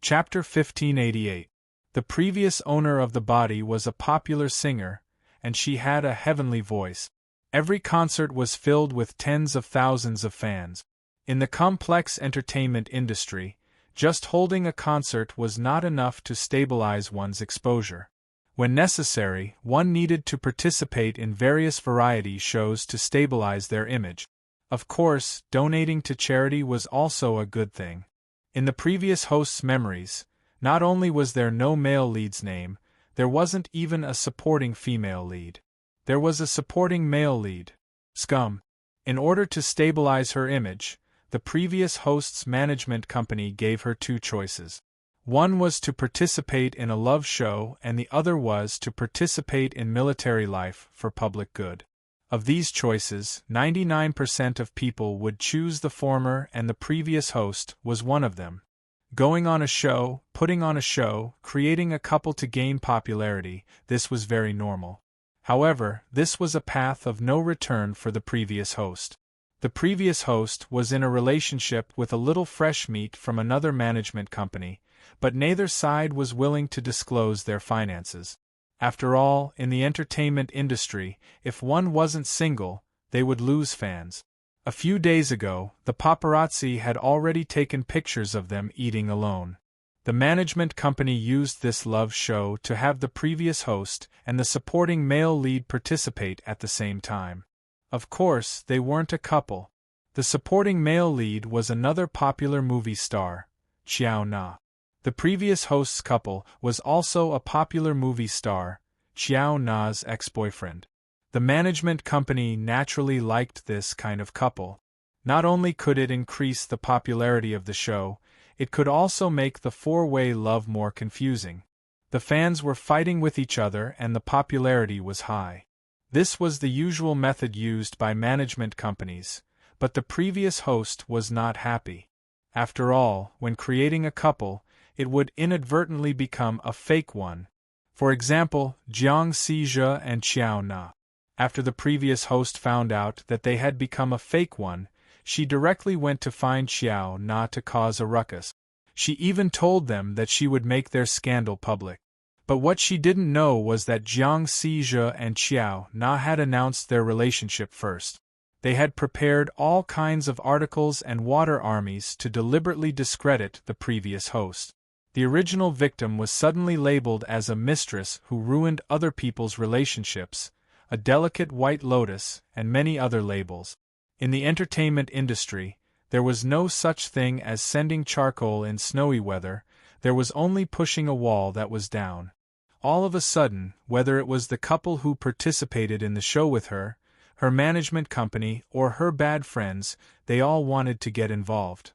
Chapter 1588. The previous owner of the body was a popular singer, and she had a heavenly voice. Every concert was filled with tens of thousands of fans. In the complex entertainment industry, just holding a concert was not enough to stabilize one's exposure. When necessary, one needed to participate in various variety shows to stabilize their image. Of course, donating to charity was also a good thing. In the previous host's memories, not only was there no male lead's name, there wasn't even a supporting female lead. There was a supporting male lead. Scum. In order to stabilize her image, the previous host's management company gave her two choices. One was to participate in a love show and the other was to participate in military life for public good. Of these choices, 99% of people would choose the former and the previous host was one of them. Going on a show, putting on a show, creating a couple to gain popularity, this was very normal. However, this was a path of no return for the previous host. The previous host was in a relationship with a little fresh meat from another management company, but neither side was willing to disclose their finances. After all, in the entertainment industry, if one wasn't single, they would lose fans. A few days ago, the paparazzi had already taken pictures of them eating alone. The management company used this love show to have the previous host and the supporting male lead participate at the same time. Of course, they weren't a couple. The supporting male lead was another popular movie star, Xiao Na. The previous host's couple was also a popular movie star, Xiao Na's ex-boyfriend. The management company naturally liked this kind of couple. Not only could it increase the popularity of the show, it could also make the four-way love more confusing. The fans were fighting with each other and the popularity was high. This was the usual method used by management companies, but the previous host was not happy. After all, when creating a couple, it would inadvertently become a fake one. For example, Jiang Sijia and Xiao Na. After the previous host found out that they had become a fake one, she directly went to find Xiao Na to cause a ruckus. She even told them that she would make their scandal public. But what she didn't know was that Jiang Sijia and Xiao Na had announced their relationship first. They had prepared all kinds of articles and water armies to deliberately discredit the previous host. The original victim was suddenly labeled as a mistress who ruined other people's relationships, a delicate white lotus, and many other labels. In the entertainment industry, there was no such thing as sending charcoal in snowy weather, there was only pushing a wall that was down. All of a sudden, whether it was the couple who participated in the show with her, her management company, or her bad friends, they all wanted to get involved.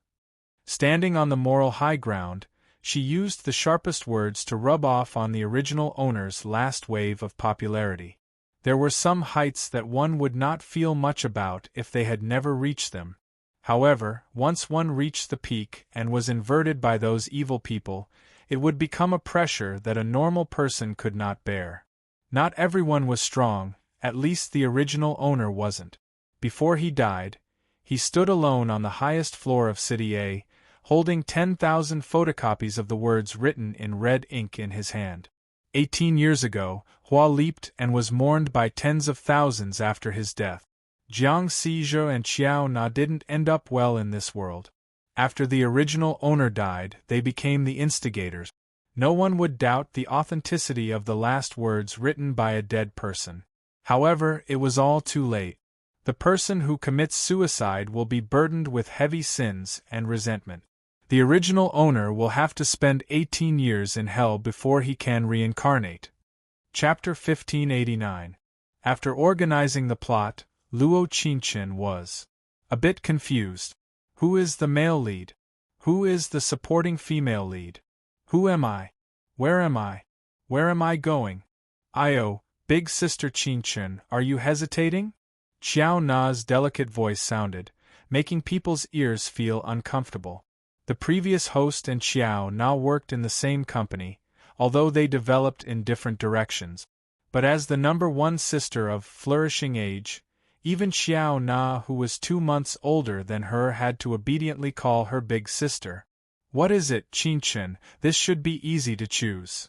Standing on the moral high ground, she used the sharpest words to rub off on the original owner's last wave of popularity. There were some heights that one would not feel much about if they had never reached them. However, once one reached the peak and was inverted by those evil people, it would become a pressure that a normal person could not bear. Not everyone was strong, at least the original owner wasn't. Before he died, he stood alone on the highest floor of City A, holding 10,000 photocopies of the words written in red ink in his hand. 18 years ago, Hua leaped and was mourned by tens of thousands after his death. Jiang Sijia and Xiao Na didn't end up well in this world. After the original owner died, they became the instigators. No one would doubt the authenticity of the last words written by a dead person. However, it was all too late. The person who commits suicide will be burdened with heavy sins and resentment. The original owner will have to spend 18 years in hell before he can reincarnate. Chapter 1589. After organizing the plot, Luo Qinchen was a bit confused. Who is the male lead? Who is the supporting female lead? Who am I? Where am I? Where am I going? Io, big sister Qinchen, are you hesitating? Xiao Na's delicate voice sounded, making people's ears feel uncomfortable. The previous host and Xiao Na worked in the same company, although they developed in different directions. But as the number one sister of flourishing age, even Xiao Na, who was 2 months older than her, had to obediently call her big sister. What is it, Qingchen? This should be easy to choose.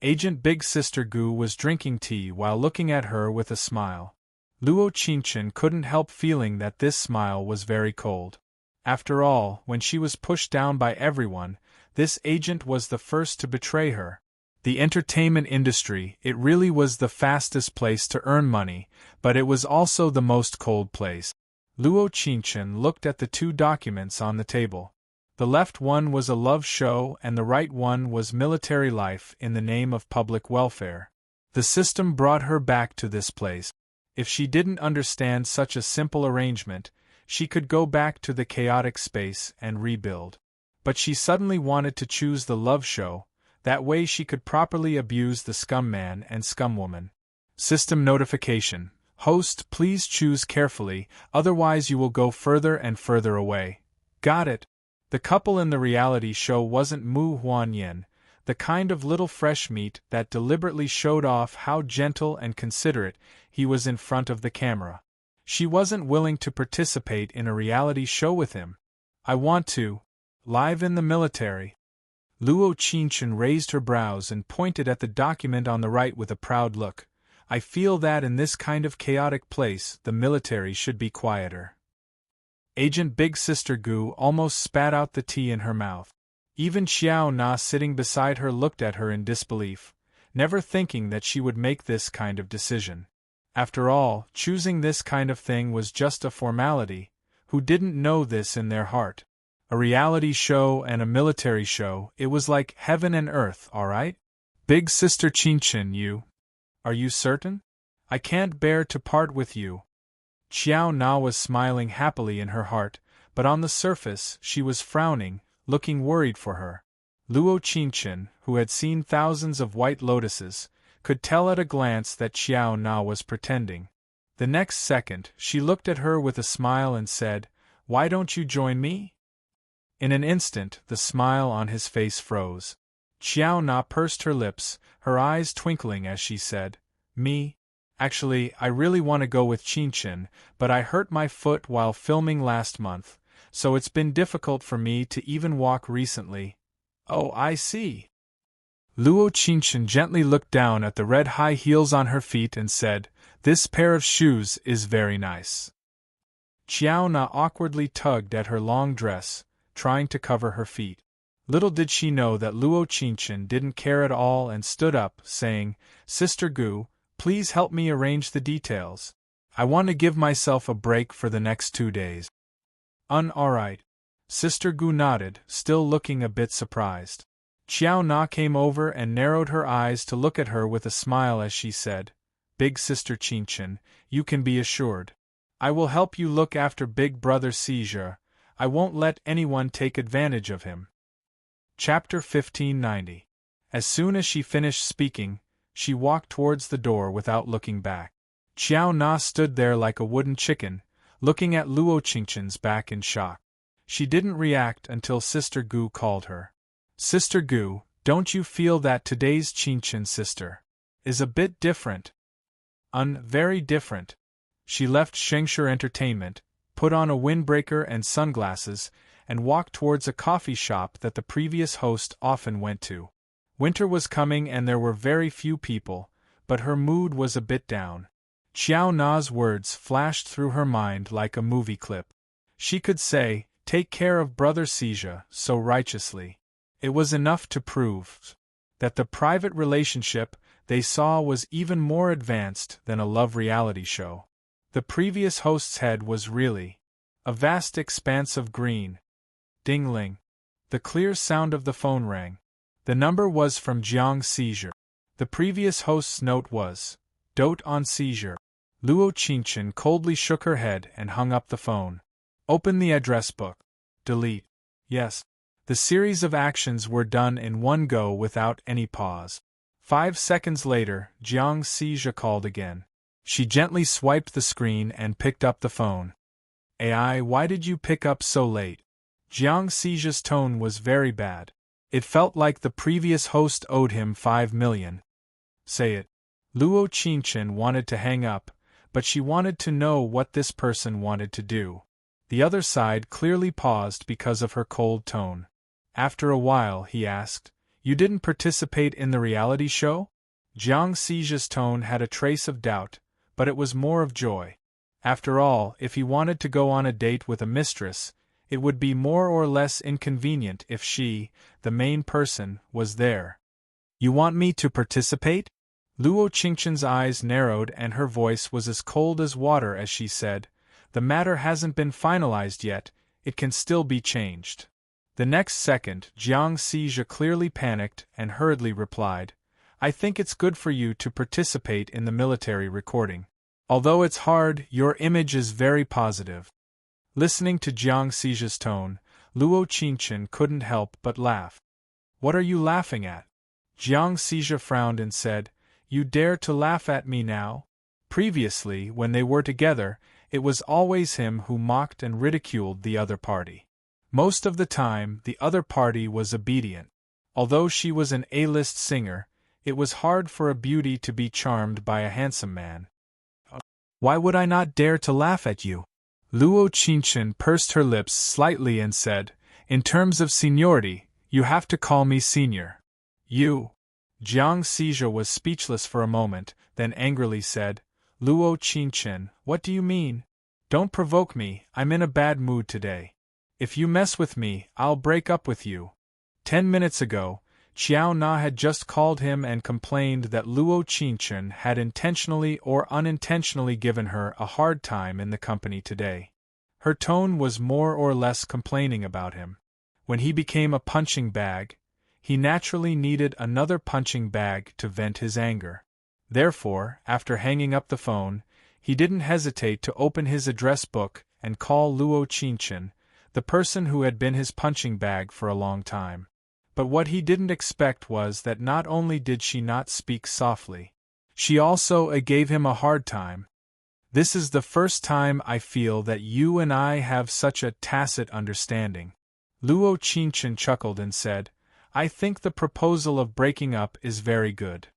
Agent Big Sister Gu was drinking tea while looking at her with a smile. Luo Qingchen couldn't help feeling that this smile was very cold. After all, when she was pushed down by everyone, this agent was the first to betray her. The entertainment industry, it really was the fastest place to earn money, but it was also the most cold place. Luo Qingchen looked at the two documents on the table. The left one was a love show and the right one was military life in the name of public welfare. The system brought her back to this place. If she didn't understand such a simple arrangement, she could go back to the chaotic space and rebuild. But she suddenly wanted to choose the love show, that way she could properly abuse the scum man and scum woman. System notification. Host, please choose carefully, otherwise you will go further and further away. Got it. The couple in the reality show wasn't Mu Huanyan, the kind of little fresh meat that deliberately showed off how gentle and considerate he was in front of the camera. She wasn't willing to participate in a reality show with him. I want to. Live in the military. Luo Qingchen raised her brows and pointed at the document on the right with a proud look. I feel that in this kind of chaotic place, the military should be quieter. Agent Big Sister Gu almost spat out the tea in her mouth. Even Xiao Na sitting beside her looked at her in disbelief, never thinking that she would make this kind of decision. After all, choosing this kind of thing was just a formality. Who didn't know this in their heart? A reality show and a military show, it was like heaven and earth, alright? Big Sister Qingchen, are you certain? I can't bear to part with you. Xiao Na was smiling happily in her heart, but on the surface she was frowning, looking worried for her. Luo Qingchen, who had seen thousands of white lotuses, could tell at a glance that Xiao Na was pretending. The next second, she looked at her with a smile and said, "Why don't you join me?" In an instant, the smile on his face froze. Xiao Na pursed her lips, her eyes twinkling as she said, "Me? Actually, I really want to go with Qingchen, but I hurt my foot while filming last month, so it's been difficult for me to even walk recently." "Oh, I see." Luo Qingchen gently looked down at the red high heels on her feet and said, "This pair of shoes is very nice." Xiao Na awkwardly tugged at her long dress, trying to cover her feet. Little did she know that Luo Qingchen didn't care at all and stood up, saying, "Sister Gu, please help me arrange the details. I want to give myself a break for the next 2 days. Alright. Sister Gu nodded, still looking a bit surprised. Xiao Na came over and narrowed her eyes to look at her with a smile as she said, "Big Sister Qingchen, you can be assured. I will help you look after Big Brother Seizure. I won't let anyone take advantage of him." Chapter 1590. As soon as she finished speaking, she walked towards the door without looking back. Xiao Na stood there like a wooden chicken, looking at Luo Qingchen's back in shock. She didn't react until Sister Gu called her. "Sister Gu, don't you feel that today's Qingchen sister is a bit different?" Very different." She left Shengsher Entertainment, put on a windbreaker and sunglasses, and walked towards a coffee shop that the previous host often went to. Winter was coming and there were very few people, but her mood was a bit down. Xiao Na's words flashed through her mind like a movie clip. She could say, "Take care of Brother Seizure," so righteously. It was enough to prove that the private relationship they saw was even more advanced than a love reality show. The previous host's head was really a vast expanse of green. Ding-ling. The clear sound of the phone rang. The number was from Jiang Seizure. The previous host's note was, "Dote on Seizure." Luo Qingchen coldly shook her head and hung up the phone. "Open the address book. Delete." Yes. The series of actions were done in one go without any pause. 5 seconds later, Jiang Seizure called again. She gently swiped the screen and picked up the phone. "AI, why did you pick up so late?" Jiang Seijure's tone was very bad. It felt like the previous host owed him 5 million. "Say it." Luo Qingchen wanted to hang up, but she wanted to know what this person wanted to do. The other side clearly paused because of her cold tone. After a while, he asked, "You didn't participate in the reality show?" Jiang Xi's tone had a trace of doubt, but it was more of joy. After all, if he wanted to go on a date with a mistress, it would be more or less inconvenient if she, the main person, was there. "You want me to participate?" Luo Qingchen's eyes narrowed and her voice was as cold as water as she said, "The matter hasn't been finalized yet, it can still be changed." The next second, Jiang Xi clearly panicked and hurriedly replied, "I think it's good for you to participate in the military recording. Although it's hard, your image is very positive." Listening to Jiang Xi's tone, Luo Qingchen couldn't help but laugh. "What are you laughing at?" Jiang Xi frowned and said, "You dare to laugh at me now? Previously, when they were together, it was always him who mocked and ridiculed the other party. Most of the time, the other party was obedient. Although she was an A-list singer, it was hard for a beauty to be charmed by a handsome man. Why would I not dare to laugh at you?" Luo Qingchen pursed her lips slightly and said, "In terms of seniority, you have to call me senior." "You?" Jiang Xi was speechless for a moment, then angrily said, "Luo Qingchen, what do you mean? Don't provoke me, I'm in a bad mood today. If you mess with me, I'll break up with you." 10 minutes ago, Qiao Na had just called him and complained that Luo Qingchen had intentionally or unintentionally given her a hard time in the company today. Her tone was more or less complaining about him. When he became a punching bag, he naturally needed another punching bag to vent his anger. Therefore, after hanging up the phone, he didn't hesitate to open his address book and call Luo Qingchen, the person who had been his punching bag for a long time. But what he didn't expect was that not only did she not speak softly, she also gave him a hard time. "This is the first time I feel that you and I have such a tacit understanding." Luo Qingchen chuckled and said, "I think the proposal of breaking up is very good."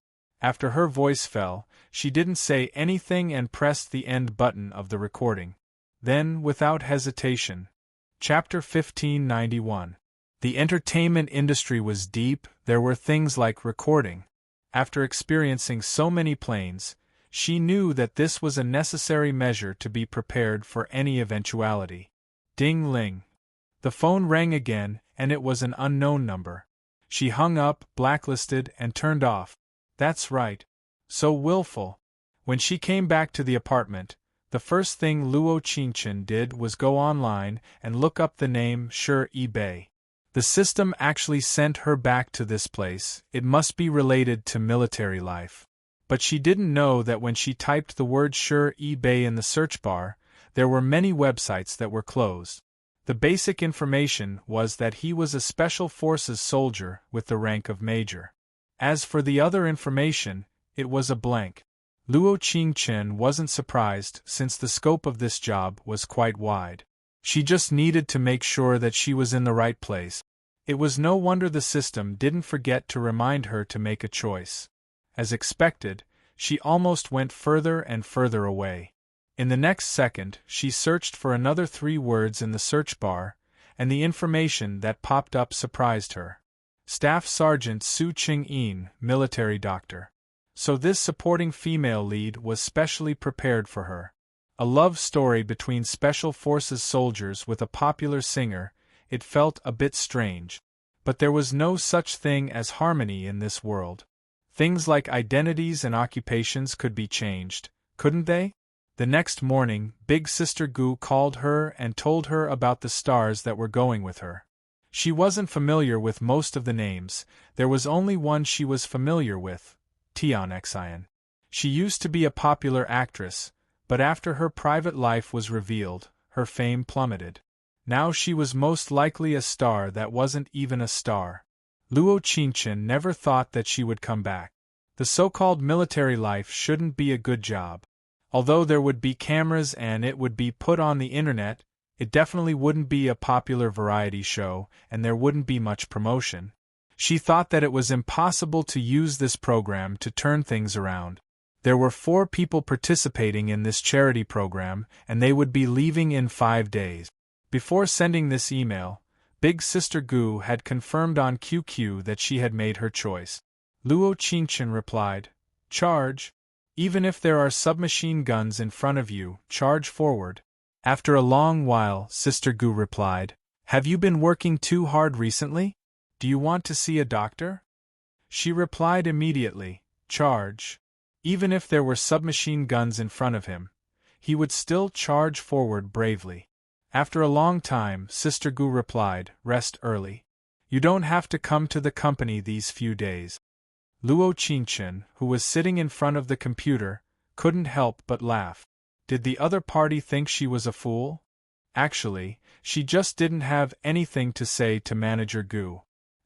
After her voice fell, she didn't say anything and pressed the end button of the recording. Then, without hesitation. Chapter 1591. The entertainment industry was deep, there were things like recording. After experiencing so many planes, she knew that this was a necessary measure to be prepared for any eventuality. Ding-ling. The phone rang again, and it was an unknown number. She hung up, blacklisted, and turned off. That's right. So willful. When she came back to the apartment, the first thing Luo Qingchen did was go online and look up the name serene. The system actually sent her back to this place, it must be related to military life. But she didn't know that when she typed the word serene in the search bar, there were many websites that were closed. The basic information was that he was a Special Forces soldier with the rank of major. As for the other information, it was a blank. Luo Qingchen wasn't surprised since the scope of this job was quite wide. She just needed to make sure that she was in the right place. It was no wonder the system didn't forget to remind her to make a choice. As expected, she almost went further and further away. In the next second, she searched for another 3 words in the search bar, and the information that popped up surprised her. Staff Sergeant Su Ching-in, military doctor. So this supporting female lead was specially prepared for her. A love story between Special Forces soldiers with a popular singer, it felt a bit strange. But there was no such thing as harmony in this world. Things like identities and occupations could be changed, couldn't they? The next morning, Big Sister Gu called her and told her about the stars that were going with her. She wasn't familiar with most of the names, there was only one she was familiar with, Tian Xian. She used to be a popular actress, but after her private life was revealed, her fame plummeted. Now she was most likely a star that wasn't even a star. Luo Qingchen never thought that she would come back. The so-called military life shouldn't be a good job. Although there would be cameras and it would be put on the internet, it definitely wouldn't be a popular variety show and there wouldn't be much promotion. She thought that it was impossible to use this program to turn things around. There were 4 people participating in this charity program and they would be leaving in 5 days. Before sending this email, Big Sister Gu had confirmed on QQ that she had made her choice. Luo Qingchen replied, "Charge. Even if there are submachine guns in front of you, charge forward." After a long while, Sister Gu replied, "Have you been working too hard recently? Do you want to see a doctor?" She replied immediately, "Charge." Even if there were submachine guns in front of him, he would still charge forward bravely. After a long time, Sister Gu replied, "Rest early. You don't have to come to the company these few days." Luo Qingchen, who was sitting in front of the computer, couldn't help but laugh. Did the other party think she was a fool? Actually, she just didn't have anything to say to Manager Gu.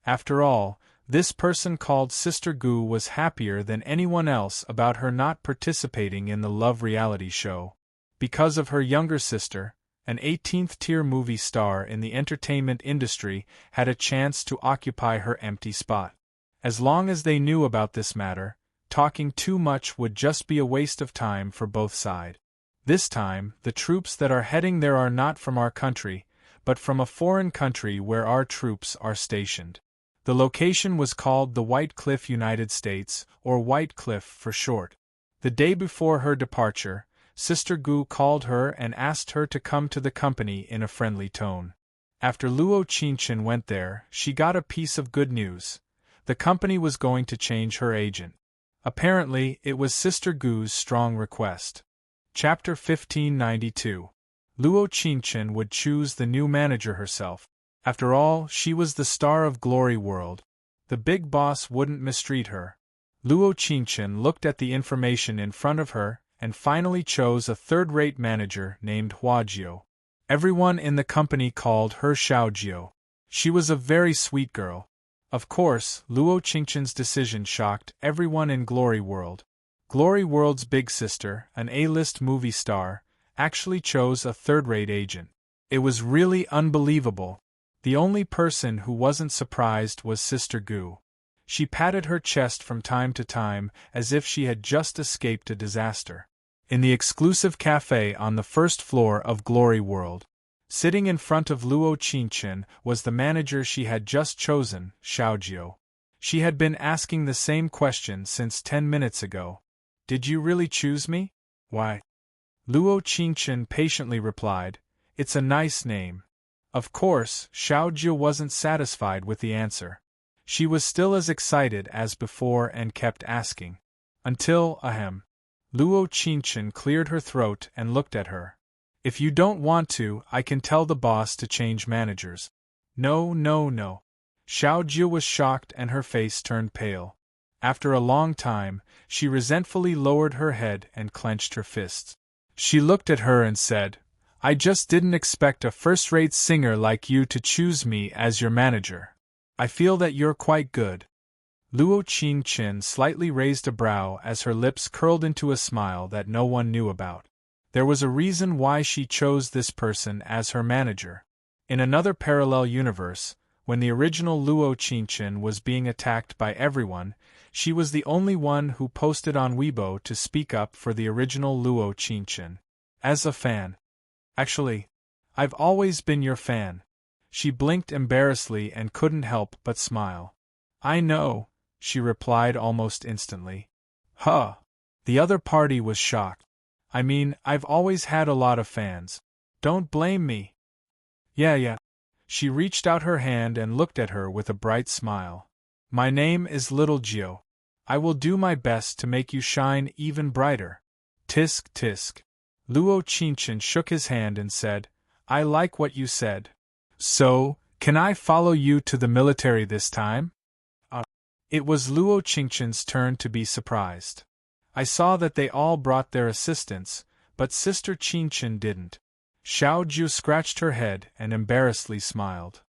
After all, this person called Sister Gu was happier than anyone else about her not participating in the love reality show. Because of her younger sister, an 18th-tier movie star in the entertainment industry had a chance to occupy her empty spot. As long as they knew about this matter, talking too much would just be a waste of time for both sides. This time, the troops that are heading there are not from our country, but from a foreign country where our troops are stationed. The location was called the White Cliff, United States, or White Cliff for short. The day before her departure, Sister Gu called her and asked her to come to the company in a friendly tone. After Luo Qingchen went there, she got a piece of good news. The company was going to change her agent. Apparently, it was Sister Gu's strong request. Chapter 1592. Luo Qingchen would choose the new manager herself. After all, she was the star of Glory World. The big boss wouldn't mistreat her. Luo Qingchen looked at the information in front of her and finally chose a third-rate manager named Huajiu. Everyone in the company called her Xiaojiu. She was a very sweet girl. Of course, Luo Qingchen's decision shocked everyone in Glory World. Glory World's big sister, an A-list movie star, actually chose a third-rate agent. It was really unbelievable. The only person who wasn't surprised was Sister Gu. She patted her chest from time to time as if she had just escaped a disaster. In the exclusive cafe on the first floor of Glory World, sitting in front of Luo Qingchen was the manager she had just chosen, Xiaojiu. She had been asking the same question since 10 minutes ago. "Did you really choose me?" "Why?" Luo Qingchen patiently replied, "It's a nice name." Of course, Xiaojiu wasn't satisfied with the answer. She was still as excited as before and kept asking. Until, Luo Qingchen cleared her throat and looked at her. "If you don't want to, I can tell the boss to change managers." "No, no, no." Xiaojiu was shocked and her face turned pale. After a long time, she resentfully lowered her head and clenched her fists. She looked at her and said, "I just didn't expect a first-rate singer like you to choose me as your manager. I feel that you're quite good." Luo Qingchen slightly raised a brow as her lips curled into a smile that no one knew about. There was a reason why she chose this person as her manager. In another parallel universe, when the original Luo Qingchen was being attacked by everyone, she was the only one who posted on Weibo to speak up for the original Luo Qingchen. As a fan. "Actually, I've always been your fan." She blinked embarrassedly and couldn't help but smile. "I know," she replied almost instantly. "Huh." The other party was shocked. "I mean, I've always had a lot of fans. Don't blame me." Yeah. She reached out her hand and looked at her with a bright smile. "My name is Little Jiu. I will do my best to make you shine even brighter." Tisk tisk. Luo Qingchen shook his hand and said, "I like what you said. So, can I follow you to the military this time?" It was Luo Qingchen's turn to be surprised. "I saw that they all brought their assistants, but Sister Qingchen didn't." Xiaojiu scratched her head and embarrassedly smiled.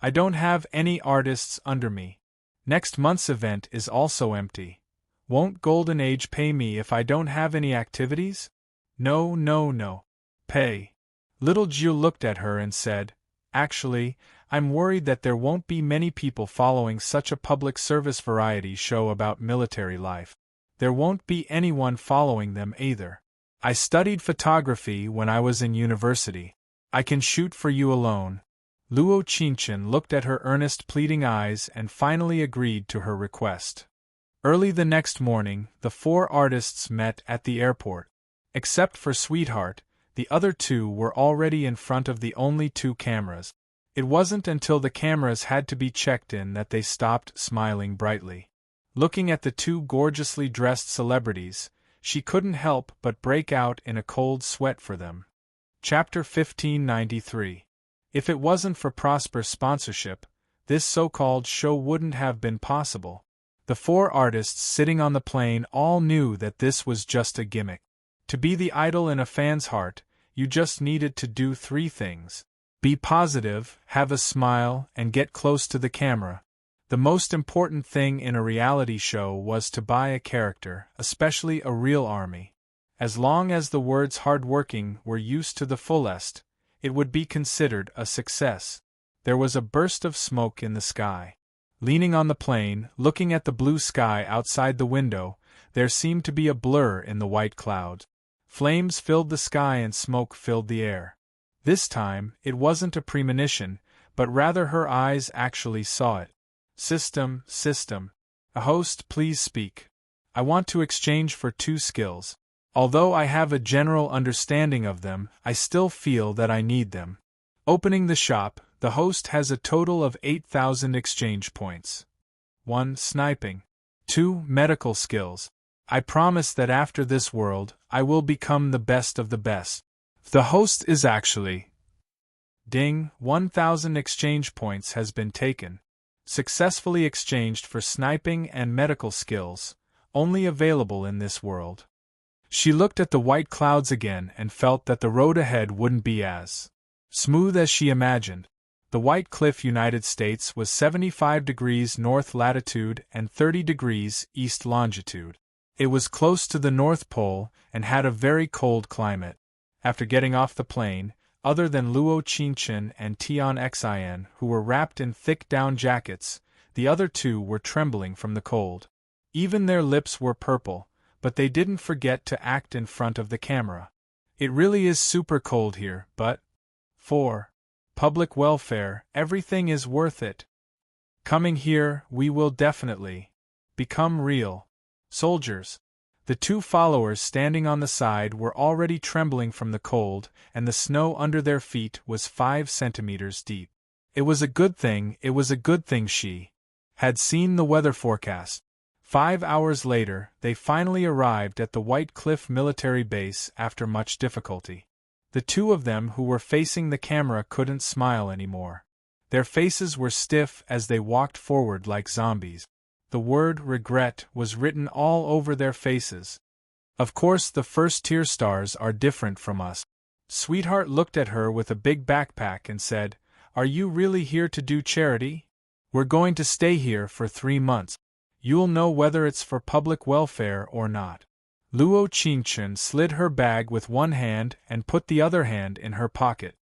"I don't have any artists under me. Next month's event is also empty. Won't Golden Age pay me if I don't have any activities?" No. Pay." Little Jiu looked at her and said, "Actually, I'm worried that there won't be many people following such a public service variety show about military life. There won't be anyone following them either. I studied photography when I was in university. I can shoot for you alone." Luo Qingchen looked at her earnest, pleading eyes and finally agreed to her request. Early the next morning, the 4 artists met at the airport. Except for Sweetheart, the other 2 were already in front of the only 2 cameras. It wasn't until the cameras had to be checked in that they stopped smiling brightly. Looking at the 2 gorgeously dressed celebrities, she couldn't help but break out in a cold sweat for them. Chapter 1593. If it wasn't for Prosper's sponsorship, this so-called show wouldn't have been possible. The 4 artists sitting on the plane all knew that this was just a gimmick. To be the idol in a fan's heart, you just needed to do 3 things. Be positive, have a smile, and get close to the camera. The most important thing in a reality show was to buy a character, especially a real army. As long as the words hardworking were used to the fullest, it would be considered a success. There was a burst of smoke in the sky. Leaning on the plane, looking at the blue sky outside the window, there seemed to be a blur in the white clouds. Flames filled the sky and smoke filled the air. This time, it wasn't a premonition, but rather her eyes actually saw it. System. A host, please speak. I want to exchange for 2 skills. Although I have a general understanding of them, I still feel that I need them. Opening the shop, the host has a total of 8,000 exchange points. 1. Sniping. 2. Medical skills. I promise that after this world, I will become the best of the best. The host is actually... Ding, 1,000 exchange points has been taken. Successfully exchanged for sniping and medical skills, only available in this world. She looked at the white clouds again and felt that the road ahead wouldn't be as smooth as she imagined. The White Cliff, United States was 75 degrees north latitude and 30 degrees east longitude. It was close to the North Pole and had a very cold climate. After getting off the plane, other than Luo Qingchen and Tian Xin, who were wrapped in thick down jackets, the other 2 were trembling from the cold. Even their lips were purple, but they didn't forget to act in front of the camera. It really is super cold here, but... 4. Public welfare, everything is worth it. Coming here, we will definitely become real soldiers. The 2 followers standing on the side were already trembling from the cold, and the snow under their feet was 5 centimeters deep. It was a good thing she had seen the weather forecast. 5 hours later, they finally arrived at the White Cliff military base after much difficulty. The 2 of them who were facing the camera couldn't smile anymore. Their faces were stiff as they walked forward like zombies. The word regret was written all over their faces. Of course, the first-tier stars are different from us. Sweetheart looked at her with a big backpack and said, "Are you really here to do charity? We're going to stay here for 3 months. You'll know whether it's for public welfare or not." Luo Qingchen slid her bag with one hand and put the other hand in her pocket.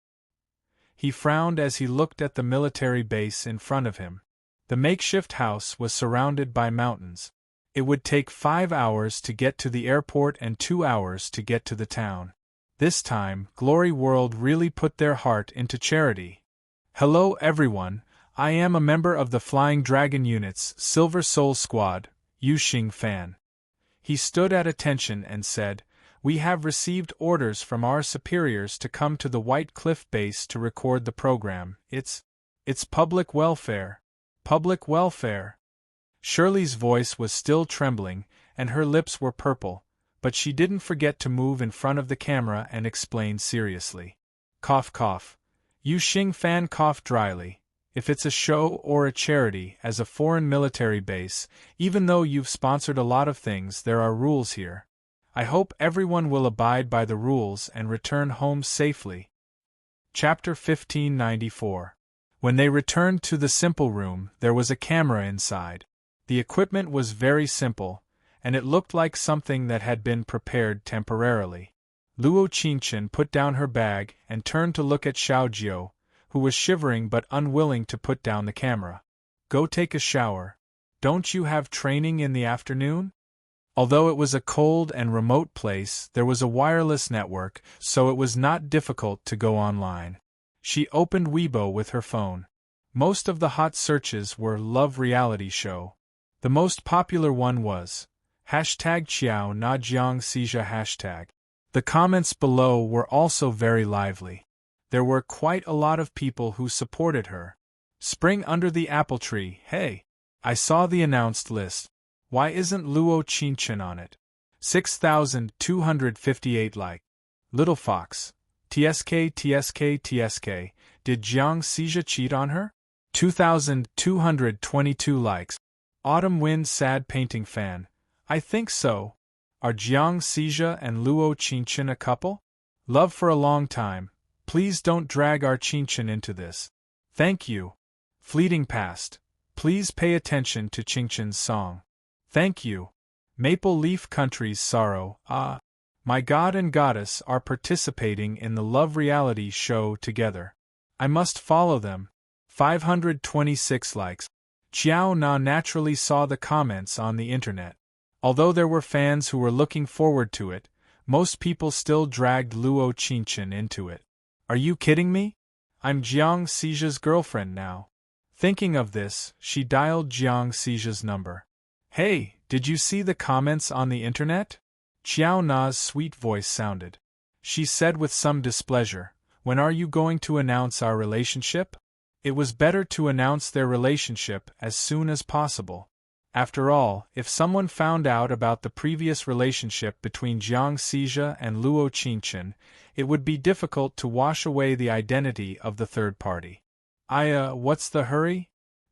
He frowned as he looked at the military base in front of him. The makeshift house was surrounded by mountains. It would take 5 hours to get to the airport and 2 hours to get to the town. This time, Glory World really put their heart into charity. "Hello everyone, I am a member of the Flying Dragon Unit's Silver Soul Squad, Yu Xing Fan." He stood at attention and said, "We have received orders from our superiors to come to the White Cliff base to record the program. It's public welfare. Public welfare." Shirley's voice was still trembling, and her lips were purple, but she didn't forget to move in front of the camera and explain seriously. Cough cough. Yu Xing Fan coughed dryly. If it's a show or a charity as a foreign military base, even though you've sponsored a lot of things, there are rules here. I hope everyone will abide by the rules and return home safely. Chapter 1594. When they returned to the simple room, there was a camera inside. The equipment was very simple, and it looked like something that had been prepared temporarily. Luo Qingchen put down her bag and turned to look at Xiaojiu, who was shivering but unwilling to put down the camera. "Go take a shower. Don't you have training in the afternoon?" Although it was a cold and remote place, there was a wireless network, so it was not difficult to go online. She opened Weibo with her phone. Most of the hot searches were love reality show. The most popular one was #Qiao na jiang xija hashtag. The comments below were also very lively. There were quite a lot of people who supported her. Spring under the apple tree, hey! I saw the announced list. Why isn't Luo Qingchen on it? 6,258 like. Little Fox. TSK. Did Jiang Xija cheat on her? 2,222 likes. Autumn Wind Sad Painting Fan. I think so. Are Jiang Xija and Luo Qingchen a couple? Love for a long time. Please don't drag our Qingchen into this. Thank you. Fleeting Past. Please pay attention to Qingchen's song. Thank you. Maple Leaf Country's Sorrow. My god and goddess are participating in the love reality show together. I must follow them. 526 likes. Xiao Na naturally saw the comments on the internet. Although there were fans who were looking forward to it, most people still dragged Luo Qingchen into it. Are you kidding me? I'm Jiang Xija's girlfriend now. Thinking of this, she dialed Jiang Xija's number. Hey, did you see the comments on the internet? Xiao Na's sweet voice sounded. She said with some displeasure, when are you going to announce our relationship? It was better to announce their relationship as soon as possible. After all, if someone found out about the previous relationship between Jiang Xija and Luo Qingchen, it would be difficult to wash away the identity of the third party. What's the hurry?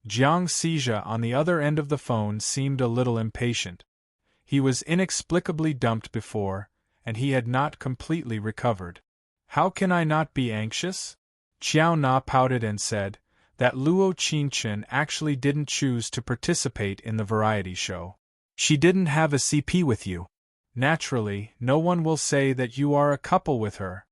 Jiang Xija on the other end of the phone seemed a little impatient. He was inexplicably dumped before, and he had not completely recovered. How can I not be anxious? Xiao Na pouted and said that Luo Qingchen actually didn't choose to participate in the variety show. She didn't have a CP with you. Naturally, no one will say that you are a couple with her.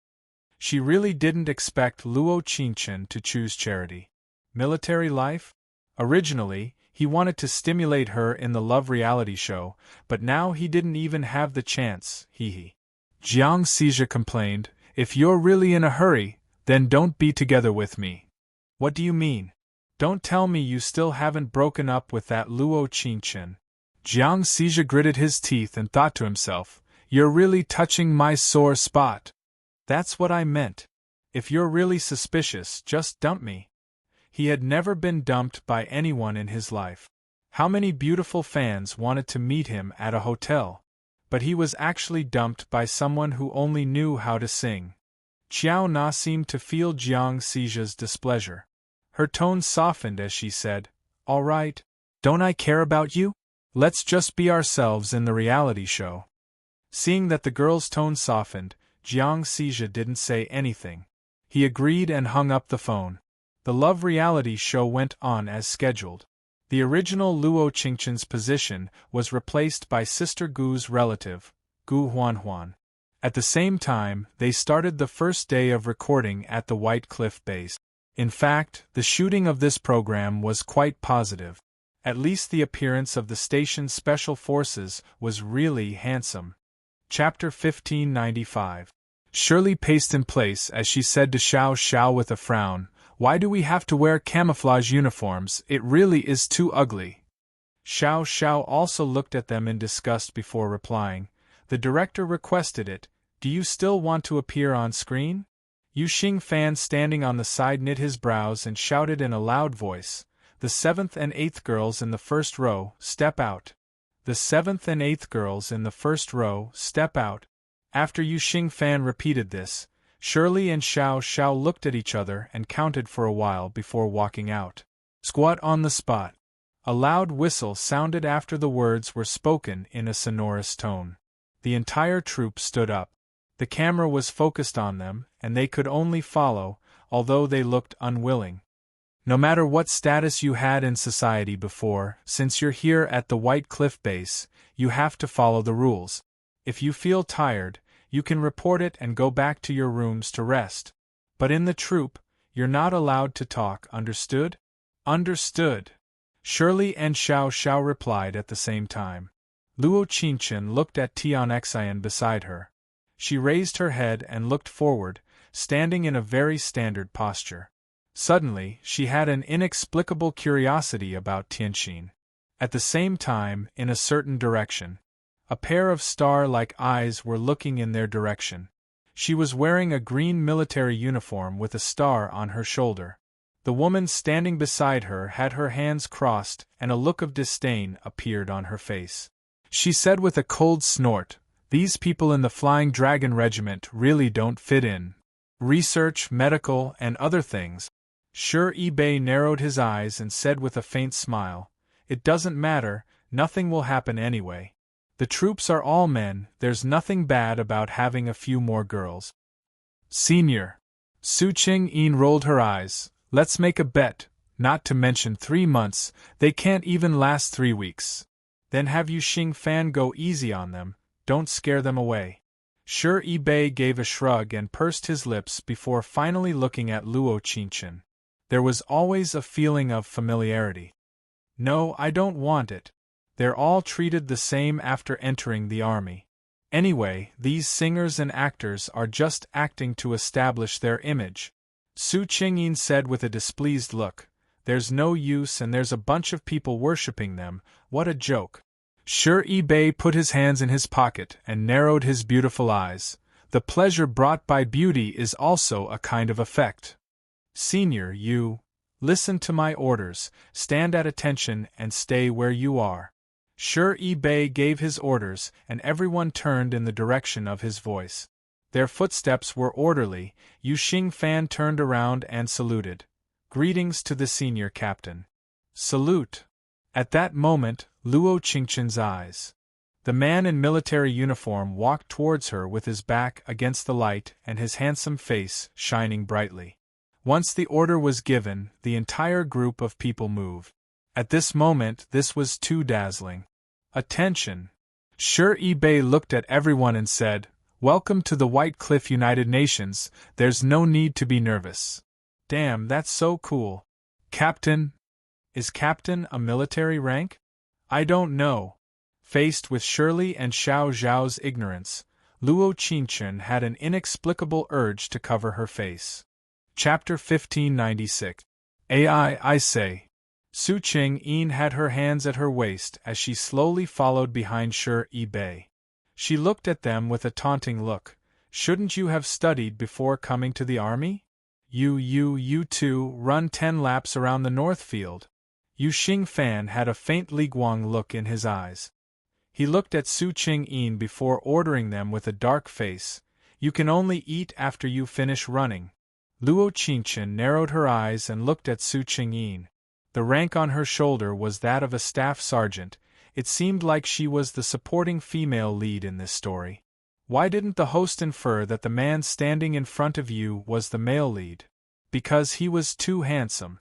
She really didn't expect Luo Qingchen to choose charity. Military life? Originally, he wanted to stimulate her in the love reality show, but now he didn't even have the chance, Jiang Xija complained, if you're really in a hurry, then don't be together with me. What do you mean? Don't tell me you still haven't broken up with that Luo Qingchen. Jiang Xija gritted his teeth and thought to himself, you're really touching my sore spot. That's what I meant. If you're really suspicious, just dump me. He had never been dumped by anyone in his life. How many beautiful fans wanted to meet him at a hotel? But he was actually dumped by someone who only knew how to sing. Xiao Na seemed to feel Jiang Xija's displeasure. Her tone softened as she said, all right, don't I care about you? Let's just be ourselves in the reality show. Seeing that the girl's tone softened, Jiang Xija didn't say anything. He agreed and hung up the phone. The love reality show went on as scheduled. The original Luo Qingchen's position was replaced by Sister Gu's relative, Gu Huanhuan. At the same time, they started the first day of recording at the White Cliff Base. In fact, the shooting of this program was quite positive. At least the appearance of the station's special forces was really handsome. Chapter 1595. Shirley paced in place as she said to Xiao Xiao with a frown, why do we have to wear camouflage uniforms? It really is too ugly. Xiao Xiao also looked at them in disgust before replying. The director requested it. Do you still want to appear on screen? Yu Xing fan standing on the side knit his brows and shouted in a loud voice, the 7th and 8th girls in the first row, step out. The 7th and 8th girls in the first row, step out. After Yu Xing fan repeated this, Shirley and Xiao Xiao looked at each other and counted for a while before walking out. Squat on the spot. A loud whistle sounded after the words were spoken in a sonorous tone. The entire troupe stood up. The camera was focused on them, and they could only follow, although they looked unwilling. No matter what status you had in society before, since you're here at the White Cliff Base, you have to follow the rules. If you feel tired, you can report it and go back to your rooms to rest. But in the troupe, you're not allowed to talk, understood? Understood. Shirley and Xiao Xiao replied at the same time. Luo Qingchen looked at Tian Xian beside her. She raised her head and looked forward, standing in a very standard posture. Suddenly, she had an inexplicable curiosity about Tianxin. At the same time, in a certain direction, a pair of star-like eyes were looking in their direction. She was wearing a green military uniform with a star on her shoulder. The woman standing beside her had her hands crossed, and a look of disdain appeared on her face. She said with a cold snort, "These people in the Flying Dragon Regiment really don't fit in. Research, medical, and other things." Shi-bei narrowed his eyes and said with a faint smile, "It doesn't matter, nothing will happen anyway. The troops are all men, there's nothing bad about having a few more girls." "Senior." Su Ching-yin rolled her eyes. "Let's make a bet, not to mention 3 months, they can't even last 3 weeks. Then have you Xing Fan go easy on them, don't scare them away." Shi-bei gave a shrug and pursed his lips before finally looking at Luo Qingchen. There was always a feeling of familiarity. "No, I don't want it. They're all treated the same after entering the army. Anyway, these singers and actors are just acting to establish their image." Su Chingyin said with a displeased look, "There's no use and there's a bunch of people worshipping them, what a joke." Shi-bei put his hands in his pocket and narrowed his beautiful eyes. "The pleasure brought by beauty is also a kind of effect. Senior, you listen to my orders, stand at attention and stay where you are." Shi-bei gave his orders, and everyone turned in the direction of his voice. Their footsteps were orderly. Yu Xing Fan turned around and saluted. "Greetings to the senior captain." "Salute." At that moment, Luo Qingchen's eyes. The man in military uniform walked towards her with his back against the light and his handsome face shining brightly. Once the order was given, the entire group of people moved. At this moment, this was too dazzling. "Attention!" Shi-bei looked at everyone and said, "Welcome to the White Cliff United Nations, there's no need to be nervous." "Damn, that's so cool. Captain? Is captain a military rank?" "I don't know." Faced with Shirley and Xiao Zhao's ignorance, Luo Qingchen had an inexplicable urge to cover her face. Chapter 1596. I say. Su Ching-yin had her hands at her waist as she slowly followed behind Shi-bei. She looked at them with a taunting look. "Shouldn't you have studied before coming to the army? You two run 10 laps around the north field." Yu Xing Fan had a faint Liguang look in his eyes. He looked at Su Ching-yin before ordering them with a dark face, "You can only eat after you finish running." Luo Qingchen narrowed her eyes and looked at Su Ching-yin. The rank on her shoulder was that of a staff sergeant. It seemed like she was the supporting female lead in this story. Why didn't the host infer that the man standing in front of you was the male lead? Because he was too handsome.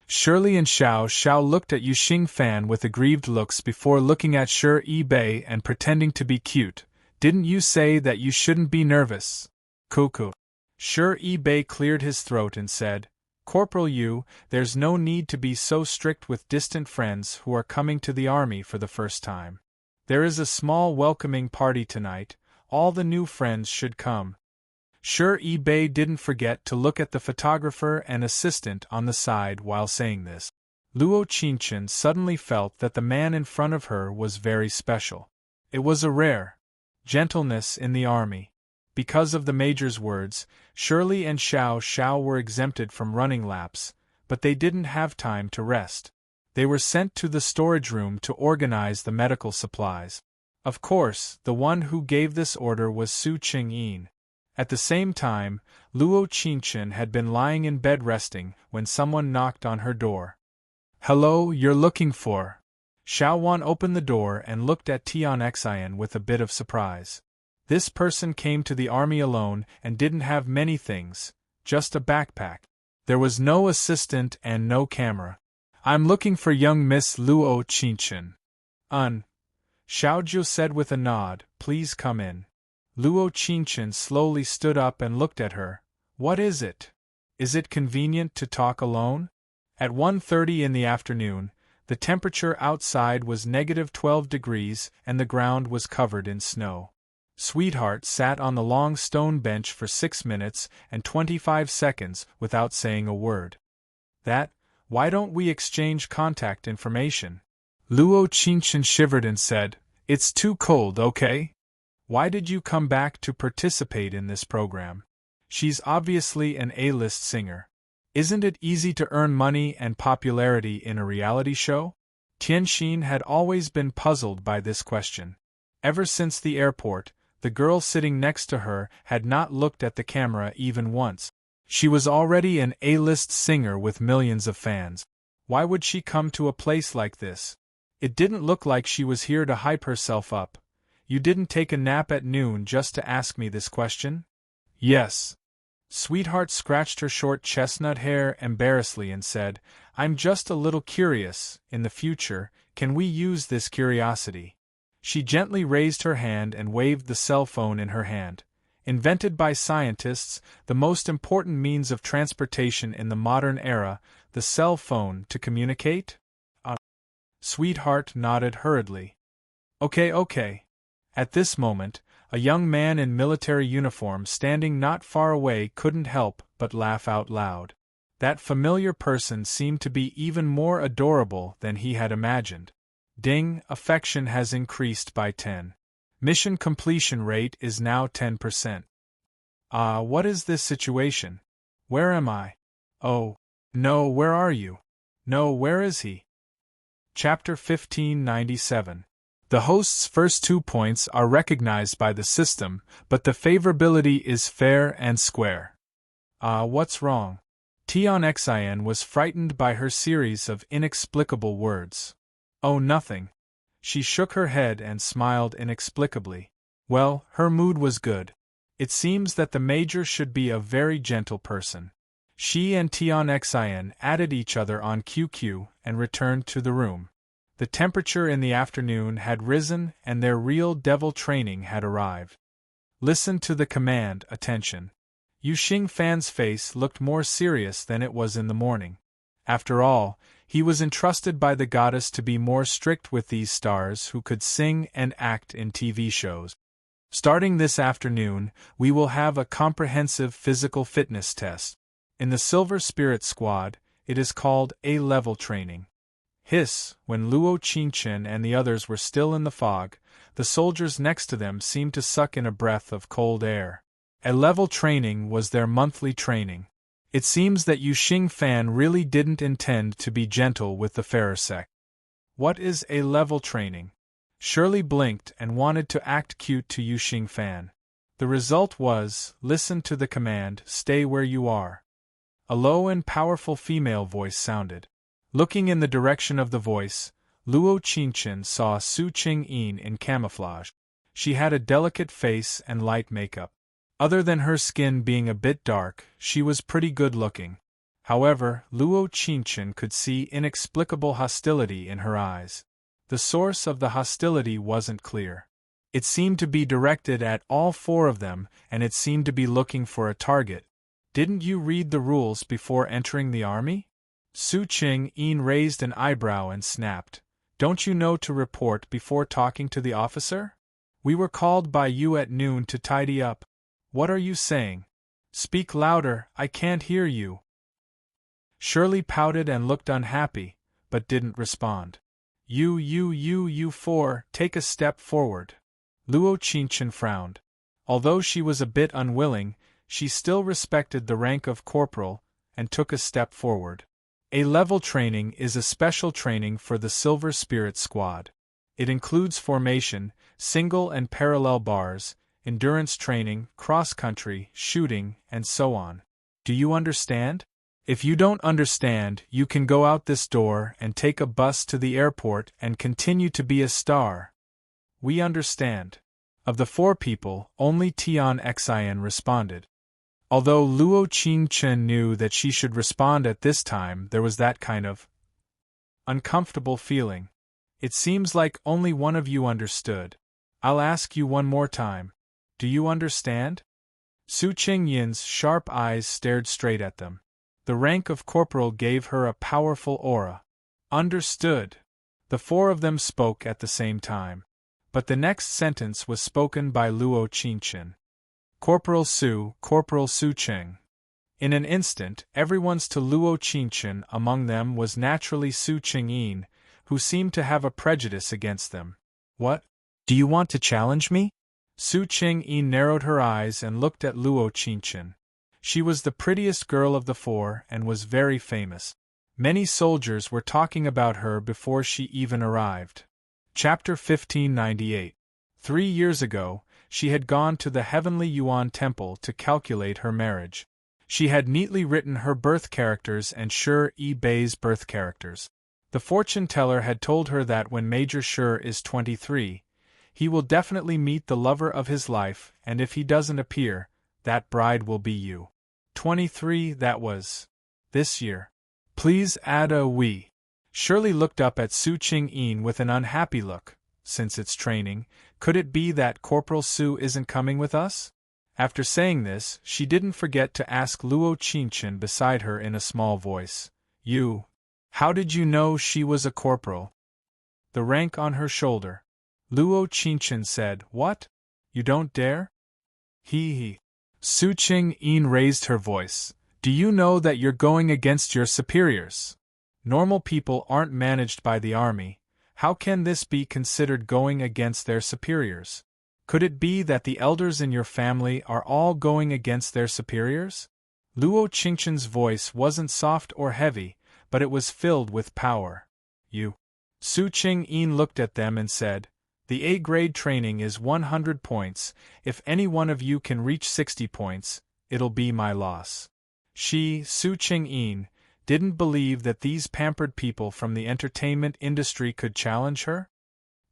Shirley and Xiao Xiao looked at Yu Xing Fan with aggrieved looks before looking at Shi-bei and pretending to be cute. "Didn't you say that you shouldn't be nervous?" "Cuckoo." Shi-bei cleared his throat and said, "Corporal Yu, there's no need to be so strict with distant friends who are coming to the army for the first time. There is a small welcoming party tonight, all the new friends should come." Shi-bei didn't forget to look at the photographer and assistant on the side while saying this. Luo Qingchen suddenly felt that the man in front of her was very special. It was a rare gentleness in the army. Because of the major's words, Shirley and Xiao Xiao were exempted from running laps, but they didn't have time to rest. They were sent to the storage room to organize the medical supplies. Of course, the one who gave this order was Su Ching-yin. At the same time, Luo Qingchen had been lying in bed resting when someone knocked on her door. "Hello, you're looking for?" Xiao Wan opened the door and looked at Tian Xian with a bit of surprise. This person came to the army alone and didn't have many things, just a backpack. There was no assistant and no camera. "I'm looking for young Miss Luo Qingchen." Xiaoju said with a nod, "Please come in." Luo Qingchen slowly stood up and looked at her. "What is it? Is it convenient to talk alone?" At 1:30 in the afternoon, the temperature outside was -12 degrees and the ground was covered in snow. Sweetheart sat on the long stone bench for 6 minutes and 25 seconds without saying a word. Why don't we exchange contact information? Luo Qingchen shivered and said, It's too cold, okay? Why did you come back to participate in this program? She's obviously an A-list singer. Isn't it easy to earn money and popularity in a reality show? Tianxin had always been puzzled by this question. Ever since the airport, the girl sitting next to her had not looked at the camera even once. She was already an A-list singer with millions of fans. Why would she come to a place like this? It didn't look like she was here to hype herself up. You didn't take a nap at noon just to ask me this question? Yes. Sweetheart scratched her short chestnut hair embarrassedly and said, I'm just a little curious. In the future, can we use this curiosity? She gently raised her hand and waved the cell phone in her hand. Invented by scientists, the most important means of transportation in the modern era, the cell phone to communicate? Sweetheart nodded hurriedly. Okay. At this moment, a young man in military uniform standing not far away couldn't help but laugh out loud. That familiar person seemed to be even more adorable than he had imagined. Ding, affection has increased by 10. Mission completion rate is now 10%. What is this situation? Where am I? Oh, no, where are you? No, where is he? Chapter 1597. The host's first 2 points are recognized by the system, but the favorability is fair and square. What's wrong? Tian Xin was frightened by her series of inexplicable words. Oh, nothing. She shook her head and smiled inexplicably. Well, her mood was good. It seems that the major should be a very gentle person. She and Tian Xin added each other on QQ and returned to the room. The temperature in the afternoon had risen and their real devil training had arrived. Listen to the command, attention. Yu Xingfan's face looked more serious than it was in the morning. After all, he was entrusted by the goddess to be more strict with these stars who could sing and act in TV shows. Starting this afternoon, we will have a comprehensive physical fitness test. In the Silver Spirit Squad, it is called A-level training. Hiss, when Luo Qingchen and the others were still in the fog, the soldiers next to them seemed to suck in a breath of cold air. A-level training was their monthly training. It seems that Yu Xingfan really didn't intend to be gentle with the fairer sex. What is A-level training? Shirley blinked and wanted to act cute to Yu Xingfan. The result was, listen to the command, stay where you are. A low and powerful female voice sounded. Looking in the direction of the voice, Luo Qingchen saw Su Qingyin in camouflage. She had a delicate face and light makeup. Other than her skin being a bit dark, she was pretty good-looking. However, Luo Qingchen could see inexplicable hostility in her eyes. The source of the hostility wasn't clear. It seemed to be directed at all 4 of them, and it seemed to be looking for a target. Didn't you read the rules before entering the army? Su Qingyin raised an eyebrow and snapped. Don't you know to report before talking to the officer? We were called by you at noon to tidy up. What are you saying? Speak louder, I can't hear you. Shirley pouted and looked unhappy, but didn't respond. You 4, take a step forward. Luo Qingchen frowned. Although she was a bit unwilling, she still respected the rank of corporal, and took a step forward. A-level training is a special training for the Silver Spirit Squad. It includes formation, single and parallel bars, endurance training, cross-country, shooting, and so on. Do you understand? If you don't understand, you can go out this door and take a bus to the airport and continue to be a star. We understand. Of the 4 people, only Tian Xin responded. Although Luo Qingchen knew that she should respond at this time, there was that kind of uncomfortable feeling. It seems like only one of you understood. I'll ask you one more time. Do you understand? Su Qingyin's sharp eyes stared straight at them. The rank of corporal gave her a powerful aura. Understood. The 4 of them spoke at the same time. But the next sentence was spoken by Luo Qingchen. Corporal Su Cheng. In an instant, everyone's to Luo Qingchen, among them was naturally Su Chingyin, who seemed to have a prejudice against them. What? Do you want to challenge me? Su Chingyin narrowed her eyes and looked at Luo Qingchen. She was the prettiest girl of the four and was very famous. Many soldiers were talking about her before she even arrived. Chapter 1598. 3 years ago, she had gone to the Heavenly Yuan Temple to calculate her marriage. She had neatly written her birth characters and Shi Bei's birth characters. The fortune teller had told her that when Major Shi is 23, he will definitely meet the lover of his life, and if he doesn't appear, that bride will be you. 23, that was this year. Please add a we. Shirley looked up at Su Chingyin with an unhappy look. Since it's training, could it be that Corporal Su isn't coming with us? After saying this, she didn't forget to ask Luo Qingchen beside her in a small voice. You. How did you know she was a corporal? The rank on her shoulder. Luo Qingchen said, What? You don't dare? He. Su Chingyin raised her voice. Do you know that you're going against your superiors? Normal people aren't managed by the army. How can this be considered going against their superiors? Could it be that the elders in your family are all going against their superiors? Luo Qingchen's voice wasn't soft or heavy, but it was filled with power. You. Su Chingyin looked at them and said, The A-grade training is 100 points. If any one of you can reach 60 points, it'll be my loss. She, Su Chingyin, didn't believe that these pampered people from the entertainment industry could challenge her?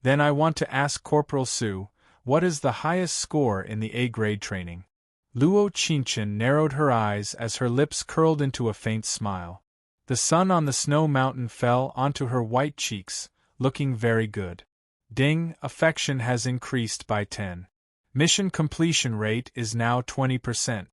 Then I want to ask Corporal Su, what is the highest score in the A-grade training? Luo Qingchen narrowed her eyes as her lips curled into a faint smile. The sun on the snow mountain fell onto her white cheeks, looking very good. Ding, affection has increased by 10. Mission completion rate is now 20%.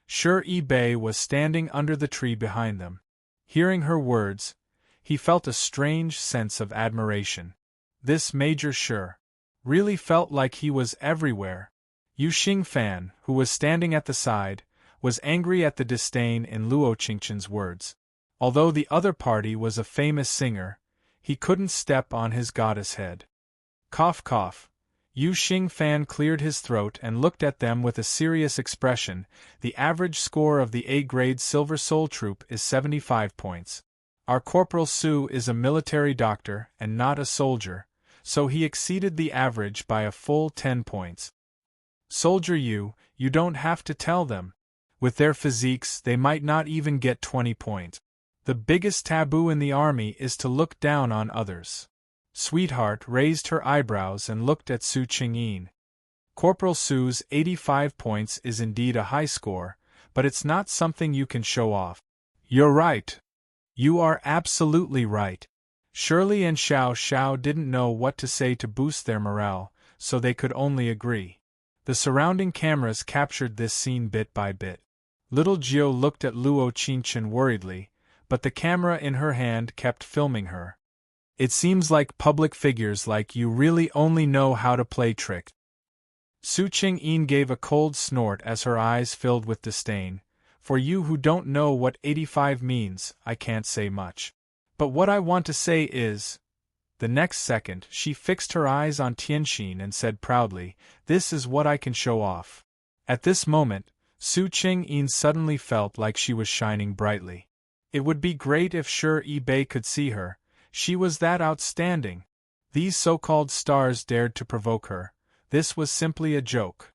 Shi Bei was standing under the tree behind them. Hearing her words, he felt a strange sense of admiration. This Major Shi really felt like he was everywhere. Yu Xingfan, who was standing at the side, was angry at the disdain in Luo Qingchen's words. Although the other party was a famous singer, he couldn't step on his goddess head. Cough cough. Yu Xingfan cleared his throat and looked at them with a serious expression. The average score of the A-grade Silver Soul Troop is 75 points. Our Corporal Su is a military doctor and not a soldier, so he exceeded the average by a full 10 points. Soldier you don't have to tell them. With their physiques, they might not even get 20 points. The biggest taboo in the army is to look down on others. Sweetheart raised her eyebrows and looked at Su Chingyin. Corporal Su's 85 points is indeed a high score, but it's not something you can show off. You're right. You are absolutely right. Shirley and Xiao Xiao didn't know what to say to boost their morale, so they could only agree. The surrounding cameras captured this scene bit by bit. Little Jiu looked at Luo Qingchen worriedly, but the camera in her hand kept filming her. It seems like public figures like you really only know how to play tricks. Su Chingyin gave a cold snort as her eyes filled with disdain. For you who don't know what 85 means, I can't say much. But what I want to say is... The next second, she fixed her eyes on Tianxin and said proudly, This is what I can show off. At this moment, Su Chingyin suddenly felt like she was shining brightly. It would be great if Shi Bei could see her. She was that outstanding. These so-called stars dared to provoke her. This was simply a joke.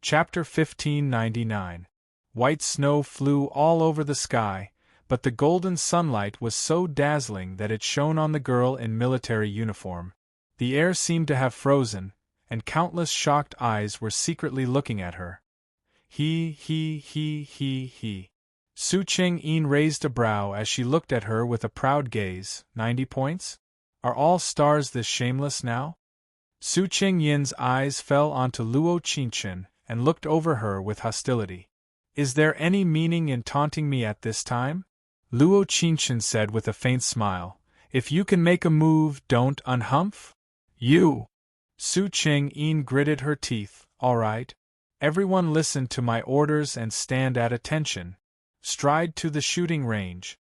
Chapter 1599. White snow flew all over the sky, but the golden sunlight was so dazzling that it shone on the girl in military uniform. The air seemed to have frozen, and countless shocked eyes were secretly looking at her. He. Su Chingyin raised a brow as she looked at her with a proud gaze. 90 points? Are all stars this shameless now? Su Chingyin's eyes fell onto Luo Qingchen and looked over her with hostility. Is there any meaning in taunting me at this time? Luo Qingchen said with a faint smile. If you can make a move, don't unhumph? You! Su Ching-een gritted her teeth. All right. Everyone listen to my orders and stand at attention. Stride to the shooting range.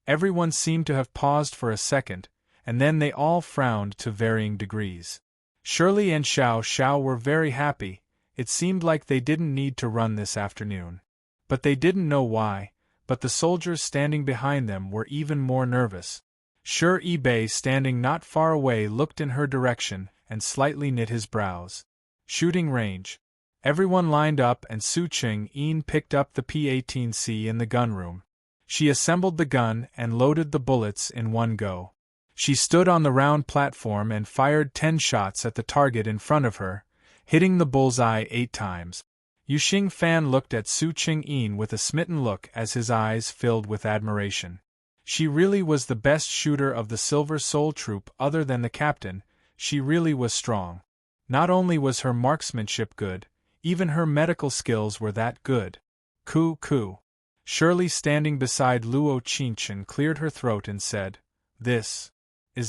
Everyone seemed to have paused for a second, and then they all frowned to varying degrees. Shirley and Xiao Xiao were very happy. It seemed like they didn't need to run this afternoon. But they didn't know why, but the soldiers standing behind them were even more nervous. Shi Bei, standing not far away, looked in her direction and slightly knit his brows. Shooting range. Everyone lined up and Su Ching-een picked up the P-18C in the gunroom. She assembled the gun and loaded the bullets in one go. She stood on the round platform and fired 10 shots at the target in front of her, hitting the bullseye 8 times. Yuxing Fan looked at Su Ching-een with a smitten look as his eyes filled with admiration. She really was the best shooter of the Silver Soul Troop other than the captain. She really was strong. Not only was her marksmanship good, even her medical skills were that good. Coo. Shirley, standing beside Luo Qingchen, cleared her throat and said, Is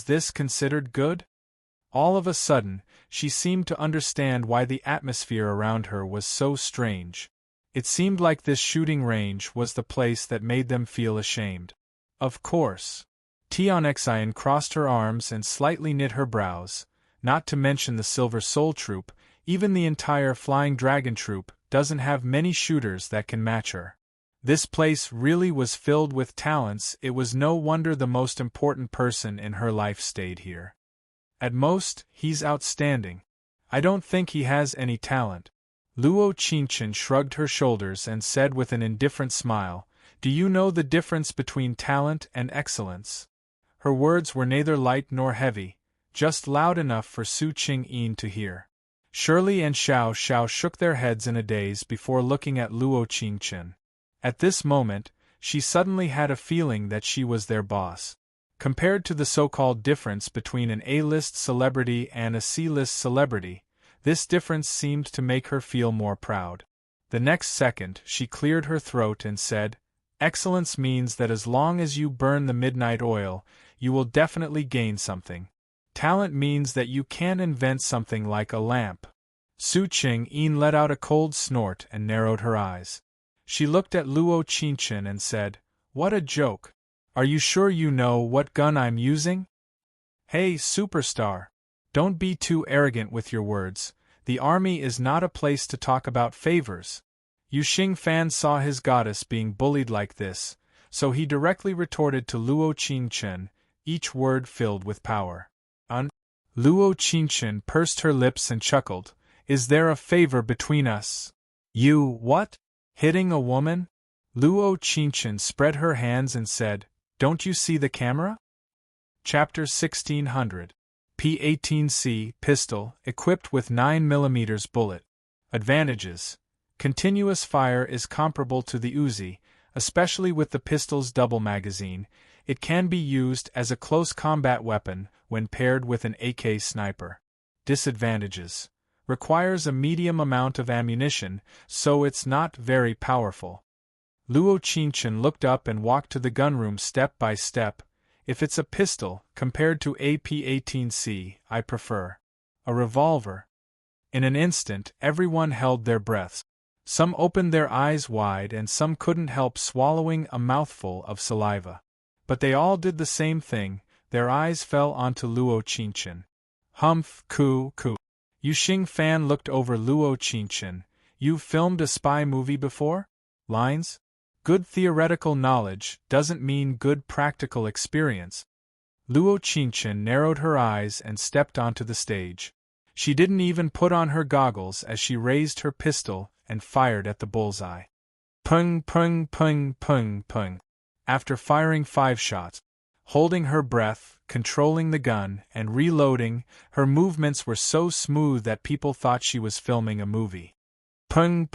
this considered good? All of a sudden, she seemed to understand why the atmosphere around her was so strange. It seemed like this shooting range was the place that made them feel ashamed. Of course. Tianxian crossed her arms and slightly knit her brows. Not to mention the Silver Soul Troop, even the entire Flying Dragon Troop doesn't have many shooters that can match her. This place really was filled with talents. It was no wonder the most important person in her life stayed here. At most, he's outstanding. I don't think he has any talent. Luo Qingchen shrugged her shoulders and said with an indifferent smile, Do you know the difference between talent and excellence? Her words were neither light nor heavy, just loud enough for Su Ching-een to hear. Shirley and Xiao Xiao shook their heads in a daze before looking at Luo Qingchen. At this moment, she suddenly had a feeling that she was their boss. Compared to the so-called difference between an A-list celebrity and a C-list celebrity, this difference seemed to make her feel more proud. The next second, she cleared her throat and said, Excellence means that as long as you burn the midnight oil, you will definitely gain something. Talent means that you can invent something like a lamp. Su Ching-een let out a cold snort and narrowed her eyes. She looked at Luo Qingchen and said, What a joke! Are you sure you know what gun I'm using? Hey, superstar! Don't be too arrogant with your words. The army is not a place to talk about favors. Yuxing Fan saw his goddess being bullied like this, so he directly retorted to Luo Qingchen, each word filled with power. Luo Qingchen pursed her lips and chuckled. Is there a favor between us? You, what? Hitting a woman? Luo Qingchen spread her hands and said, Don't you see the camera? Chapter 1600. P-18C pistol, equipped with 9mm bullet. Advantages. Continuous fire is comparable to the Uzi, especially with the pistol's double magazine. It can be used as a close combat weapon when paired with an AK sniper. Disadvantages. Requires a medium amount of ammunition, so it's not very powerful. Luo Qingchen looked up and walked to the gunroom step by step. If it's a pistol, compared to a P-18C, I prefer a revolver. In an instant, everyone held their breaths. Some opened their eyes wide and some couldn't help swallowing a mouthful of saliva. But they all did the same thing, their eyes fell onto Luo Qingchen. Humph, coo. Yuxing Fan looked over Luo Qingchen. You've filmed a spy movie before? Lines? Good theoretical knowledge doesn't mean good practical experience. Luo Qingchen narrowed her eyes and stepped onto the stage. She didn't even put on her goggles as she raised her pistol and fired at the bullseye. Pung. After firing 5 shots, holding her breath, controlling the gun, and reloading, her movements were so smooth that people thought she was filming a movie. Pung.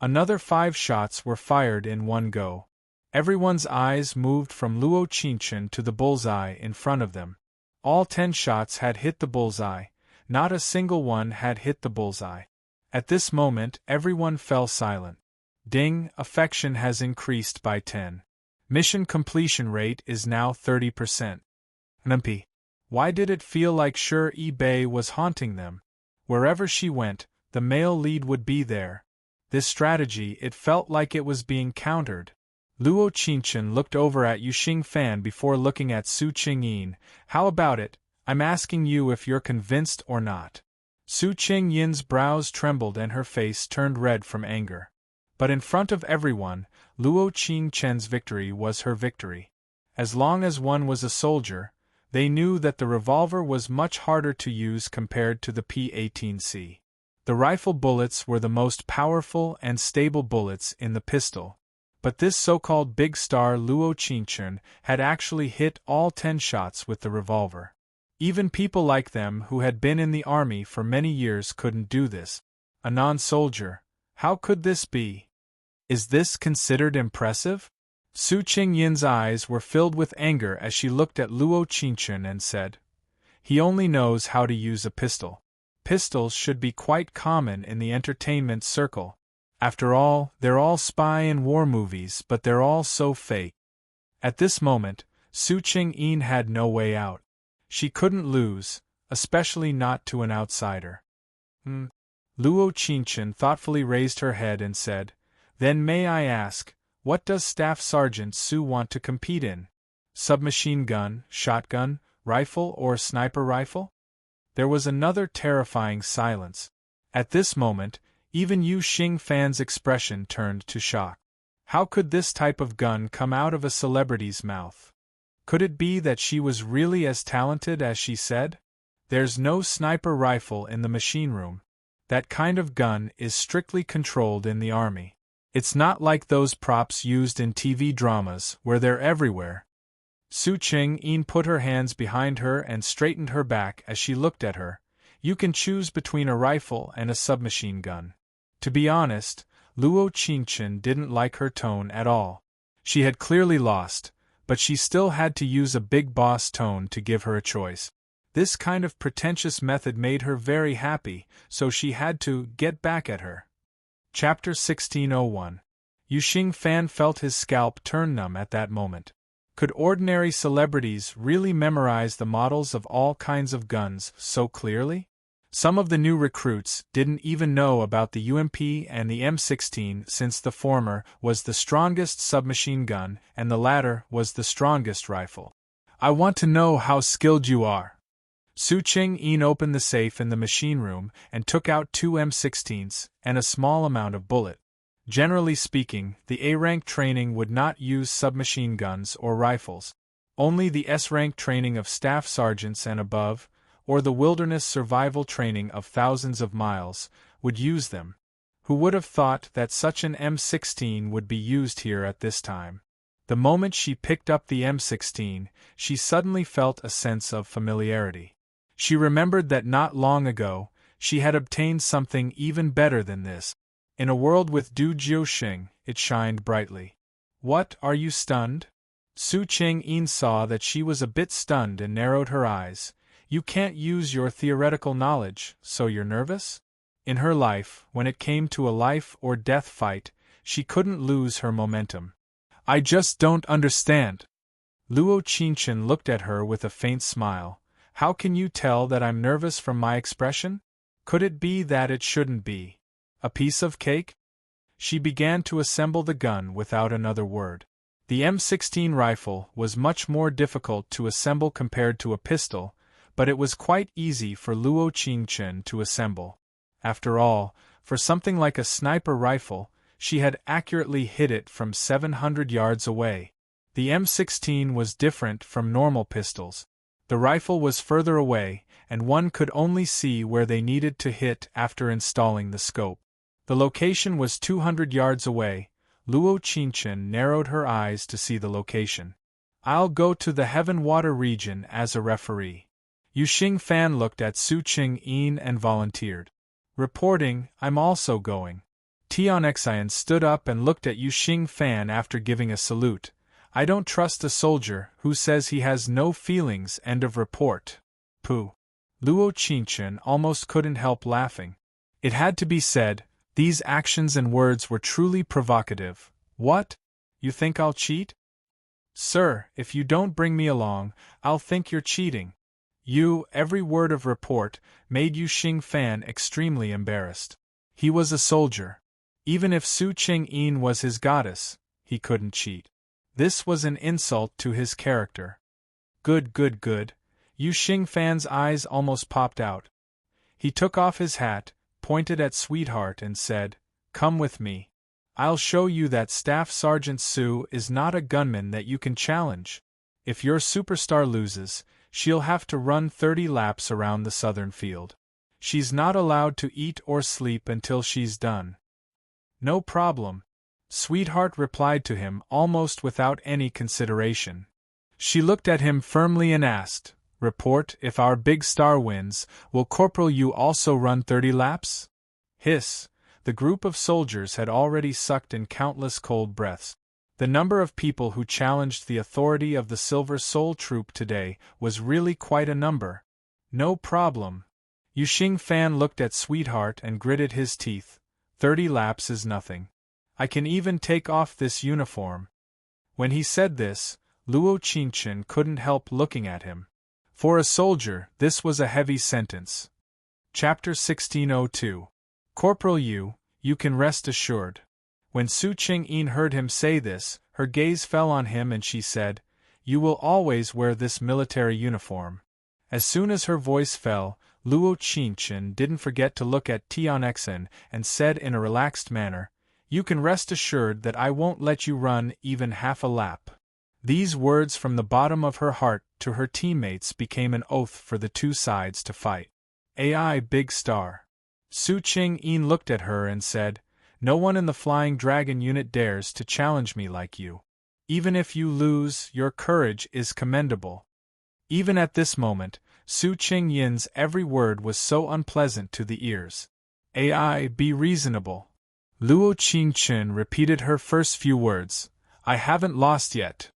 Another 5 shots were fired in one go. Everyone's eyes moved from Luo Qingchen to the bullseye in front of them. All 10 shots had hit the bullseye, not a single one had hit the bullseye. At this moment, everyone fell silent. Ding, affection has increased by 10. Mission completion rate is now 30%. Numpy. Why did it feel like Bei was haunting them? Wherever she went, the male lead would be there. This strategy, it felt like it was being countered. Luo Qingchen looked over at Yu Xingfan before looking at Su Qingyin. How about it? I'm asking you if you're convinced or not. Su Qingyin's brows trembled and her face turned red from anger. But in front of everyone, Luo Qingchen's victory was her victory. As long as one was a soldier, they knew that the revolver was much harder to use compared to the P-18C. The rifle bullets were the most powerful and stable bullets in the pistol. But this so-called big star Luo Qingchen had actually hit all 10 shots with the revolver. Even people like them who had been in the army for many years couldn't do this. A non-soldier, how could this be? Is this considered impressive? Su Qingyin's eyes were filled with anger as she looked at Luo Qingchen and said, "He only knows how to use a pistol. Pistols should be quite common in the entertainment circle. After all, they're all spy and war movies, but they're all so fake." At this moment, Su Qingyin had no way out. She couldn't lose, especially not to an outsider. Luo Qingchen thoughtfully raised her head and said, "Then may I ask, what does Staff Sergeant Su want to compete in? Submachine gun, shotgun, rifle, or sniper rifle?" There was another terrifying silence. At this moment, even Yu Xingfan's expression turned to shock. How could this type of gun come out of a celebrity's mouth? Could it be that she was really as talented as she said? There's no sniper rifle in the machine room. That kind of gun is strictly controlled in the army. It's not like those props used in TV dramas where they're everywhere. Su Qingyin put her hands behind her and straightened her back as she looked at her. You can choose between a rifle and a submachine gun. To be honest, Luo Qingchen didn't like her tone at all. She had clearly lost, but she still had to use a big boss tone to give her a choice. This kind of pretentious method made her very happy, so she had to get back at her. Chapter 1601. Yu Xingfan felt his scalp turn numb at that moment. Could ordinary celebrities really memorize the models of all kinds of guns so clearly? Some of the new recruits didn't even know about the UMP and the M16, since the former was the strongest submachine gun and the latter was the strongest rifle. "I want to know how skilled you are." Su Qingyin opened the safe in the machine room and took out 2 M16s and a small amount of bullet. Generally speaking, the A-rank training would not use submachine guns or rifles. Only the S-rank training of staff sergeants and above, or the wilderness survival training of thousands of miles, would use them. Who would have thought that such an M16 would be used here at this time? The moment she picked up the M16, she suddenly felt a sense of familiarity. She remembered that not long ago, she had obtained something even better than this. In a world with Du Jiuxing, it shined brightly. "What, are you stunned?" Su Qingyin saw that she was a bit stunned and narrowed her eyes. "You can't use your theoretical knowledge, so you're nervous?" In her life, when it came to a life-or-death fight, she couldn't lose her momentum. "I just don't understand." Luo Qingchen looked at her with a faint smile. "How can you tell that I'm nervous from my expression? Could it be that it shouldn't be a piece of cake?" She began to assemble the gun without another word. The M16 rifle was much more difficult to assemble compared to a pistol, but it was quite easy for Luo Qingchen to assemble. After all, for something like a sniper rifle, she had accurately hit it from 700 yards away. The M16 was different from normal pistols. The rifle was further away, and one could only see where they needed to hit after installing the scope. The location was 200 yards away. Luo Qingchen narrowed her eyes to see the location. "I'll go to the Heaven Water region as a referee." Yu Xingfan looked at Su Qingyin and volunteered. "Reporting, I'm also going." Tianxian stood up and looked at Yu Xingfan after giving a salute. "I don't trust a soldier who says he has no feelings. End of report." Pooh. Luo Qingchen almost couldn't help laughing. It had to be said, these actions and words were truly provocative. "What? You think I'll cheat?" "Sir, if you don't bring me along, I'll think you're cheating." Every word of report made Yu Xingfan extremely embarrassed. He was a soldier. Even if Su Ching-yin was his goddess, he couldn't cheat. This was an insult to his character. Good, good, good. Yu Xingfan's eyes almost popped out. He took off his hat, pointed at Sweetheart and said, "Come with me. I'll show you that Staff Sergeant Su is not a gunman that you can challenge. If your superstar loses, she'll have to run 30 laps around the southern field. She's not allowed to eat or sleep until she's done." "No problem," Sweetheart replied to him almost without any consideration. She looked at him firmly and asked, "Report, if our big star wins, will Corporal Yu also run 30 laps?" Hiss! The group of soldiers had already sucked in countless cold breaths. The number of people who challenged the authority of the Silver Soul Troop today was really quite a number. "No problem." Yu Xingfan looked at Sweetheart and gritted his teeth. 30 laps is nothing. I can even take off this uniform. When he said this, Luo Qingchen couldn't help looking at him. For a soldier, this was a heavy sentence. Chapter 1602. Corporal Yu, you can rest assured. When Su Ching-yin heard him say this, her gaze fell on him and she said, "You will always wear this military uniform." As soon as her voice fell, Luo Qingchen didn't forget to look at Tianxin and said in a relaxed manner, "You can rest assured that I won't let you run even half a lap." These words from the bottom of her heart to her teammates became an oath for the two sides to fight. AI Big Star. Su Ching-yin looked at her and said, "No one in the Flying Dragon unit dares to challenge me like you. Even if you lose, your courage is commendable." Even at this moment, Su Ching-yin's every word was so unpleasant to the ears. "AI, be reasonable." Luo Qingchen repeated her first few words, "I haven't lost yet."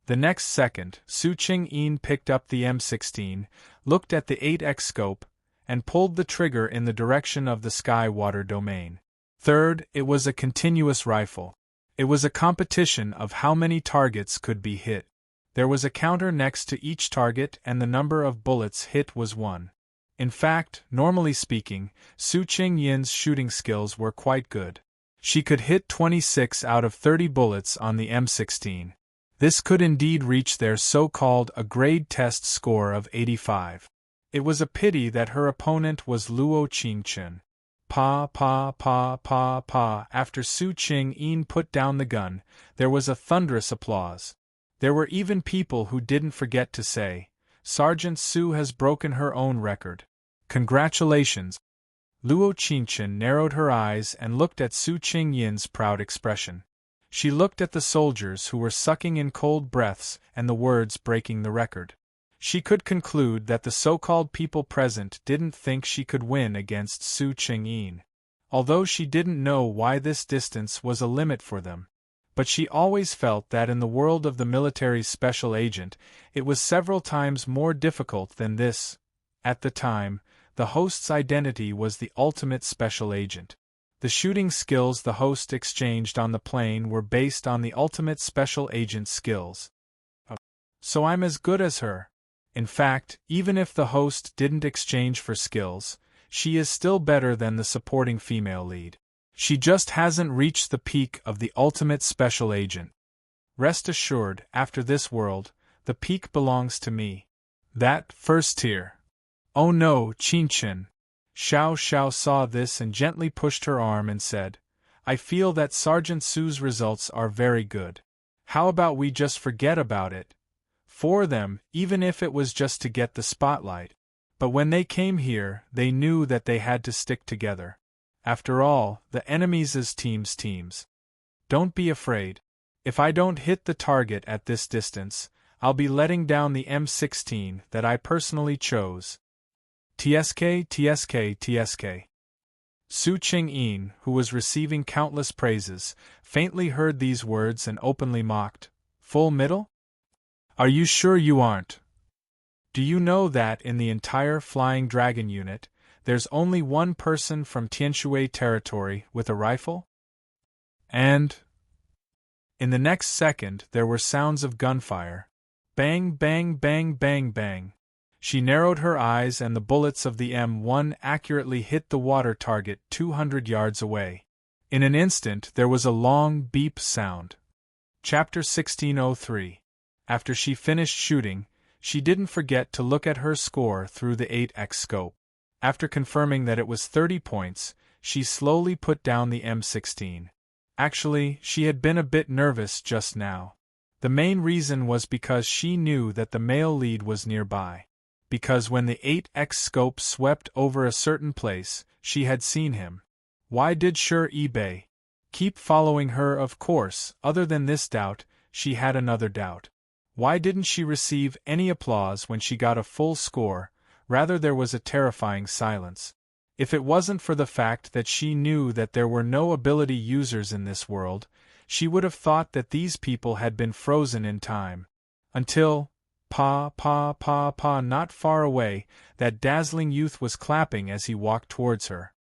The next second, Su Ching-yin picked up the M16, looked at the 8x scope, and pulled the trigger in the direction of the sky-water domain. Third, it was a continuous rifle. It was a competition of how many targets could be hit. There was a counter next to each target and the number of bullets hit was 1. In fact, normally speaking, Su Ching-yin's shooting skills were quite good. She could hit 26 out of 30 bullets on the M16. This could indeed reach their so-called a grade test score of 85. It was a pity that her opponent was Luo Qingchen. Pa pa pa pa pa. After Su Ching-yin put down the gun, there was a thunderous applause. There were even people who didn't forget to say, "Sergeant Su has broken her own record. Congratulations." Luo Qingchen narrowed her eyes and looked at Su Ching-yin's proud expression. She looked at the soldiers who were sucking in cold breaths and the words breaking the record. She could conclude that the so-called people present didn't think she could win against Su Ching-yin. Although she didn't know why this distance was a limit for them. But she always felt that in the world of the military's special agent, it was several times more difficult than this. At the time, the host's identity was the ultimate special agent. The shooting skills the host exchanged on the plane were based on the ultimate special agent's skills. So I'm as good as her. In fact, even if the host didn't exchange for skills, she is still better than the supporting female lead. She just hasn't reached the peak of the ultimate special agent. Rest assured, after this world, the peak belongs to me. That first tier. Oh no, Qingchen. Xiao Xiao saw this and gently pushed her arm and said, "I feel that Sergeant Su's results are very good. How about we just forget about it? For them, even if it was just to get the spotlight. But when they came here, they knew that they had to stick together. After all, the enemies is teams. Don't be afraid. If I don't hit the target at this distance, I'll be letting down the M16 that I personally chose. TSK. Su Ching-yin, who was receiving countless praises, faintly heard these words and openly mocked. Full middle? Are you sure you aren't? Do you know that in the entire Flying Dragon unit, there's only one person from Tianshui territory with a rifle? And in the next second there were sounds of gunfire. Bang, bang, bang, bang, bang. She narrowed her eyes and the bullets of the M1 accurately hit the water target 200 yards away. In an instant there was a long beep sound. Chapter 1603. After she finished shooting, she didn't forget to look at her score through the 8x scope. After confirming that it was 30 points, she slowly put down the M16. Actually, she had been a bit nervous just now. The main reason was because she knew that the male lead was nearby. Because when the 8x scope swept over a certain place, she had seen him. Why did serene keep following her? Of course, other than this doubt, she had another doubt. Why didn't she receive any applause when she got a full score? Rather, there was a terrifying silence. If it wasn't for the fact that she knew that there were no ability users in this world, she would have thought that these people had been frozen in time. Until, not far away, that dazzling youth was clapping as he walked towards her.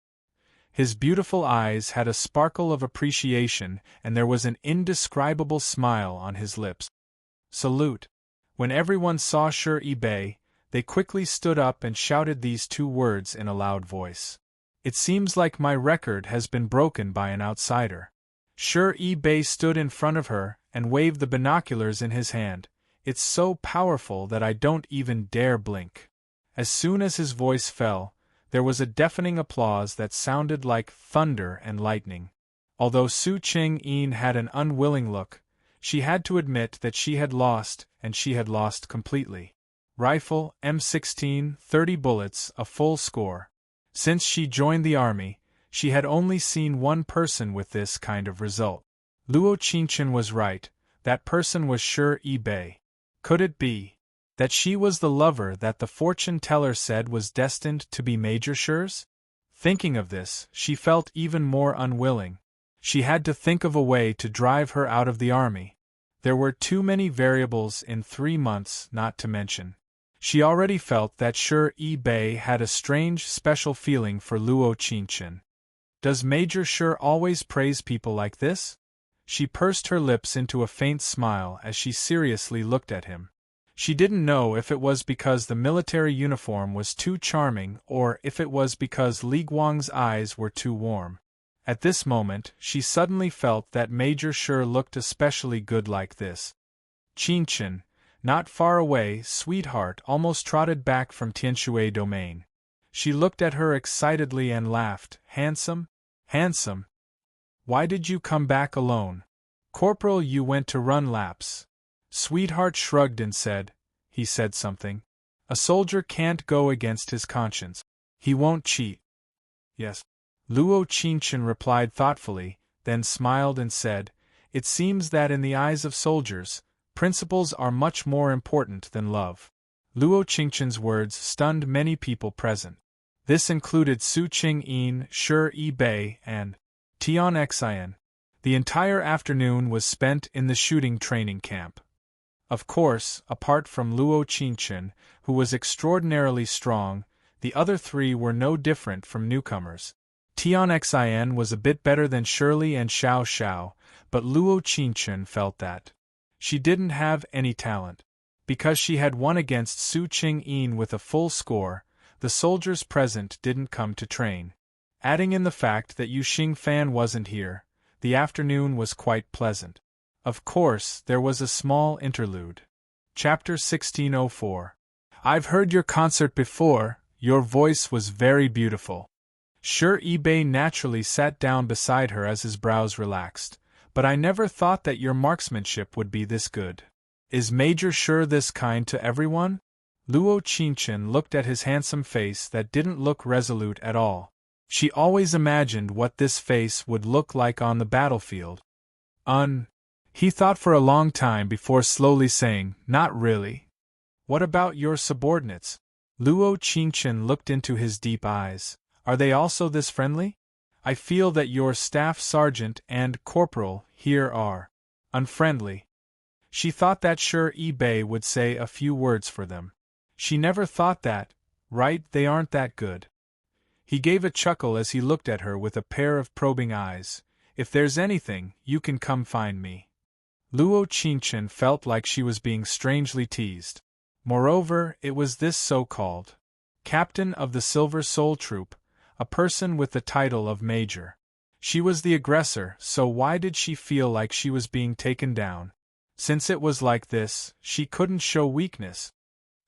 His beautiful eyes had a sparkle of appreciation, and there was an indescribable smile on his lips. Salute. When everyone saw serene, they quickly stood up and shouted these two words in a loud voice. It seems like my record has been broken by an outsider. Serene stood in front of her and waved the binoculars in his hand. It's so powerful that I don't even dare blink. As soon as his voice fell, there was a deafening applause that sounded like thunder and lightning. Although Su Ching-een had an unwilling look, she had to admit that she had lost, and she had lost completely. Rifle, M16, 30 bullets, a full score. Since she joined the army, she had only seen one person with this kind of result. Luo Qingchen was right, that person was serene. Could it be that she was the lover that the fortune teller said was destined to be Major Shi's? Thinking of this, she felt even more unwilling. She had to think of a way to drive her out of the army. There were too many variables in 3 months not to mention. She already felt that serene had a strange special feeling for Luo Qingchen. Does Major Shi always praise people like this? She pursed her lips into a faint smile as she seriously looked at him. She didn't know if it was because the military uniform was too charming or if it was because Li Guang's eyes were too warm. At this moment, she suddenly felt that Major Shi looked especially good like this. Qingchen, not far away, sweetheart, almost trotted back from Tianshui domain. She looked at her excitedly and laughed. Handsome? Handsome? Why did you come back alone? Corporal, you went to run laps. Sweetheart shrugged and said, he said something. A soldier can't go against his conscience. He won't cheat. Yes. Luo Qingchen replied thoughtfully, then smiled and said, it seems that in the eyes of soldiers, principles are much more important than love. Luo Qingchen's words stunned many people present. This included Su Ching-een, serene, and Tian Xian. The entire afternoon was spent in the shooting training camp. Of course, apart from Luo Qingchen, who was extraordinarily strong, the other three were no different from newcomers. Tian Xian was a bit better than Shirley and Xiao Xiao, but Luo Qingchen felt that she didn't have any talent. Because she had won against Su Ching-een with a full score, the soldiers present didn't come to train. Adding in the fact that Yu Xingfan wasn't here, the afternoon was quite pleasant. Of course, there was a small interlude. Chapter 1604. I've heard your concert before, your voice was very beautiful. Serene naturally sat down beside her as his brows relaxed, but I never thought that your marksmanship would be this good. Is Major Shi this kind to everyone? Luo Qingchen looked at his handsome face that didn't look resolute at all. She always imagined what this face would look like on the battlefield. He thought for a long time before slowly saying, not really. What about your subordinates? Luo Qingchen looked into his deep eyes. Are they also this friendly? I feel that your staff sergeant and corporal here are unfriendly. She thought that serene would say a few words for them. She never thought that, right, they aren't that good. He gave a chuckle as he looked at her with a pair of probing eyes. If there's anything, you can come find me. Luo Qingchen felt like she was being strangely teased. Moreover, it was this so-called captain of the Silver Soul Troop, a person with the title of Major. She was the aggressor, so why did she feel like she was being taken down? Since it was like this, she couldn't show weakness.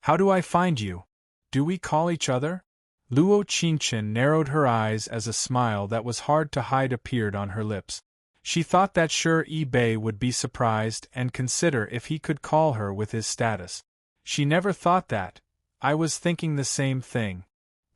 How do I find you? Do we call each other? Luo Qingchen narrowed her eyes as a smile that was hard to hide appeared on her lips. She thought that sure Bei would be surprised and consider if he could call her with his status. She never thought that. I was thinking the same thing.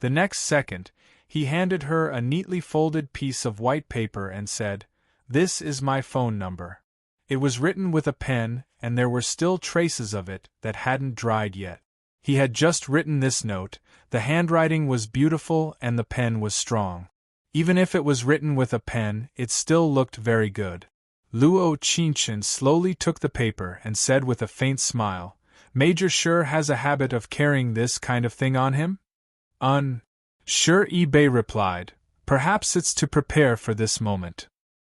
The next second, he handed her a neatly folded piece of white paper and said, "This is my phone number." It was written with a pen, and there were still traces of it that hadn't dried yet. He had just written this note, the handwriting was beautiful and the pen was strong. Even if it was written with a pen, it still looked very good. Luo Qingchen slowly took the paper and said with a faint smile, "Major sure has a habit of carrying this kind of thing on him?" Sure, Bei replied. "Perhaps it's to prepare for this moment."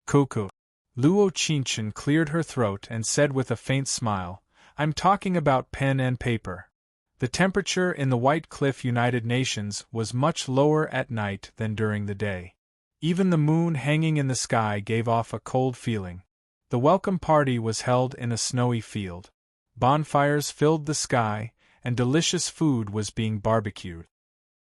Cuckoo. Luo Qingchen cleared her throat and said with a faint smile, "I'm talking about pen and paper." The temperature in the White Cliff United Nations was much lower at night than during the day. Even the moon hanging in the sky gave off a cold feeling. The welcome party was held in a snowy field. Bonfires filled the sky, and delicious food was being barbecued.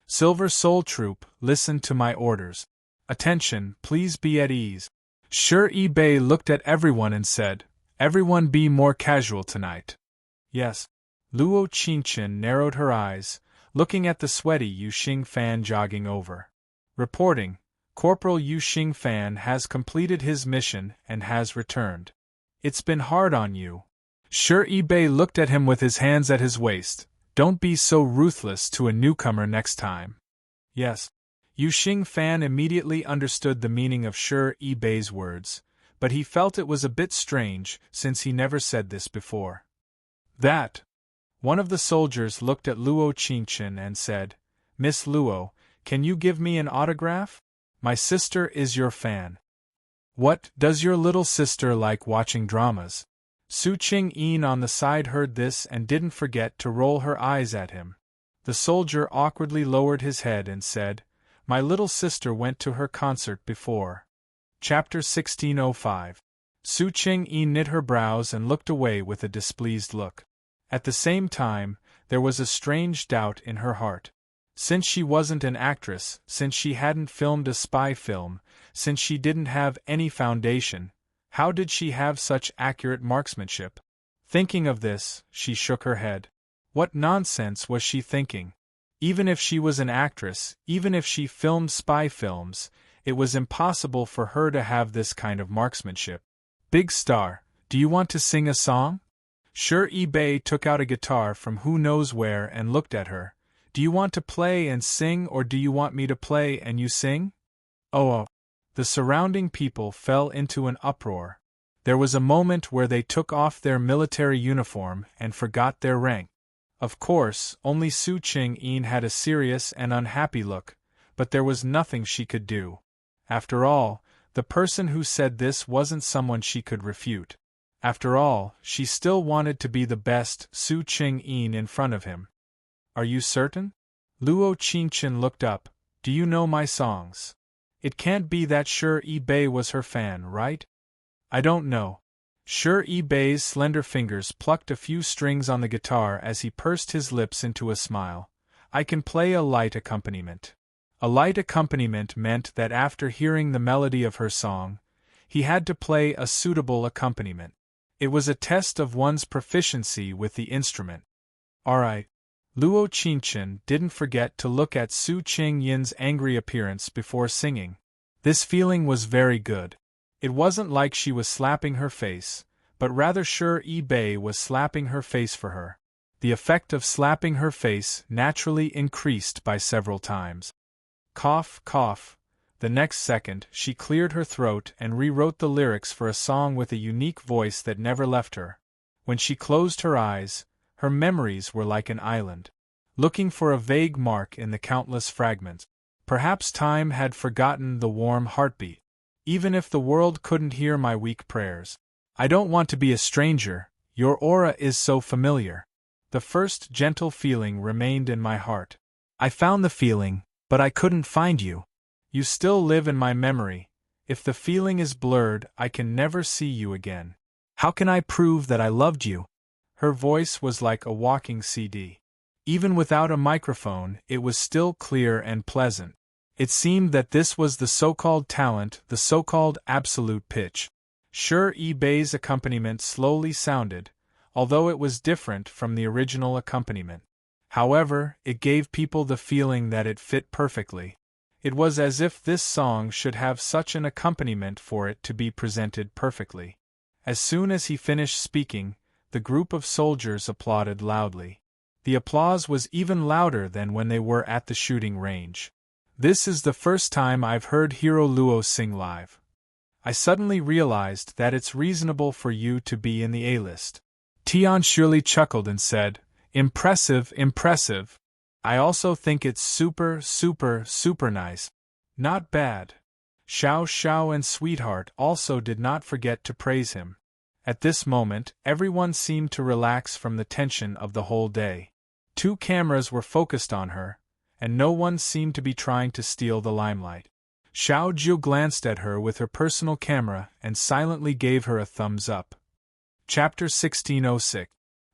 Silver Soul Troop, listen to my orders. Attention, please be at ease. Sure Bei looked at everyone and said, "Everyone be more casual tonight." Yes. Luo Qingchen narrowed her eyes, looking at the sweaty Yu Xingfan jogging over. Reporting, Corporal Yu Xingfan has completed his mission and has returned. It's been hard on you. Sure Bei looked at him with his hands at his waist. Don't be so ruthless to a newcomer next time. Yes. Yu Xingfan immediately understood the meaning of Sure Bei's words, but he felt it was a bit strange since he never said this before. That. One of the soldiers looked at Luo Qingchen and said, "Miss Luo, can you give me an autograph? My sister is your fan." "What, does your little sister like watching dramas?" Su Qing-yin on the side heard this and didn't forget to roll her eyes at him. The soldier awkwardly lowered his head and said, "My little sister went to her concert before." Chapter 1605. Su Qing-yin knit her brows and looked away with a displeased look. At the same time, there was a strange doubt in her heart. Since she wasn't an actress, since she hadn't filmed a spy film, since she didn't have any foundation, how did she have such accurate marksmanship? Thinking of this, she shook her head. What nonsense was she thinking? Even if she was an actress, even if she filmed spy films, it was impossible for her to have this kind of marksmanship. "Big star, do you want to sing a song?" Sure Bei took out a guitar from who knows where and looked at her. "Do you want to play and sing or do you want me to play and you sing?" Oh. The surrounding people fell into an uproar. There was a moment where they took off their military uniform and forgot their rank. Of course, only Su Qing-yin had a serious and unhappy look, but there was nothing she could do. After all, the person who said this wasn't someone she could refute. After all, she still wanted to be the best Su Qing-yin in front of him. "Are you certain?" Luo Qingchen looked up. "Do you know my songs? It can't be that Sure Bei was her fan, right?" "I don't know." Sure Bei's slender fingers plucked a few strings on the guitar as he pursed his lips into a smile. "I can play a light accompaniment." A light accompaniment meant that after hearing the melody of her song, he had to play a suitable accompaniment. It was a test of one's proficiency with the instrument. "All right." Luo Qingchen didn't forget to look at Su Qing-yin's angry appearance before singing. This feeling was very good. It wasn't like she was slapping her face, but rather Sure Bei was slapping her face for her. The effect of slapping her face naturally increased by several times. Cough, cough. The next second, she cleared her throat and rewrote the lyrics for a song with a unique voice that never left her. When she closed her eyes, her memories were like an island, looking for a vague mark in the countless fragments. Perhaps time had forgotten the warm heartbeat. Even if the world couldn't hear my weak prayers. I don't want to be a stranger, your aura is so familiar. The first gentle feeling remained in my heart. I found the feeling, but I couldn't find you. You still live in my memory. If the feeling is blurred, I can never see you again. How can I prove that I loved you? Her voice was like a walking CD. Even without a microphone, it was still clear and pleasant. It seemed that this was the so-called talent, the so-called absolute pitch. Serene bass accompaniment slowly sounded, although it was different from the original accompaniment. However, it gave people the feeling that it fit perfectly. It was as if this song should have such an accompaniment for it to be presented perfectly. As soon as he finished speaking, the group of soldiers applauded loudly. The applause was even louder than when they were at the shooting range. This is the first time I've heard Hero Luo sing live. I suddenly realized that it's reasonable for you to be in the A-list. Tian surely chuckled and said, "Impressive, impressive. I also think it's super nice. Not bad." Xiao and Sweetheart also did not forget to praise him. At this moment, everyone seemed to relax from the tension of the whole day. 2 cameras were focused on her, and no one seemed to be trying to steal the limelight. Xiao Jiu glanced at her with her personal camera and silently gave her a thumbs up. Chapter 1606.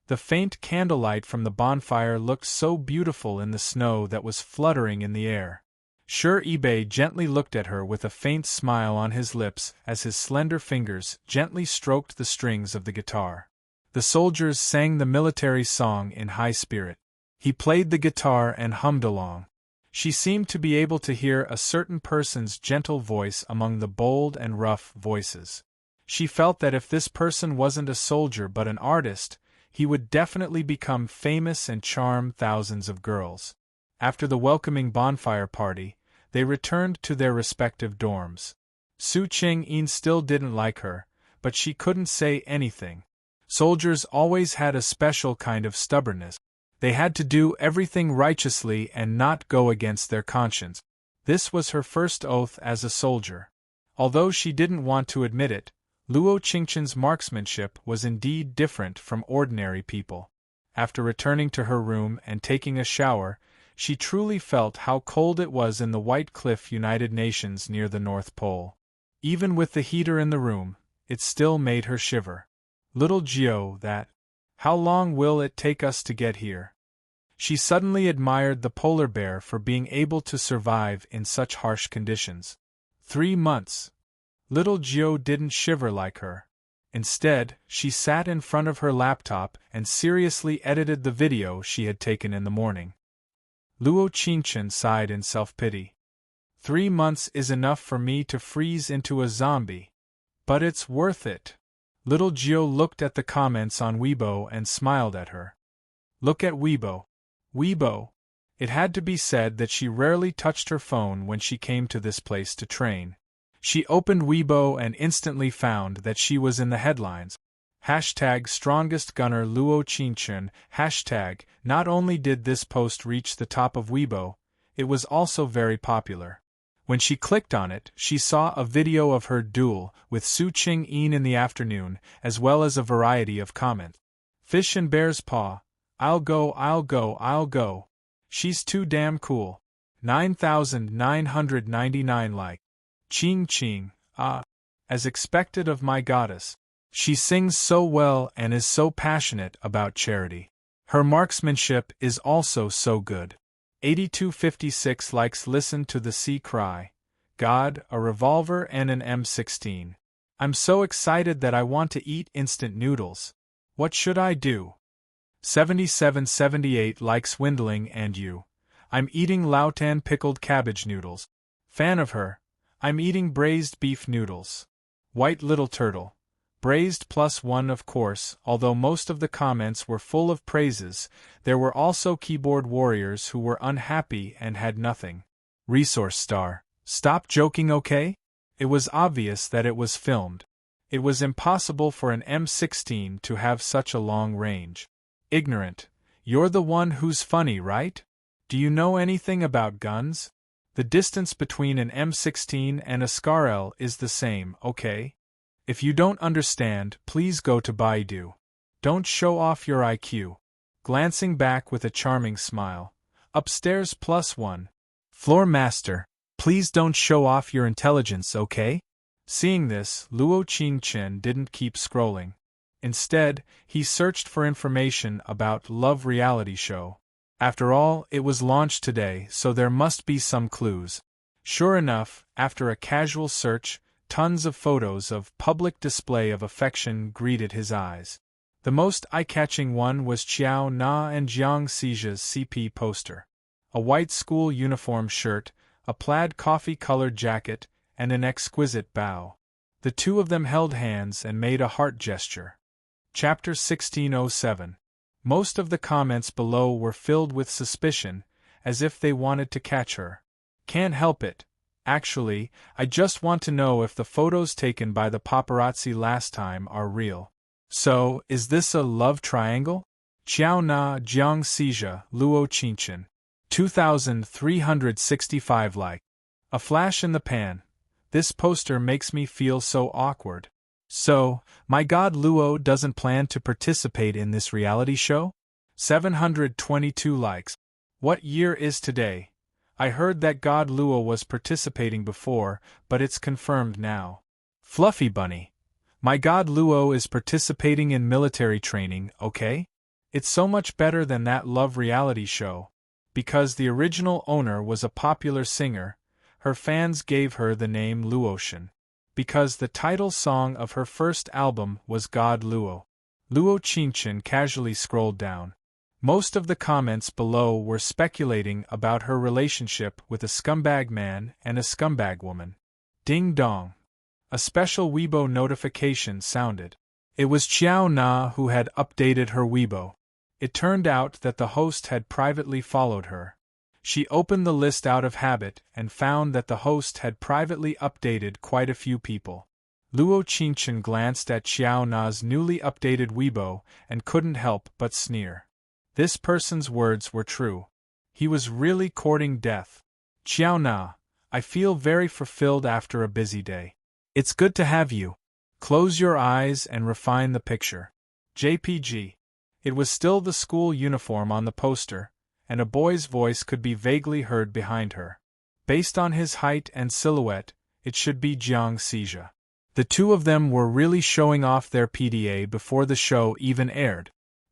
The faint candlelight from the bonfire looked so beautiful in the snow that was fluttering in the air. Serene gently looked at her with a faint smile on his lips as his slender fingers gently stroked the strings of the guitar. The soldiers sang the military song in high spirit. He played the guitar and hummed along. She seemed to be able to hear a certain person's gentle voice among the bold and rough voices. She felt that if this person wasn't a soldier but an artist, he would definitely become famous and charm thousands of girls. After the welcoming bonfire party, they returned to their respective dorms. Su Cheng-in still didn't like her, but she couldn't say anything. Soldiers always had a special kind of stubbornness. They had to do everything righteously and not go against their conscience. This was her first oath as a soldier. Although she didn't want to admit it, Luo Qingchen's marksmanship was indeed different from ordinary people. After returning to her room and taking a shower, she truly felt how cold it was in the White Cliff United Nations near the North Pole. Even with the heater in the room, it still made her shiver. Little Gio, that. How long will it take us to get here? She suddenly admired the polar bear for being able to survive in such harsh conditions. 3 months. Little Gio didn't shiver like her. Instead, she sat in front of her laptop and seriously edited the video she had taken in the morning. Luo Qingchen sighed in self-pity. 3 months is enough for me to freeze into a zombie. But it's worth it. Little Gio looked at the comments on Weibo and smiled at her. Look at Weibo. Weibo. It had to be said that she rarely touched her phone when she came to this place to train. She opened Weibo and instantly found that she was in the headlines. Hashtag strongest gunner Luo Qingchen. Hashtag. Not only did this post reach the top of Weibo, it was also very popular. When she clicked on it, she saw a video of her duel with Su Cheng-in in the afternoon, as well as a variety of comments. Fish and bear's paw. I'll go. She's too damn cool. 9,999 like. Ching. As expected of my goddess. She sings so well and is so passionate about charity. Her marksmanship is also so good. 8256 likes. Listen to the sea cry. God, a revolver and an M16. I'm so excited that I want to eat instant noodles. What should I do? 7778 likes. Dwindling. And you? I'm eating Lautan pickled cabbage noodles. Fan of her. I'm eating braised beef noodles. White little turtle. Braised +1 of course. Although most of the comments were full of praises, there were also keyboard warriors who were unhappy and had nothing. Resource star. Stop joking, okay? It was obvious that it was filmed. It was impossible for an M16 to have such a long range. Ignorant. You're the one who's funny, right? Do you know anything about guns? The distance between an M16 and a SCAR-L is the same, okay? If you don't understand, please go to Baidu. Don't show off your IQ. glancing back with a charming smile. Upstairs +1. Floor master, please don't show off your intelligence, okay? Seeing this, Luo Qingchen didn't keep scrolling. Instead, he searched for information about Love reality show. After all, it was launched today, so there must be some clues. Sure enough, after a casual search, tons of photos of public display of affection greeted his eyes. The most eye-catching one was Qiao Na and Jiang Xija's CP poster. A white school uniform shirt, a plaid coffee-colored jacket, and an exquisite bow. The two of them held hands and made a heart gesture. Chapter 1607. Most of the comments below were filled with suspicion, as if they wanted to catch her. Can't help it. Actually, I just want to know if the photos taken by the paparazzi last time are real. So, is this a love triangle? Qiao Na, Jiang Xija, Luo Qingchen. 2,365 like. A flash in the pan. This poster makes me feel so awkward. So, my god, Luo doesn't plan to participate in this reality show? 722 likes. What year is today? I heard that god Luo was participating before, but it's confirmed now. Fluffy Bunny. My god Luo is participating in military training, okay? It's so much better than that love reality show. Because the original owner was a popular singer, her fans gave her the name Luotian. Because the title song of her first album was God Luo. Luo Qingchen casually scrolled down. Most of the comments below were speculating about her relationship with a scumbag man and a scumbag woman. Ding dong. A special Weibo notification sounded. It was Qiao Na who had updated her Weibo. It turned out that the host had privately followed her. She opened the list out of habit and found that the host had privately updated quite a few people. Luo Qingchen glanced at Qiao Na's newly updated Weibo and couldn't help but sneer. This person's words were true. He was really courting death. Qiao Na, I feel very fulfilled after a busy day. It's good to have you. Close your eyes and refine the picture. JPG. It was still the school uniform on the poster, and a boy's voice could be vaguely heard behind her. Based on his height and silhouette, it should be Jiang Xija. The two of them were really showing off their PDA before the show even aired.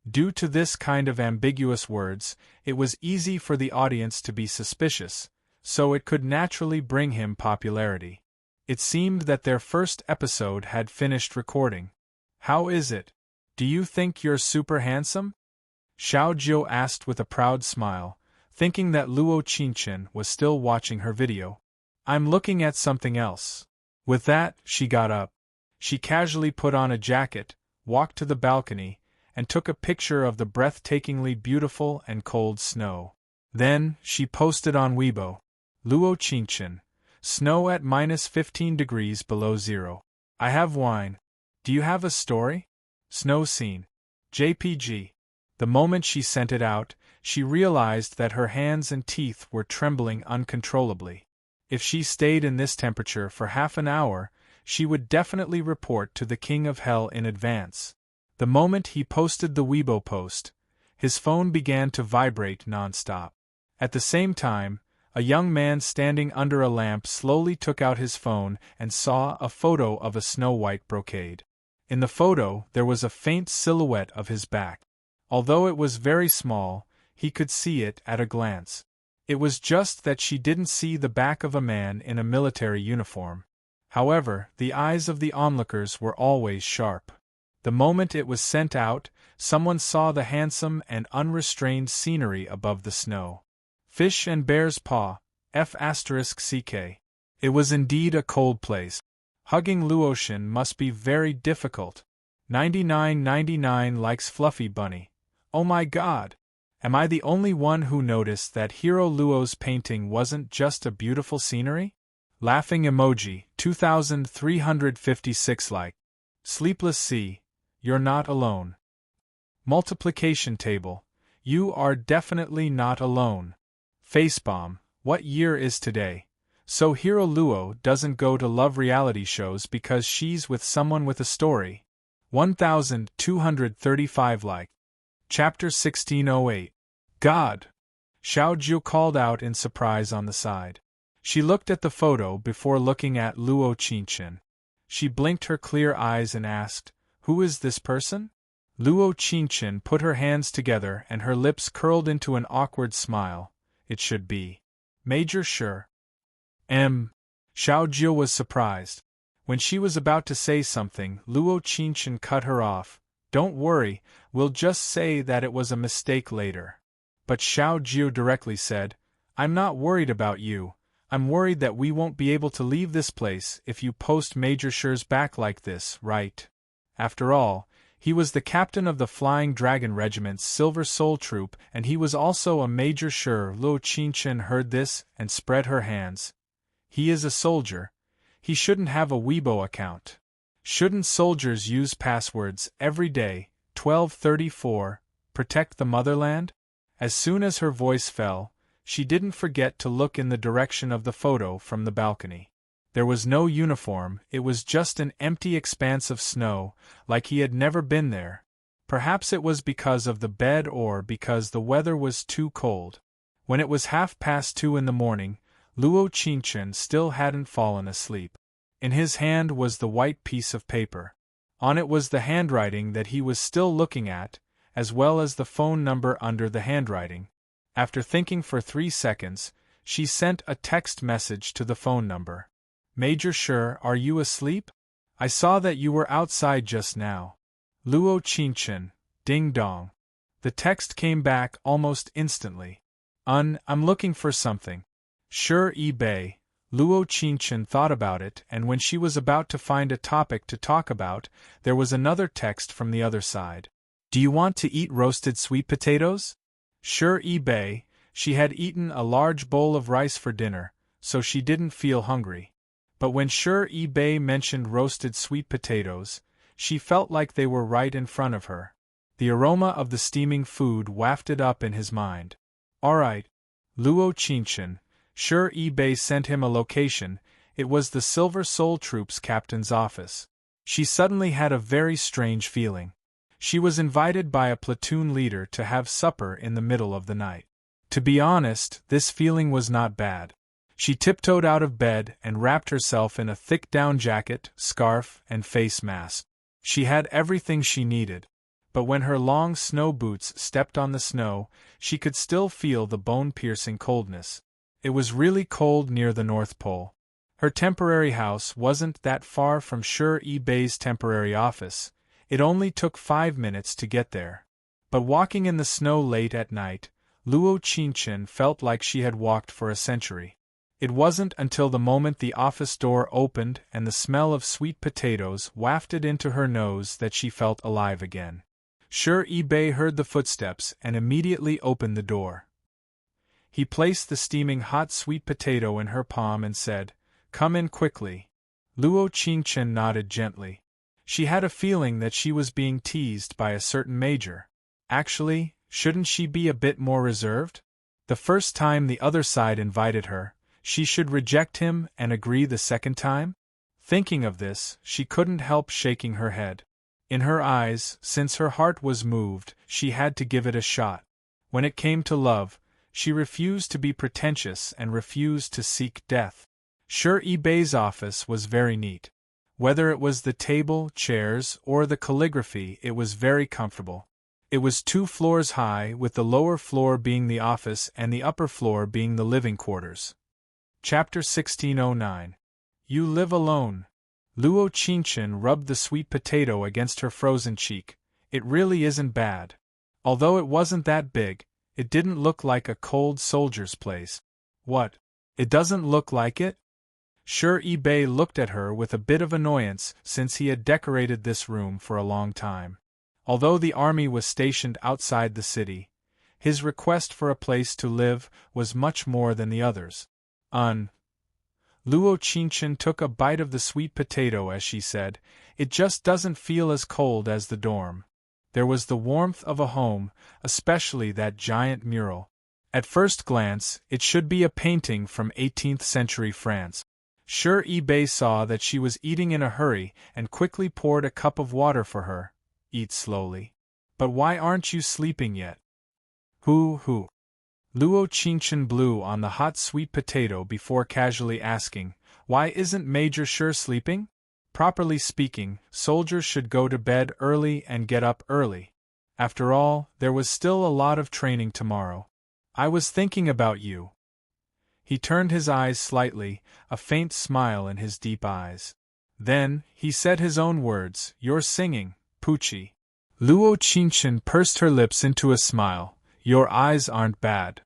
Due to this kind of ambiguous words, it was easy for the audience to be suspicious, so it could naturally bring him popularity. It seemed that their first episode had finished recording. How is it? Do you think you're super handsome? Xiao Jiu asked with a proud smile, thinking that Luo Qingchen was still watching her video. I'm looking at something else. With that, she got up. She casually put on a jacket, walked to the balcony, and took a picture of the breathtakingly beautiful and cold snow. Then, she posted on Weibo. Luo Qingchen. Snow at -15 degrees below zero. I have wine. Do you have a story? Snow scene. JPG. The moment she sent it out, she realized that her hands and teeth were trembling uncontrollably. If she stayed in this temperature for half an hour, she would definitely report to the King of Hell in advance. The moment he posted the Weibo post, his phone began to vibrate non-stop. At the same time, a young man standing under a lamp slowly took out his phone and saw a photo of a snow-white brocade. In the photo, there was a faint silhouette of his back. Although it was very small, he could see it at a glance. It was just that she didn't see the back of a man in a military uniform. However, the eyes of the onlookers were always sharp. The moment it was sent out, someone saw the handsome and unrestrained scenery above the snow. Fish and bear's paw, F***ck. It was indeed a cold place. Hugging Luotian must be very difficult. 99.99 likes Fluffy Bunny. Oh my god! Am I the only one who noticed that Hero Luo's painting wasn't just a beautiful scenery? Laughing emoji, 2,356 like. Sleepless Sea, you're not alone. Multiplication table, you are definitely not alone. Facebomb, what year is today? So Hero Luo doesn't go to love reality shows because she's with someone with a story. 1,235 like. Chapter 1608. God! Xiao Jiu called out in surprise on the side. She looked at the photo before looking at Luo Qingchen. She blinked her clear eyes and asked, "Who is this person?" Luo Qingchen put her hands together and her lips curled into an awkward smile. It should be Major Shi. Xiao Jiu was surprised. When she was about to say something, Luo Qingchen cut her off. "Don't worry, we'll just say that it was a mistake later." But Xiao Jiu directly said, "I'm not worried about you. I'm worried that we won't be able to leave this place if you post Major Shi's back like this, right?" After all, he was the captain of the Flying Dragon Regiment's Silver Soul Troop, and he was also a Major Shi. Luo Qingchen heard this and spread her hands. He is a soldier. He shouldn't have a Weibo account. Shouldn't soldiers use passwords every day? 1234. Protect the motherland? As soon as her voice fell, she didn't forget to look in the direction of the photo from the balcony. There was no uniform, it was just an empty expanse of snow, like he had never been there. Perhaps it was because of the bed or because the weather was too cold. When it was 2:30 in the morning, Luo Qingchen still hadn't fallen asleep. In his hand was the white piece of paper. On it was the handwriting that he was still looking at, as well as the phone number under the handwriting. After thinking for 3 seconds, she sent a text message to the phone number. "Major Shi, are you asleep? I saw that you were outside just now." Luo Qingchen, ding dong. The text came back almost instantly. I'm looking for something. Shi Bei. Luo Qingchen thought about it, and when she was about to find a topic to talk about, there was another text from the other side. "Do you want to eat roasted sweet potatoes?" Shi Bei. She had eaten a large bowl of rice for dinner, so she didn't feel hungry. But when Shi Bei mentioned roasted sweet potatoes, she felt like they were right in front of her. The aroma of the steaming food wafted up in his mind. "All right." Luo Qingchen. Shi Bei sent him a location. It was the Silver Soul Troop's captain's office. She suddenly had a very strange feeling. She was invited by a platoon leader to have supper in the middle of the night. To be honest, this feeling was not bad. She tiptoed out of bed and wrapped herself in a thick down jacket, scarf, and face mask. She had everything she needed. But when her long snow boots stepped on the snow, she could still feel the bone-piercing coldness. It was really cold near the North Pole. Her temporary house wasn't that far from Shi Bei's temporary office. It only took 5 minutes to get there. But walking in the snow late at night, Luo Qingchen felt like she had walked for a century. It wasn't until the moment the office door opened and the smell of sweet potatoes wafted into her nose that she felt alive again. Shi Bei heard the footsteps and immediately opened the door. He placed the steaming hot sweet potato in her palm and said, "Come in quickly." Luo Qingchen nodded gently. She had a feeling that she was being teased by a certain major. Actually, shouldn't she be a bit more reserved? The first time the other side invited her, she should reject him and agree the second time? Thinking of this, she couldn't help shaking her head. In her eyes, since her heart was moved, she had to give it a shot. When it came to love, she refused to be pretentious and refused to seek death. Shi Bei's office was very neat. Whether it was the table, chairs, or the calligraphy, it was very comfortable. It was 2 floors high, with the lower floor being the office and the upper floor being the living quarters. Chapter 1609. You live alone. Luo Qingchen rubbed the sweet potato against her frozen cheek. It really isn't bad. Although it wasn't that big, it didn't look like a cold soldier's place. What? It doesn't look like it? Shi Bei looked at her with a bit of annoyance since he had decorated this room for a long time. Although the army was stationed outside the city, his request for a place to live was much more than the others. Luo Qingchen took a bite of the sweet potato as she said, "It just doesn't feel as cold as the dorm." There was the warmth of a home, especially that giant mural. At first glance, it should be a painting from 18th century France. Shi Bei saw that she was eating in a hurry and quickly poured a cup of water for her. "Eat slowly." But why aren't you sleeping yet? Hoo. Luo Qingchen blew on the hot sweet potato before casually asking, why isn't Major Sure sleeping? Properly speaking, soldiers should go to bed early and get up early. After all, there was still a lot of training tomorrow. I was thinking about you. He turned his eyes slightly, a faint smile in his deep eyes. Then, he said his own words, you're singing, Poochie. Luo Qingchen pursed her lips into a smile. Your eyes aren't bad.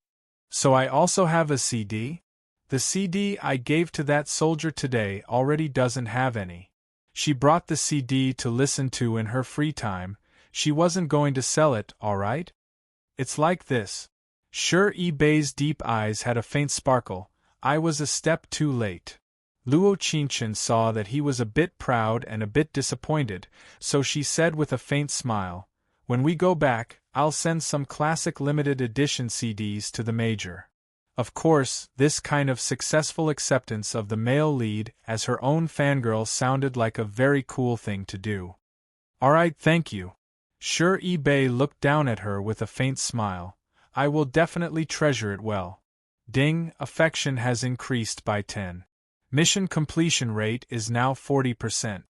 So I also have a CD? The CD I gave to that soldier today already doesn't have any. She brought the CD to listen to in her free time. She wasn't going to sell it, all right? It's like this. Sure, Bei's deep eyes had a faint sparkle. I was a step too late. Luo Qingchen saw that he was a bit proud and a bit disappointed, so she said with a faint smile, when we go back, I'll send some classic limited edition CDs to the Major. Of course, this kind of successful acceptance of the male lead as her own fangirl sounded like a very cool thing to do. Alright, thank you. Sure, Bei looked down at her with a faint smile. I will definitely treasure it well. Ding, affection has increased by 10. Mission completion rate is now 40%.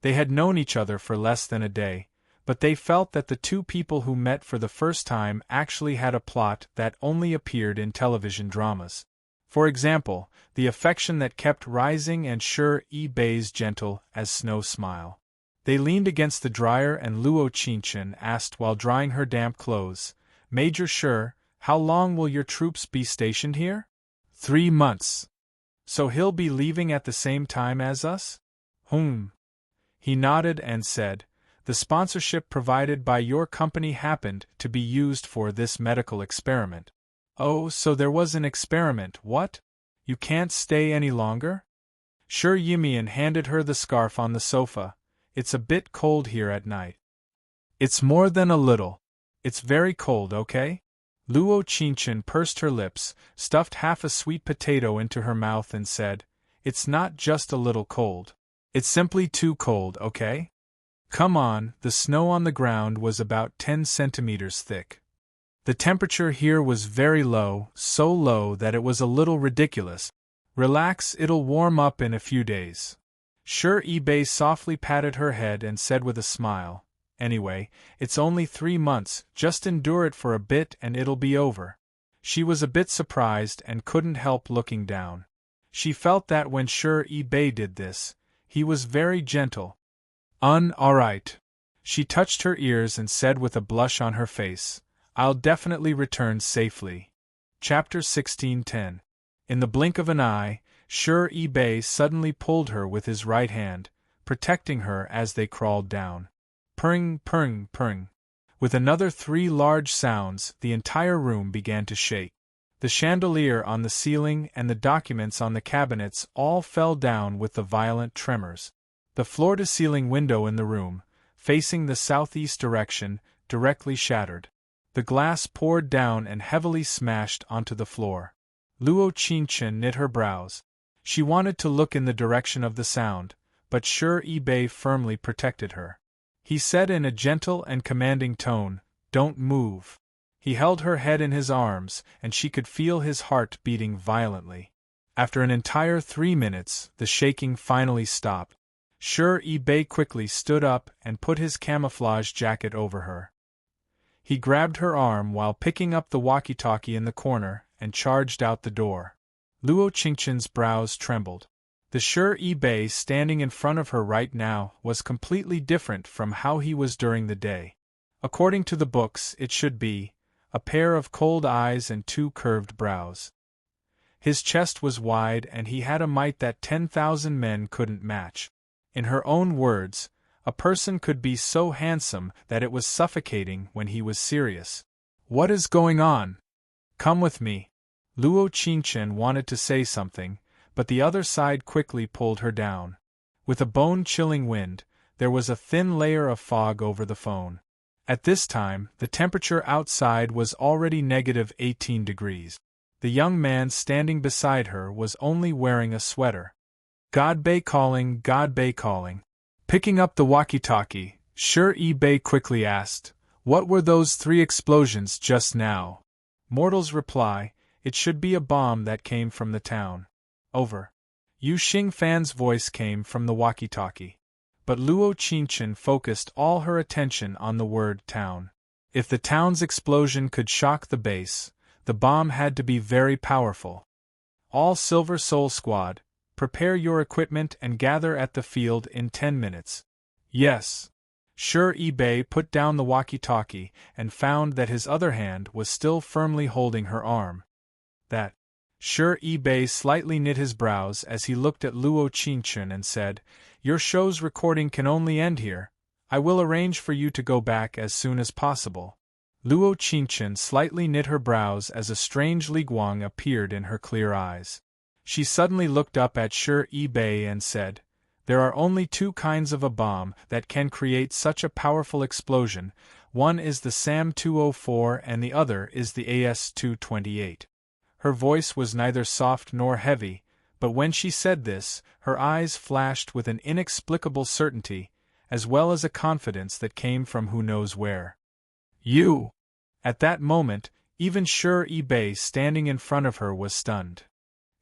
They had known each other for less than a day, but they felt that the two people who met for the first time actually had a plot that only appeared in television dramas. For example, the affection that kept rising and Sure Bei's gentle as snow smile. They leaned against the dryer and Luo Qingchen asked while drying her damp clothes, Major Sure, how long will your troops be stationed here? 3 months. So he'll be leaving at the same time as us? He nodded and said, the sponsorship provided by your company happened to be used for this medical experiment. Oh, so there was an experiment, what? You can't stay any longer? Sure, Yimian handed her the scarf on the sofa. It's a bit cold here at night. It's more than a little. It's very cold, okay? Luo Qingchen pursed her lips, stuffed half a sweet potato into her mouth and said, it's not just a little cold. It's simply too cold, okay? Come on, the snow on the ground was about 10 centimeters thick. The temperature here was very low, so low that it was a little ridiculous. Relax, it'll warm up in a few days. Sure, Bei softly patted her head and said with a smile, anyway, it's only 3 months, just endure it for a bit and it'll be over. She was a bit surprised and couldn't help looking down. She felt that when Sure Bei did this, he was very gentle. Alright. She touched her ears and said with a blush on her face, I'll definitely return safely. Chapter 16:10. In the blink of an eye, Sure Bei suddenly pulled her with his right hand, protecting her as they crawled down. Purring, purring, purring. With another 3 large sounds, the entire room began to shake. The chandelier on the ceiling and the documents on the cabinets all fell down with the violent tremors. The floor-to-ceiling window in the room, facing the southeast direction, directly shattered. The glass poured down and heavily smashed onto the floor. Luo Qingchen knit her brows. She wanted to look in the direction of the sound, but Sure Bei firmly protected her. He said in a gentle and commanding tone, don't move. He held her head in his arms, and she could feel his heart beating violently. After an entire 3 minutes, the shaking finally stopped. Sure Bei quickly stood up and put his camouflage jacket over her. He grabbed her arm while picking up the walkie-talkie in the corner and charged out the door. Luo Qingchen's brows trembled. The Sure Bei standing in front of her right now was completely different from how he was during the day. According to the books, it should be a pair of cold eyes and 2 curved brows. His chest was wide and he had a might that 10,000 men couldn't match. In her own words, a person could be so handsome that it was suffocating when he was serious. What is going on? Come with me. Luo Qingchen wanted to say something, but the other side quickly pulled her down. With a bone-chilling wind, there was a thin layer of fog over the phone. At this time, the temperature outside was already -18 degrees. The young man standing beside her was only wearing a sweater. God Bei calling, God Bei calling. Picking up the walkie-talkie, Sure Bei quickly asked, What were those 3 explosions just now? Mortals reply, it should be a bomb that came from the town. Over. Yu Xingfan's voice came from the walkie-talkie. But Luo Qingchen focused all her attention on the word town. If the town's explosion could shock the base, the bomb had to be very powerful. All Silver Soul Squad, prepare your equipment and gather at the field in 10 minutes. Yes. Shi Bei put down the walkie-talkie and found that his other hand was still firmly holding her arm. That. Shi Bei slightly knit his brows as he looked at Luo Qingchen and said, your show's recording can only end here. I will arrange for you to go back as soon as possible. Luo Qingchen slightly knit her brows as a strange liguang appeared in her clear eyes. She suddenly looked up at Shi Bei and said, there are only 2 kinds of a bomb that can create such a powerful explosion. One is the SAM-204 and the other is the AS-228. Her voice was neither soft nor heavy, but when she said this, her eyes flashed with an inexplicable certainty, as well as a confidence that came from who knows where. You! At that moment, even Shi Bei standing in front of her was stunned.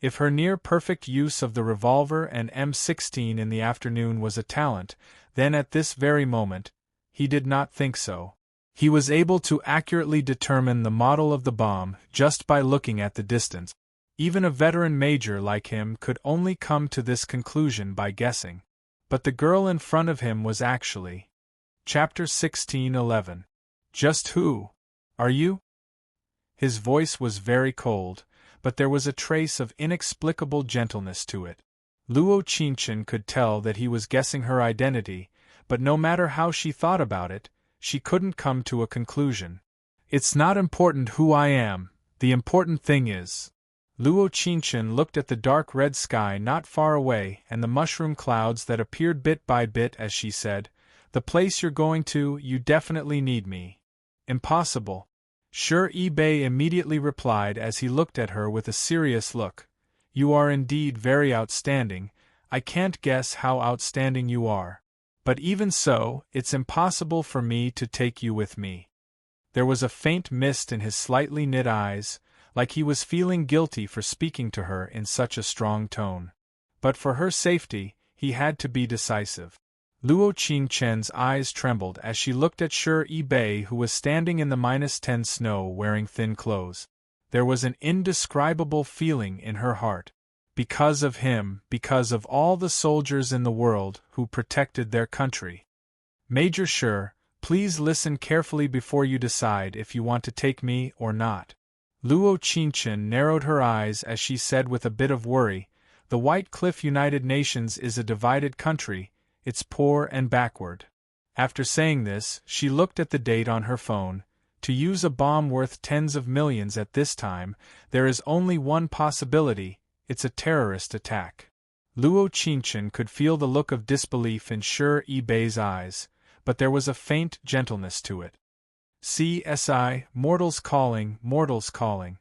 If her near-perfect use of the revolver and M16 in the afternoon was a talent, then at this very moment, he did not think so. He was able to accurately determine the model of the bomb just by looking at the distance. Even a veteran major like him could only come to this conclusion by guessing. But the girl in front of him was actually... Chapter 16:11. Just who are you? His voice was very cold, but there was a trace of inexplicable gentleness to it. Luo Qingchen could tell that he was guessing her identity, but no matter how she thought about it, she couldn't come to a conclusion. It's not important who I am, the important thing is... Luo Qingchen looked at the dark red sky not far away and the mushroom clouds that appeared bit by bit as she said, the place you're going to, you definitely need me. Impossible. Shi Bei immediately replied as he looked at her with a serious look. You are indeed very outstanding, I can't guess how outstanding you are. But even so, it's impossible for me to take you with me. There was a faint mist in his slightly knit eyes, like he was feeling guilty for speaking to her in such a strong tone. But for her safety, he had to be decisive. Luo Qingchen's eyes trembled as she looked at Shi Bei, who was standing in the -10 snow wearing thin clothes. There was an indescribable feeling in her heart. Because of him, because of all the soldiers in the world who protected their country. Major Shi, please listen carefully before you decide if you want to take me or not. Luo Qingchen narrowed her eyes as she said with a bit of worry, the White Cliff United Nations is a divided country, it's poor and backward. After saying this, she looked at the date on her phone. To use a bomb worth tens of millions at this time, there is only one possibility, it's a terrorist attack. Luo Qingchen could feel the look of disbelief in Shi Bei's eyes, but there was a faint gentleness to it. CSI, mortals calling, mortals calling.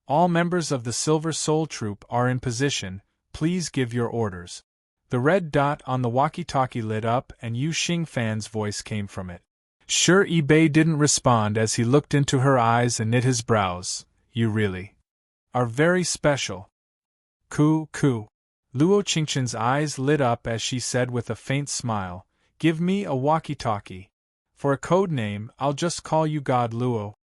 All members of the Silver Soul Troop are in position, please give your orders. The red dot on the walkie-talkie lit up and Yu Xingfan's voice came from it. Shi Bei didn't respond as he looked into her eyes and knit his brows. You really are very special. Luo Qingchen's eyes lit up as she said with a faint smile, give me a walkie-talkie. For a code name, I'll just call you God Luo.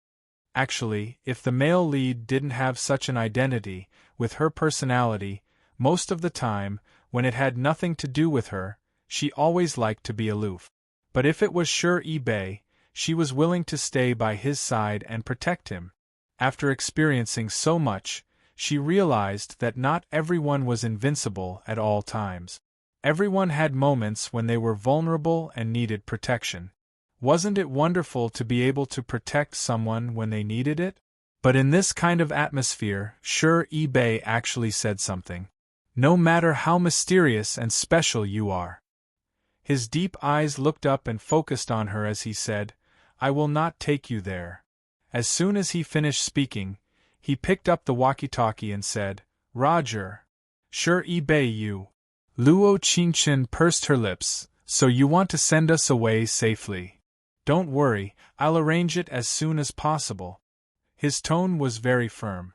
Actually, if the male lead didn't have such an identity, with her personality, most of the time, when it had nothing to do with her, she always liked to be aloof. But if it was Shi Bei, she was willing to stay by his side and protect him. After experiencing so much, she realized that not everyone was invincible at all times. Everyone had moments when they were vulnerable and needed protection. Wasn't it wonderful to be able to protect someone when they needed it? But in this kind of atmosphere, Shi Bei actually said something. No matter how mysterious and special you are. His deep eyes looked up and focused on her as he said, I will not take you there. As soon as he finished speaking, he picked up the walkie-talkie and said, Roger. Shi Bei you. Luo Qingchen pursed her lips, so you want to send us away safely. Don't worry, I'll arrange it as soon as possible. His tone was very firm.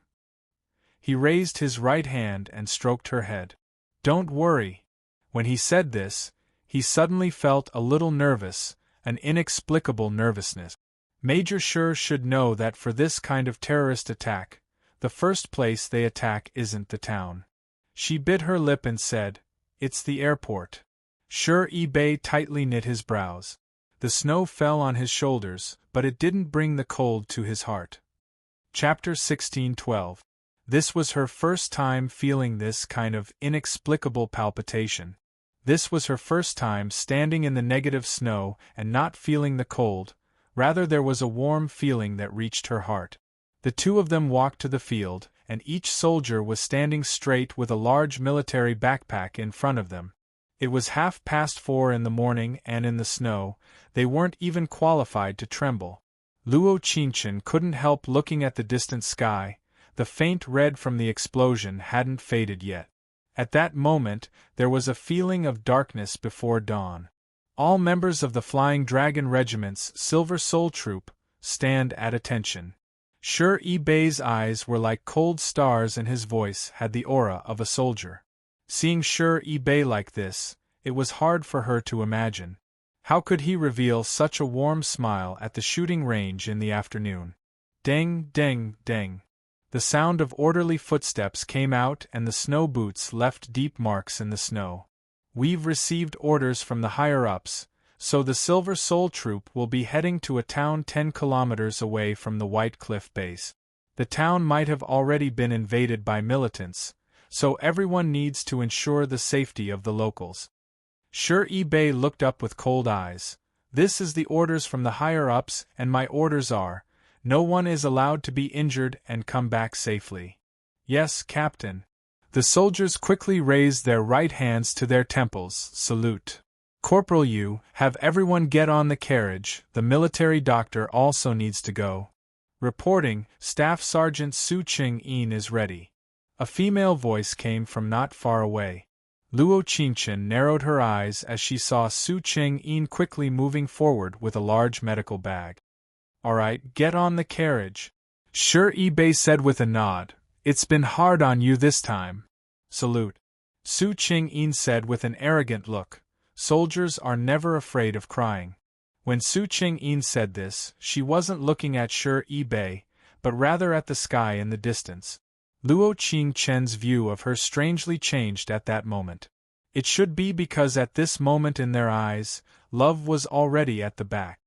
He raised his right hand and stroked her head. Don't worry. When he said this, he suddenly felt a little nervous, an inexplicable nervousness. Major Sure should know that for this kind of terrorist attack, the first place they attack isn't the town. She bit her lip and said, "It's the airport." Sure-e-Bay tightly knit his brows. The snow fell on his shoulders, but it didn't bring the cold to his heart. Chapter 16:12. This was her first time feeling this kind of inexplicable palpitation. This was her first time standing in the negative snow and not feeling the cold, rather there was a warm feeling that reached her heart. The two of them walked to the field, and each soldier was standing straight with a large military backpack in front of them. It was 4:30 in the morning and in the snow, they weren't even qualified to tremble. Luo Qingchen couldn't help looking at the distant sky, the faint red from the explosion hadn't faded yet. At that moment, there was a feeling of darkness before dawn. All members of the Flying Dragon Regiment's Silver Soul Troop, stand at attention. Sure-e-Bay's eyes were like cold stars and his voice had the aura of a soldier. Seeing Sure-e-Bay like this, it was hard for her to imagine. How could he reveal such a warm smile at the shooting range in the afternoon? Ding, ding, ding. The sound of orderly footsteps came out and the snow boots left deep marks in the snow. We've received orders from the higher-ups, so the Silver Soul Troop will be heading to a town 10 kilometers away from the White Cliff Base. The town might have already been invaded by militants, so everyone needs to ensure the safety of the locals. Sure-e-Bay looked up with cold eyes. This is the orders from the higher-ups and my orders are, no one is allowed to be injured and come back safely. Yes, Captain. The soldiers quickly raised their right hands to their temples, salute. Corporal Yu, have everyone get on the carriage, the military doctor also needs to go. Reporting, Staff Sergeant Su Ching-een is ready. A female voice came from not far away. Luo Qingchen narrowed her eyes as she saw Su Ching-een quickly moving forward with a large medical bag. All right, get on the carriage. Sure-e-Bay said with a nod. It's been hard on you this time. Salute. Su Ching-een said with an arrogant look. Soldiers are never afraid of crying. When Su Ching-een said this, she wasn't looking at Sure-e-Bay, but rather at the sky in the distance. Luo Qingchen's view of her strangely changed at that moment. It should be because at this moment in their eyes, love was already at the back.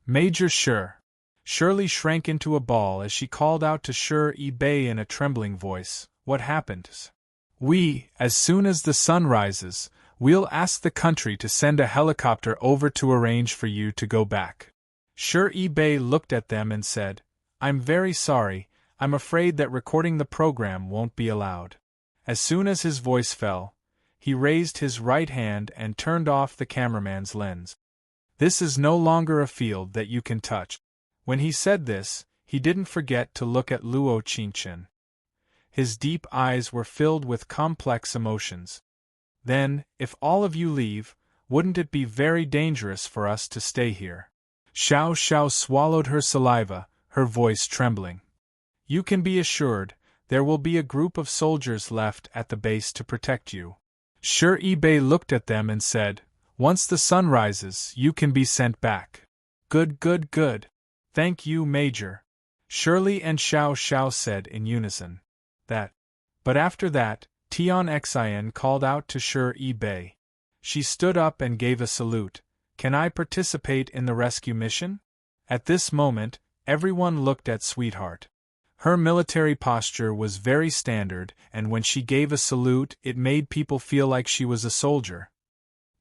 Major Sure. Shirley shrank into a ball as she called out to Sure-e-Bay in a trembling voice, "What happened?" As soon as the sun rises, we'll ask the country to send a helicopter over to arrange for you to go back." Sure-e-Bay looked at them and said, "I'm very sorry, I'm afraid that recording the program won't be allowed." As soon as his voice fell, he raised his right hand and turned off the cameraman's lens. "This is no longer a field that you can touch." When he said this, he didn't forget to look at Luo Qingchen. His deep eyes were filled with complex emotions. "Then, if all of you leave, wouldn't it be very dangerous for us to stay here?" Xiao Xiao swallowed her saliva, her voice trembling. "You can be assured, there will be a group of soldiers left at the base to protect you." Sure-e-Bay looked at them and said, "Once the sun rises, you can be sent back." "Good, good, good. Thank you, Major." Shirley and Xiao Xiao said in unison. But after that, Tian Xian called out to Sure-e-Bay. She stood up and gave a salute. "Can I participate in the rescue mission?" At this moment, everyone looked at Sweetheart. Her military posture was very standard, and when she gave a salute, it made people feel like she was a soldier.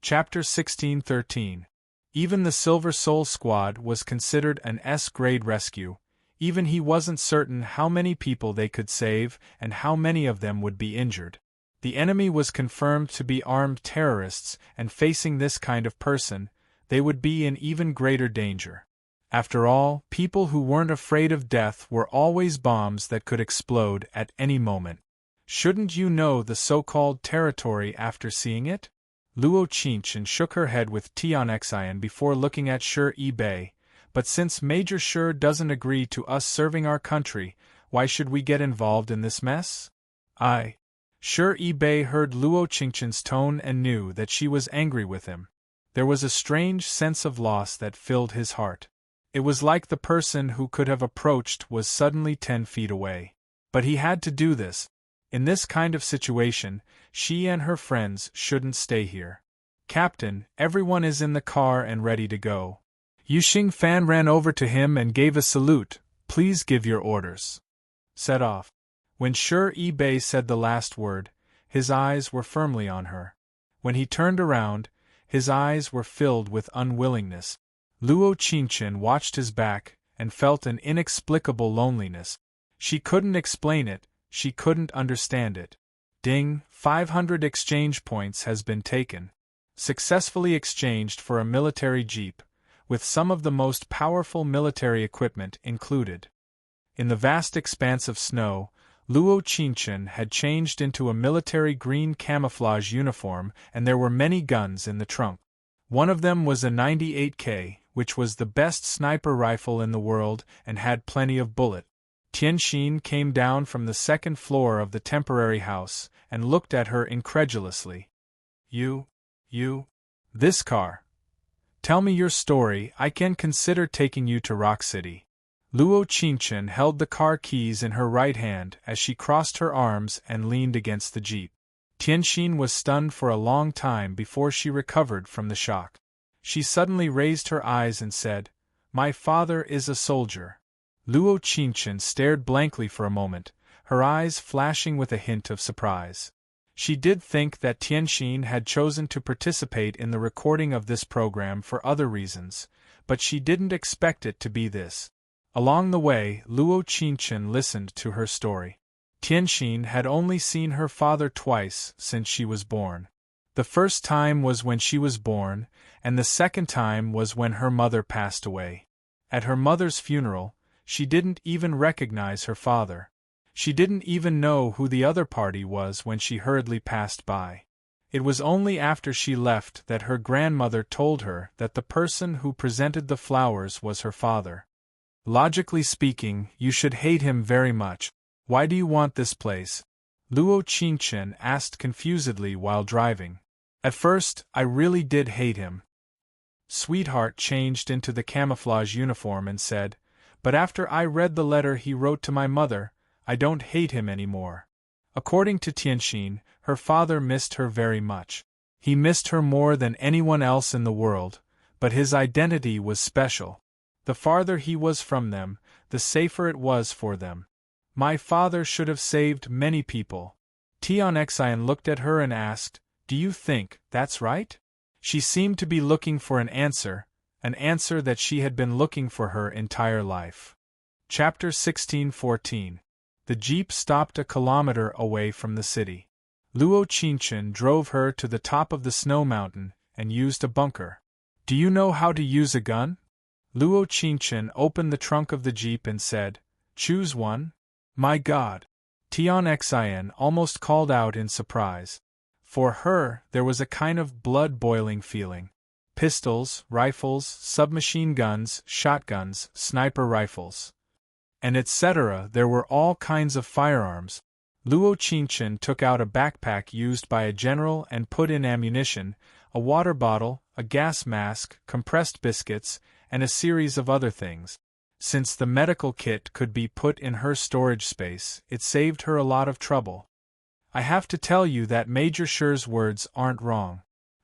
Chapter 16:13. Even the Silver Soul Squad was considered an S-grade rescue. Even he wasn't certain how many people they could save and how many of them would be injured. The enemy was confirmed to be armed terrorists, and facing this kind of person, they would be in even greater danger. After all, people who weren't afraid of death were always bombs that could explode at any moment. Shouldn't you know the so-called territory after seeing it? Luo Qingchen shook her head with Tian Xian before looking at Sure-e-Bay. But since Major Sure doesn't agree to us serving our country, why should we get involved in this mess? Sure Bei heard Luo Qingqian's tone and knew that she was angry with him. There was a strange sense of loss that filled his heart. It was like the person who could have approached was suddenly 10 feet away. But he had to do this. In this kind of situation, she and her friends shouldn't stay here. Captain, everyone is in the car and ready to go. Yu Xingfan ran over to him and gave a salute. Please give your orders. Set off. When Sure Bei said the last word, his eyes were firmly on her. When he turned around, his eyes were filled with unwillingness. Luo Qingqian watched his back and felt an inexplicable loneliness. She couldn't explain it, she couldn't understand it. Ding, 500 exchange points has been taken. Successfully exchanged for a military jeep, with some of the most powerful military equipment included. In the vast expanse of snow, Luo Qingqian had changed into a military green camouflage uniform, and there were many guns in the trunk. One of them was a 98K, which was the best sniper rifle in the world and had plenty of bullet. Tianxin came down from the second floor of the temporary house and looked at her incredulously. You, this car. Tell me your story, I can consider taking you to Rock City. Luo Qingqian held the car keys in her right hand as she crossed her arms and leaned against the jeep. Tianxin was stunned for a long time before she recovered from the shock. She suddenly raised her eyes and said, "My father is a soldier." Luo Qingqian stared blankly for a moment, her eyes flashing with a hint of surprise. She did think that Tianxin had chosen to participate in the recording of this program for other reasons, but she didn't expect it to be this. Along the way, Luo Qingqian listened to her story. Tianxin had only seen her father twice since she was born. The first time was when she was born, and the second time was when her mother passed away. At her mother's funeral, she didn't even recognize her father. She didn't even know who the other party was when she hurriedly passed by. It was only after she left that her grandmother told her that the person who presented the flowers was her father. Logically speaking, you should hate him very much. Why do you want this place? Luo Qingqian asked confusedly while driving. At first, I really did hate him. Sweetheart changed into the camouflage uniform and said, but after I read the letter he wrote to my mother, I don't hate him anymore. According to Tianxin, her father missed her very much. He missed her more than anyone else in the world, but his identity was special. The farther he was from them, the safer it was for them. My father should have saved many people. Tianxian looked at her and asked, do you think that's right? She seemed to be looking for an answer that she had been looking for her entire life. Chapter 16:14. The jeep stopped a kilometer away from the city. Luo Qingqian drove her to the top of the snow mountain and used a bunker. Do you know how to use a gun? Luo Qingqian opened the trunk of the jeep and said, choose one? My God! Tianxian almost called out in surprise. For her, there was a kind of blood-boiling feeling. Pistols, rifles, submachine guns, shotguns, sniper rifles, and etc. There were all kinds of firearms. Luo Qingqian took out a backpack used by a general and put in ammunition, a water bottle, a gas mask, compressed biscuits, and a series of other things. Since the medical kit could be put in her storage space, it saved her a lot of trouble. I have to tell you that Major Sure's words aren't wrong.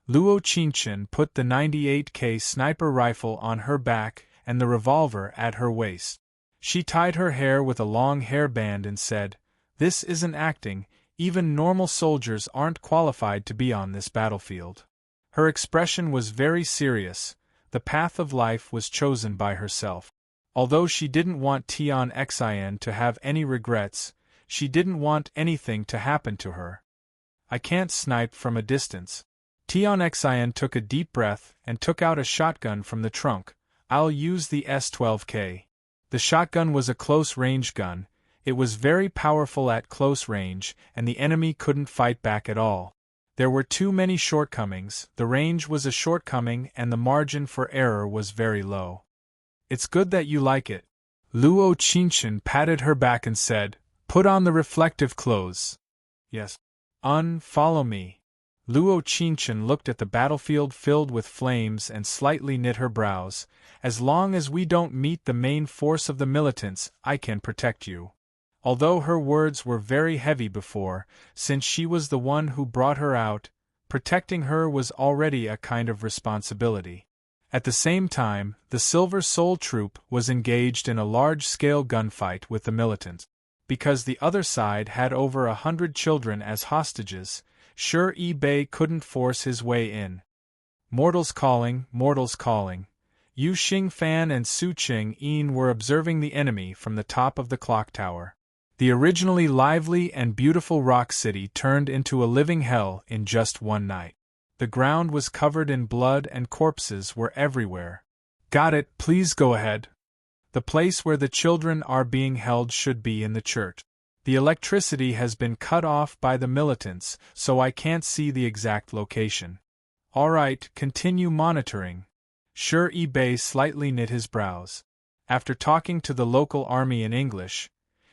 Luo Qingqian put the 98K sniper rifle on her back and the revolver at her waist. She tied her hair with a long hairband and said, this isn't acting, even normal soldiers aren't qualified to be on this battlefield. Her expression was very serious. The path of life was chosen by herself. Although she didn't want Tianxian to have any regrets, she didn't want anything to happen to her. I can't snipe from a distance. Tianxian took a deep breath and took out a shotgun from the trunk. I'll use the S12K. The shotgun was a close-range gun. It was very powerful at close range, and the enemy couldn't fight back at all. There were too many shortcomings, the range was a shortcoming and the margin for error was very low. It's good that you like it. Luo Qinshan patted her back and said, "Put on the reflective clothes." Yes. Follow me. Luo Qinshan looked at the battlefield filled with flames and slightly knit her brows. As long as we don't meet the main force of the militants, I can protect you. Although her words were very heavy before, since she was the one who brought her out, protecting her was already a kind of responsibility. At the same time, the Silver Soul Troop was engaged in a large-scale gunfight with the militants. Because the other side had over 100 children as hostages, Shi-Bei couldn't force his way in. Mortals calling, mortals calling. Yu Xingfan and Su Ching-yin were observing the enemy from the top of the clock tower. The originally lively and beautiful rock city turned into a living hell in just one night. The ground was covered in blood and corpses were everywhere. Got it, please go ahead. The place where the children are being held should be in the church. The electricity has been cut off by the militants, so I can't see the exact location. All right, continue monitoring. Shi-Bei slightly knit his brows. After talking to the local army in English,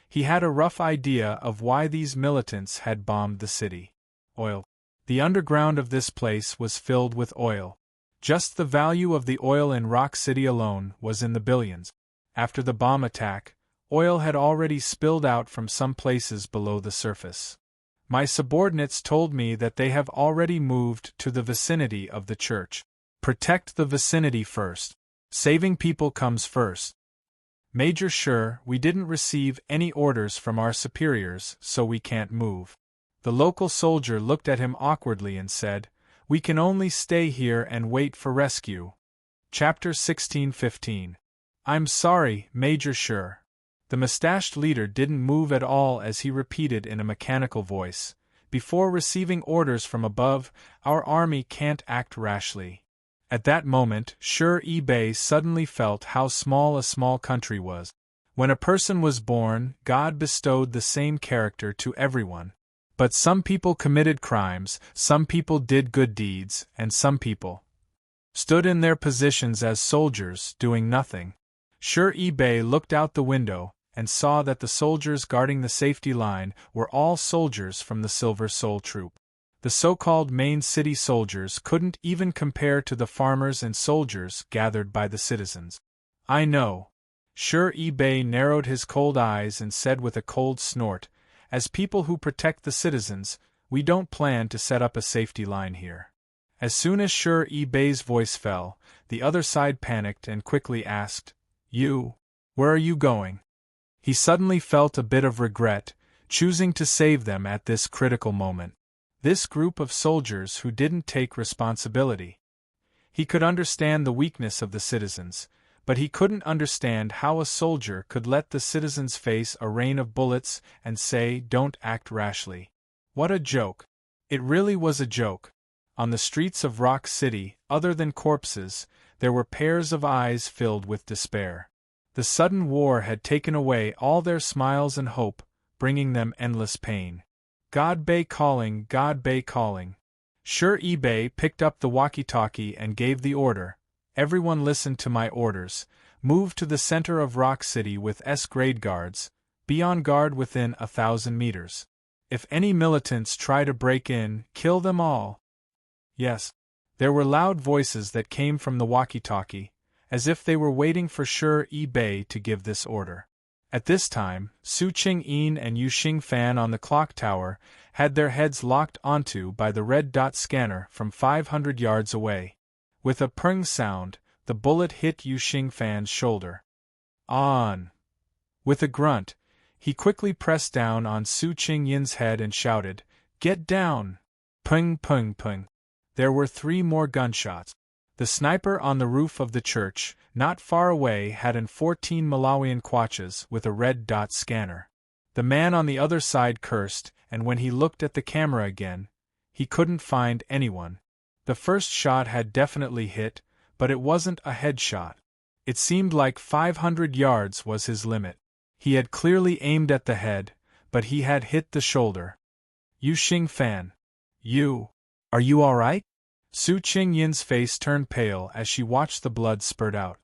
he had a rough idea of why these militants had bombed the city. Oil. The underground of this place was filled with oil. Just the value of the oil in Rock City alone was in the billions. After the bomb attack, oil had already spilled out from some places below the surface. My subordinates told me that they have already moved to the vicinity of the church. Protect the vicinity first. Saving people comes first. Major Sure, we didn't receive any orders from our superiors, so we can't move. The local soldier looked at him awkwardly and said, "We can only stay here and wait for rescue." Chapter 16:15. I'm sorry, Major Sure. The mustached leader didn't move at all as he repeated in a mechanical voice, "Before receiving orders from above, our army can't act rashly." At that moment, Shi-Bei suddenly felt how small a small country was. When a person was born, God bestowed the same character to everyone. But some people committed crimes, some people did good deeds, and some people stood in their positions as soldiers, doing nothing. Shi-Bei looked out the window, and saw that the soldiers guarding the safety line were all soldiers from the Silver Soul Troop. The so-called main city soldiers couldn't even compare to the farmers and soldiers gathered by the citizens. I know. Shi-Bei narrowed his cold eyes and said with a cold snort, "As people who protect the citizens, we don't plan to set up a safety line here." As soon as Shi-Bei's voice fell, the other side panicked and quickly asked, Where are you going?" He suddenly felt a bit of regret, choosing to save them at this critical moment. This group of soldiers who didn't take responsibility. He could understand the weakness of the citizens, but he couldn't understand how a soldier could let the citizens face a rain of bullets and say, "Don't act rashly." What a joke. It really was a joke. On the streets of Rock City, other than corpses, there were pairs of eyes filled with despair. The sudden war had taken away all their smiles and hope, bringing them endless pain. God Bei calling, God Bei calling. Shi-Bei picked up the walkie-talkie and gave the order, "Everyone listen to my orders. Move to the center of Rock City with S-grade guards. Be on guard within 1,000 meters. If any militants try to break in, kill them all." Yes. There were loud voices that came from the walkie-talkie, as if they were waiting for Shi-Bei to give this order. At this time, Su Ching-yin and Yu Xingfan on the clock tower had their heads locked onto by the red dot scanner from 500 yards away. With a pring sound, the bullet hit Yu Xingfan's shoulder. On! With a grunt, he quickly pressed down on Su Ching-yin's head and shouted, "Get down!" Ping, ping, ping. There were 3 more gunshots. The sniper on the roof of the church, not far away, had an 14 Malawian kwaches with a red dot scanner. The man on the other side cursed, and when he looked at the camera again, he couldn't find anyone. The first shot had definitely hit, but it wasn't a headshot. It seemed like 500 yards was his limit. He had clearly aimed at the head, but he had hit the shoulder. Yu Xingfan. Are you all right? Su Ching-yin's face turned pale as she watched the blood spurt out.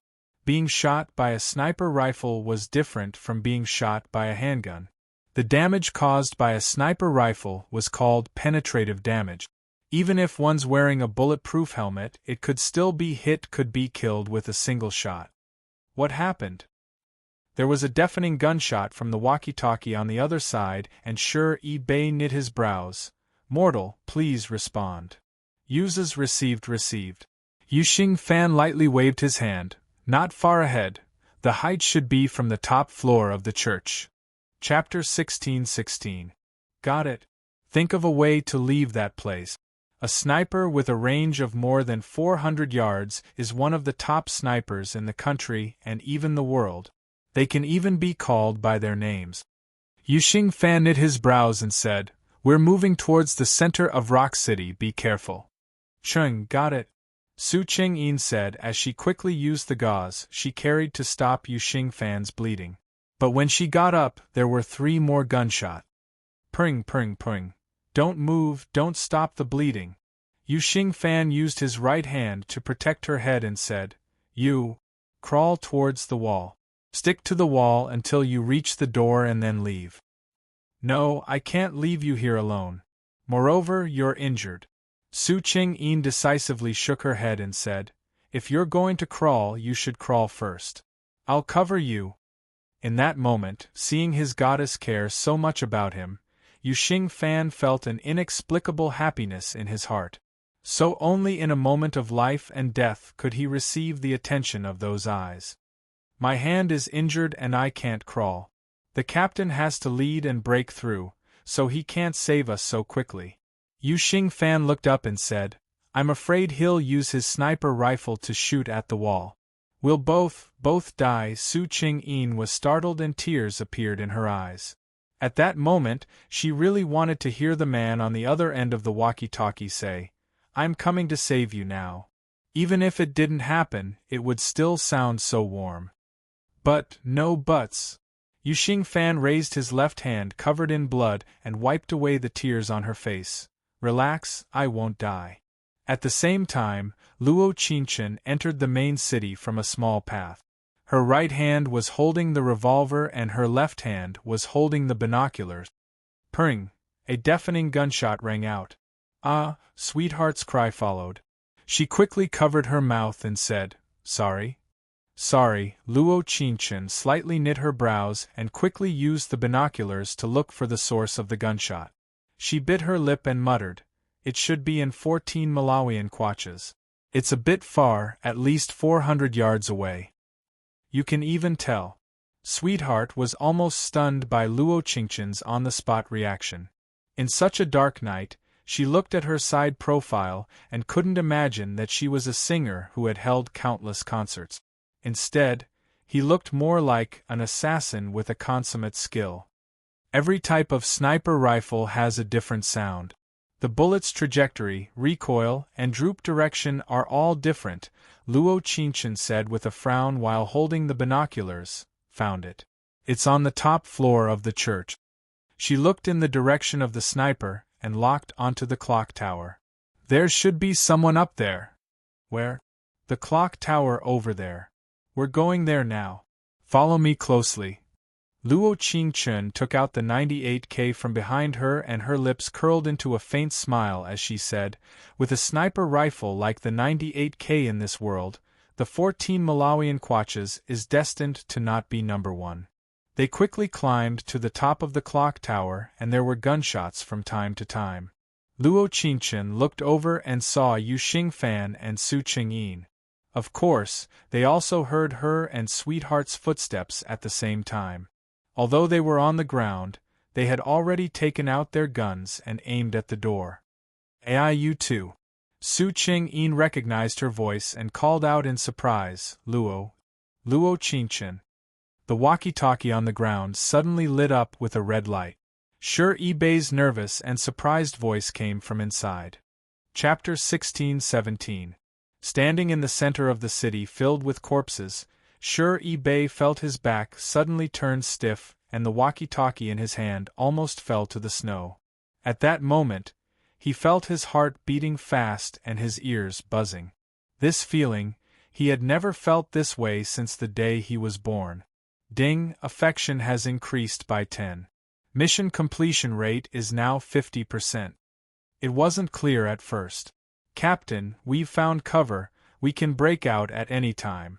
Being shot by a sniper rifle was different from being shot by a handgun. The damage caused by a sniper rifle was called penetrative damage. Even if one's wearing a bulletproof helmet, it could still be hit, could be killed with a single shot. What happened? There was a deafening gunshot from the walkie-talkie on the other side, and Bei knit his brows. Mortal, please respond. Uses received. Yu Xingfan lightly waved his hand. Not far ahead. The height should be from the top floor of the church. Chapter 16:16. Got it. Think of a way to leave that place. A sniper with a range of more than 400 yards is one of the top snipers in the country and even the world. They can even be called by their names. Yu Xingfan knit his brows and said, "We're moving towards the center of Rock City, be careful." "Chung, got it," Su Chengyin said as she quickly used the gauze she carried to stop Yu Xingfan's bleeding. But when she got up, there were 3 more gunshots. Pring. Don't move, don't stop the bleeding. Yu Xingfan used his right hand to protect her head and said, "You crawl towards the wall. Stick to the wall until you reach the door and then leave." "No, I can't leave you here alone. Moreover, you're injured." Su Chengyin decisively shook her head and said, "If you're going to crawl, you should crawl first. I'll cover you." In that moment, seeing his goddess care so much about him, Yu Xingfan felt an inexplicable happiness in his heart. So only in a moment of life and death could he receive the attention of those eyes. "My hand is injured and I can't crawl. The captain has to lead and break through, so he can't save us so quickly." Yu Xingfan looked up and said, "I'm afraid he'll use his sniper rifle to shoot at the wall. We'll both die." Su Chengyin was startled and tears appeared in her eyes. At that moment, she really wanted to hear the man on the other end of the walkie-talkie say, "I'm coming to save you now." Even if it didn't happen, it would still sound so warm. But no buts. Yu Xingfan raised his left hand covered in blood and wiped away the tears on her face. "Relax, I won't die." At the same time, Luo Qingchen entered the main city from a small path. Her right hand was holding the revolver and her left hand was holding the binoculars. Pring! A deafening gunshot rang out. "Ah!" Sweetheart's cry followed. She quickly covered her mouth and said, "Sorry." "Sorry." Luo Qingchen slightly knit her brows and quickly used the binoculars to look for the source of the gunshot. She bit her lip and muttered, "It should be in 14 Malawian kwaches. It's a bit far, at least 400 yards away." "You can even tell." Sweetheart was almost stunned by Luo Qingchen's on-the-spot reaction. In such a dark night, she looked at her side profile and couldn't imagine that she was a singer who had held countless concerts. Instead, he looked more like an assassin with a consummate skill. Every type of sniper rifle has a different sound. The bullet's trajectory, recoil, and droop direction are all different, Luo Qingchen said with a frown while holding the binoculars. "Found it. It's on the top floor of the church." She looked in the direction of the sniper and locked onto the clock tower. "There should be someone up there." "Where?" "The clock tower over there. We're going there now. Follow me closely." Luo Qingchen took out the 98K from behind her and her lips curled into a faint smile as she said, "With a sniper rifle like the 98K in this world, the 14 Malawian kwaches is destined to not be number 1. They quickly climbed to the top of the clock tower and there were gunshots from time to time. Luo Qingchen looked over and saw Yu Xingfan and Su Chengyin. Of course, they also heard her and Sweetheart's footsteps at the same time. Although they were on the ground, they had already taken out their guns and aimed at the door. "AIU-2. Su Chengyin recognized her voice and called out in surprise, "Luo." "Luo Qingchen." The walkie-talkie on the ground suddenly lit up with a red light. Bei's nervous and surprised voice came from inside. Chapter 16:17. Standing in the center of the city filled with corpses, Bei felt his back suddenly turn stiff and the walkie-talkie in his hand almost fell to the snow. At that moment, he felt his heart beating fast and his ears buzzing. This feeling, He had never felt this way since the day he was born. Ding, affection has increased by 10. Mission completion rate is now 50%. It wasn't clear at first. Captain, we've found cover, we can break out at any time.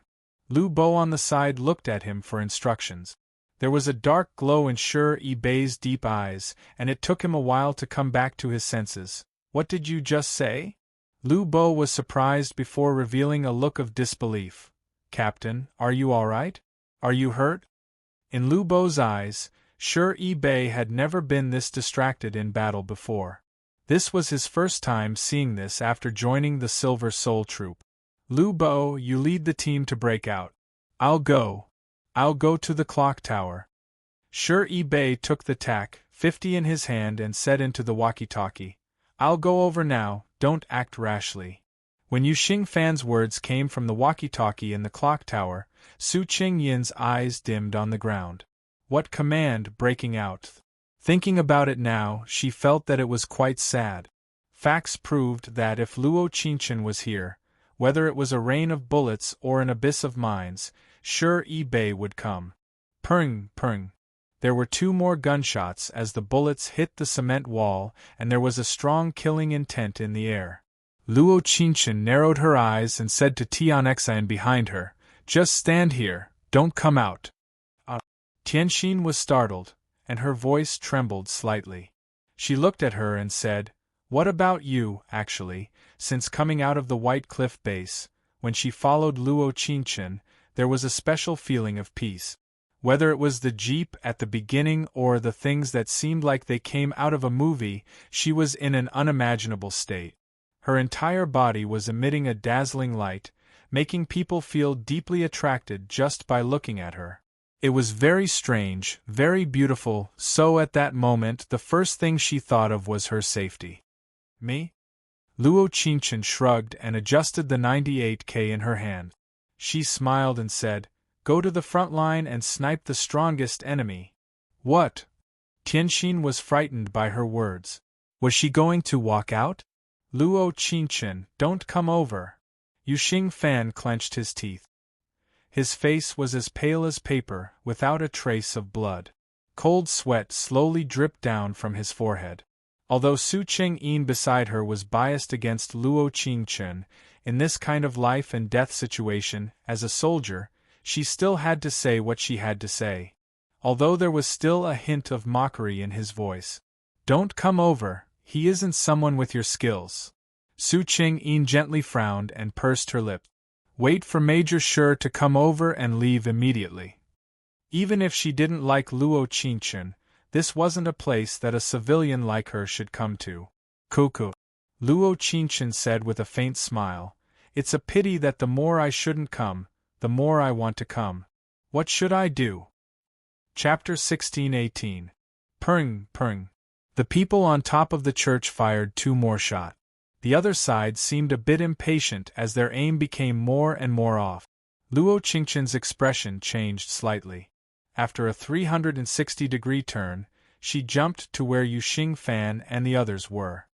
Lu Bo on the side looked at him for instructions. There was a dark glow in Serene deep eyes, and it took him a while to come back to his senses. What did you just say? Lu Bo was surprised before revealing a look of disbelief. Captain, are you all right? Are you hurt? In Lu Bo's eyes, Serene had never been this distracted in battle before. This was his first time seeing this after joining the Silver Soul Troop. Lu Bo, you lead the team to break out. I'll go to the clock tower. Serene took the TAC 50 in his hand and said into the walkie-talkie, I'll go over now, don't act rashly. When Yu Xingfan's words came from the walkie-talkie in the clock tower, Su Qingyin's eyes dimmed on the ground. What command, breaking out? Thinking about it now, she felt that it was quite sad. Facts proved that if Luo Qingchen was here, whether it was a rain of bullets or an abyss of mines, Serene would come. Pung, pung. There were 2 more gunshots as the bullets hit the cement wall, and there was a strong killing intent in the air. Luo Qingchen narrowed her eyes and said to Tianxian behind her, Just stand here, don't come out. Tianxin was startled, and her voice trembled slightly. She looked at her and said, What about you, actually, since coming out of the White Cliff base, when she followed Luo Qingchen, there was a special feeling of peace. Whether it was the jeep at the beginning or the things that seemed like they came out of a movie, she was in an unimaginable state. Her entire body was emitting a dazzling light, making people feel deeply attracted just by looking at her. It was very strange, very beautiful, so at that moment the first thing she thought of was her safety. Me? Luo Qingchen shrugged and adjusted the 98K in her hand. She smiled and said, Go to the front line and snipe the strongest enemy. What? Tianxin was frightened by her words. Was she going to walk out? Luo Qingchen, don't come over. Yu Xingfan clenched his teeth. His face was as pale as paper, without a trace of blood. Cold sweat slowly dripped down from his forehead. Although Su Qingyin beside her was biased against Luo Qingchen, in this kind of life and death situation, as a soldier, she still had to say what she had to say. Although there was still a hint of mockery in his voice. Don't come over, he isn't someone with your skills. Su Qingyin gently frowned and pursed her lips. Wait for Major Shi to come over and leave immediately. Even if she didn't like Luo Qingchen, this wasn't a place that a civilian like her should come to. Cuckoo. Luo Qingchen said with a faint smile, It's a pity that the more I shouldn't come, the more I want to come. What should I do? Chapter 16-18. Pung, pung. The people on top of the church fired 2 more shots. The other side seemed a bit impatient as their aim became more and more off. Luo Qingchen's expression changed slightly. After a 360-degree turn, she jumped to where Yu Xingfan and the others were.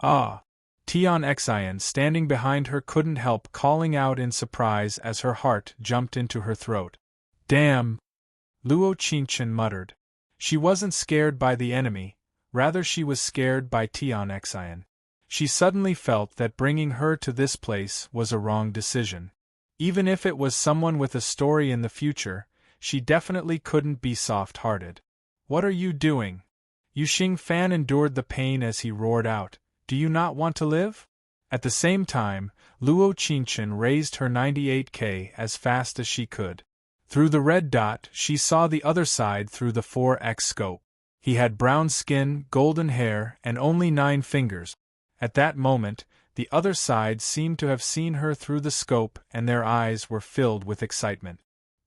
Ah! Tianxian standing behind her couldn't help calling out in surprise as her heart jumped into her throat. Damn! Luo Qingchen muttered. She wasn't scared by the enemy, rather she was scared by Tianxian. She suddenly felt that bringing her to this place was a wrong decision. Even if it was someone with a story in the future, she definitely couldn't be soft-hearted. What are you doing? Yu Xingfan endured the pain as he roared out, Do you not want to live? At the same time, Luo Qingchen raised her 98K as fast as she could. Through the red dot, she saw the other side through the 4x scope. He had brown skin, golden hair, and only 9 fingers. At that moment, the other side seemed to have seen her through the scope and their eyes were filled with excitement.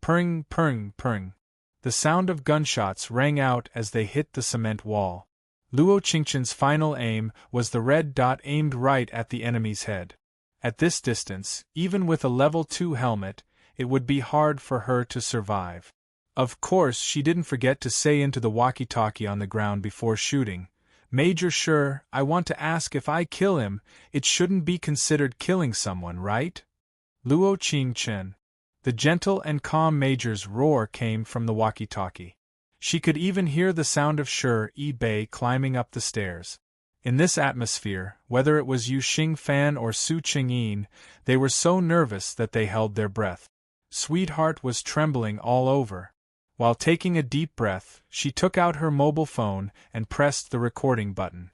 Pung, pung, pung. The sound of gunshots rang out as they hit the cement wall. Luo Qingchen's final aim was the red dot aimed right at the enemy's head. At this distance, even with a level 2 helmet, it would be hard for her to survive. Of course, she didn't forget to say into the walkie-talkie on the ground before shooting, Major Shi, I want to ask if I kill him, it shouldn't be considered killing someone, right? Luo Qingchen. The gentle and calm Major's roar came from the walkie-talkie. She could even hear the sound of Shi Bei climbing up the stairs. In this atmosphere, whether it was Yu Xingfan or Su Qingyin, they were so nervous that they held their breath. Sweetheart was trembling all over. While taking a deep breath, she took out her mobile phone and pressed the recording button.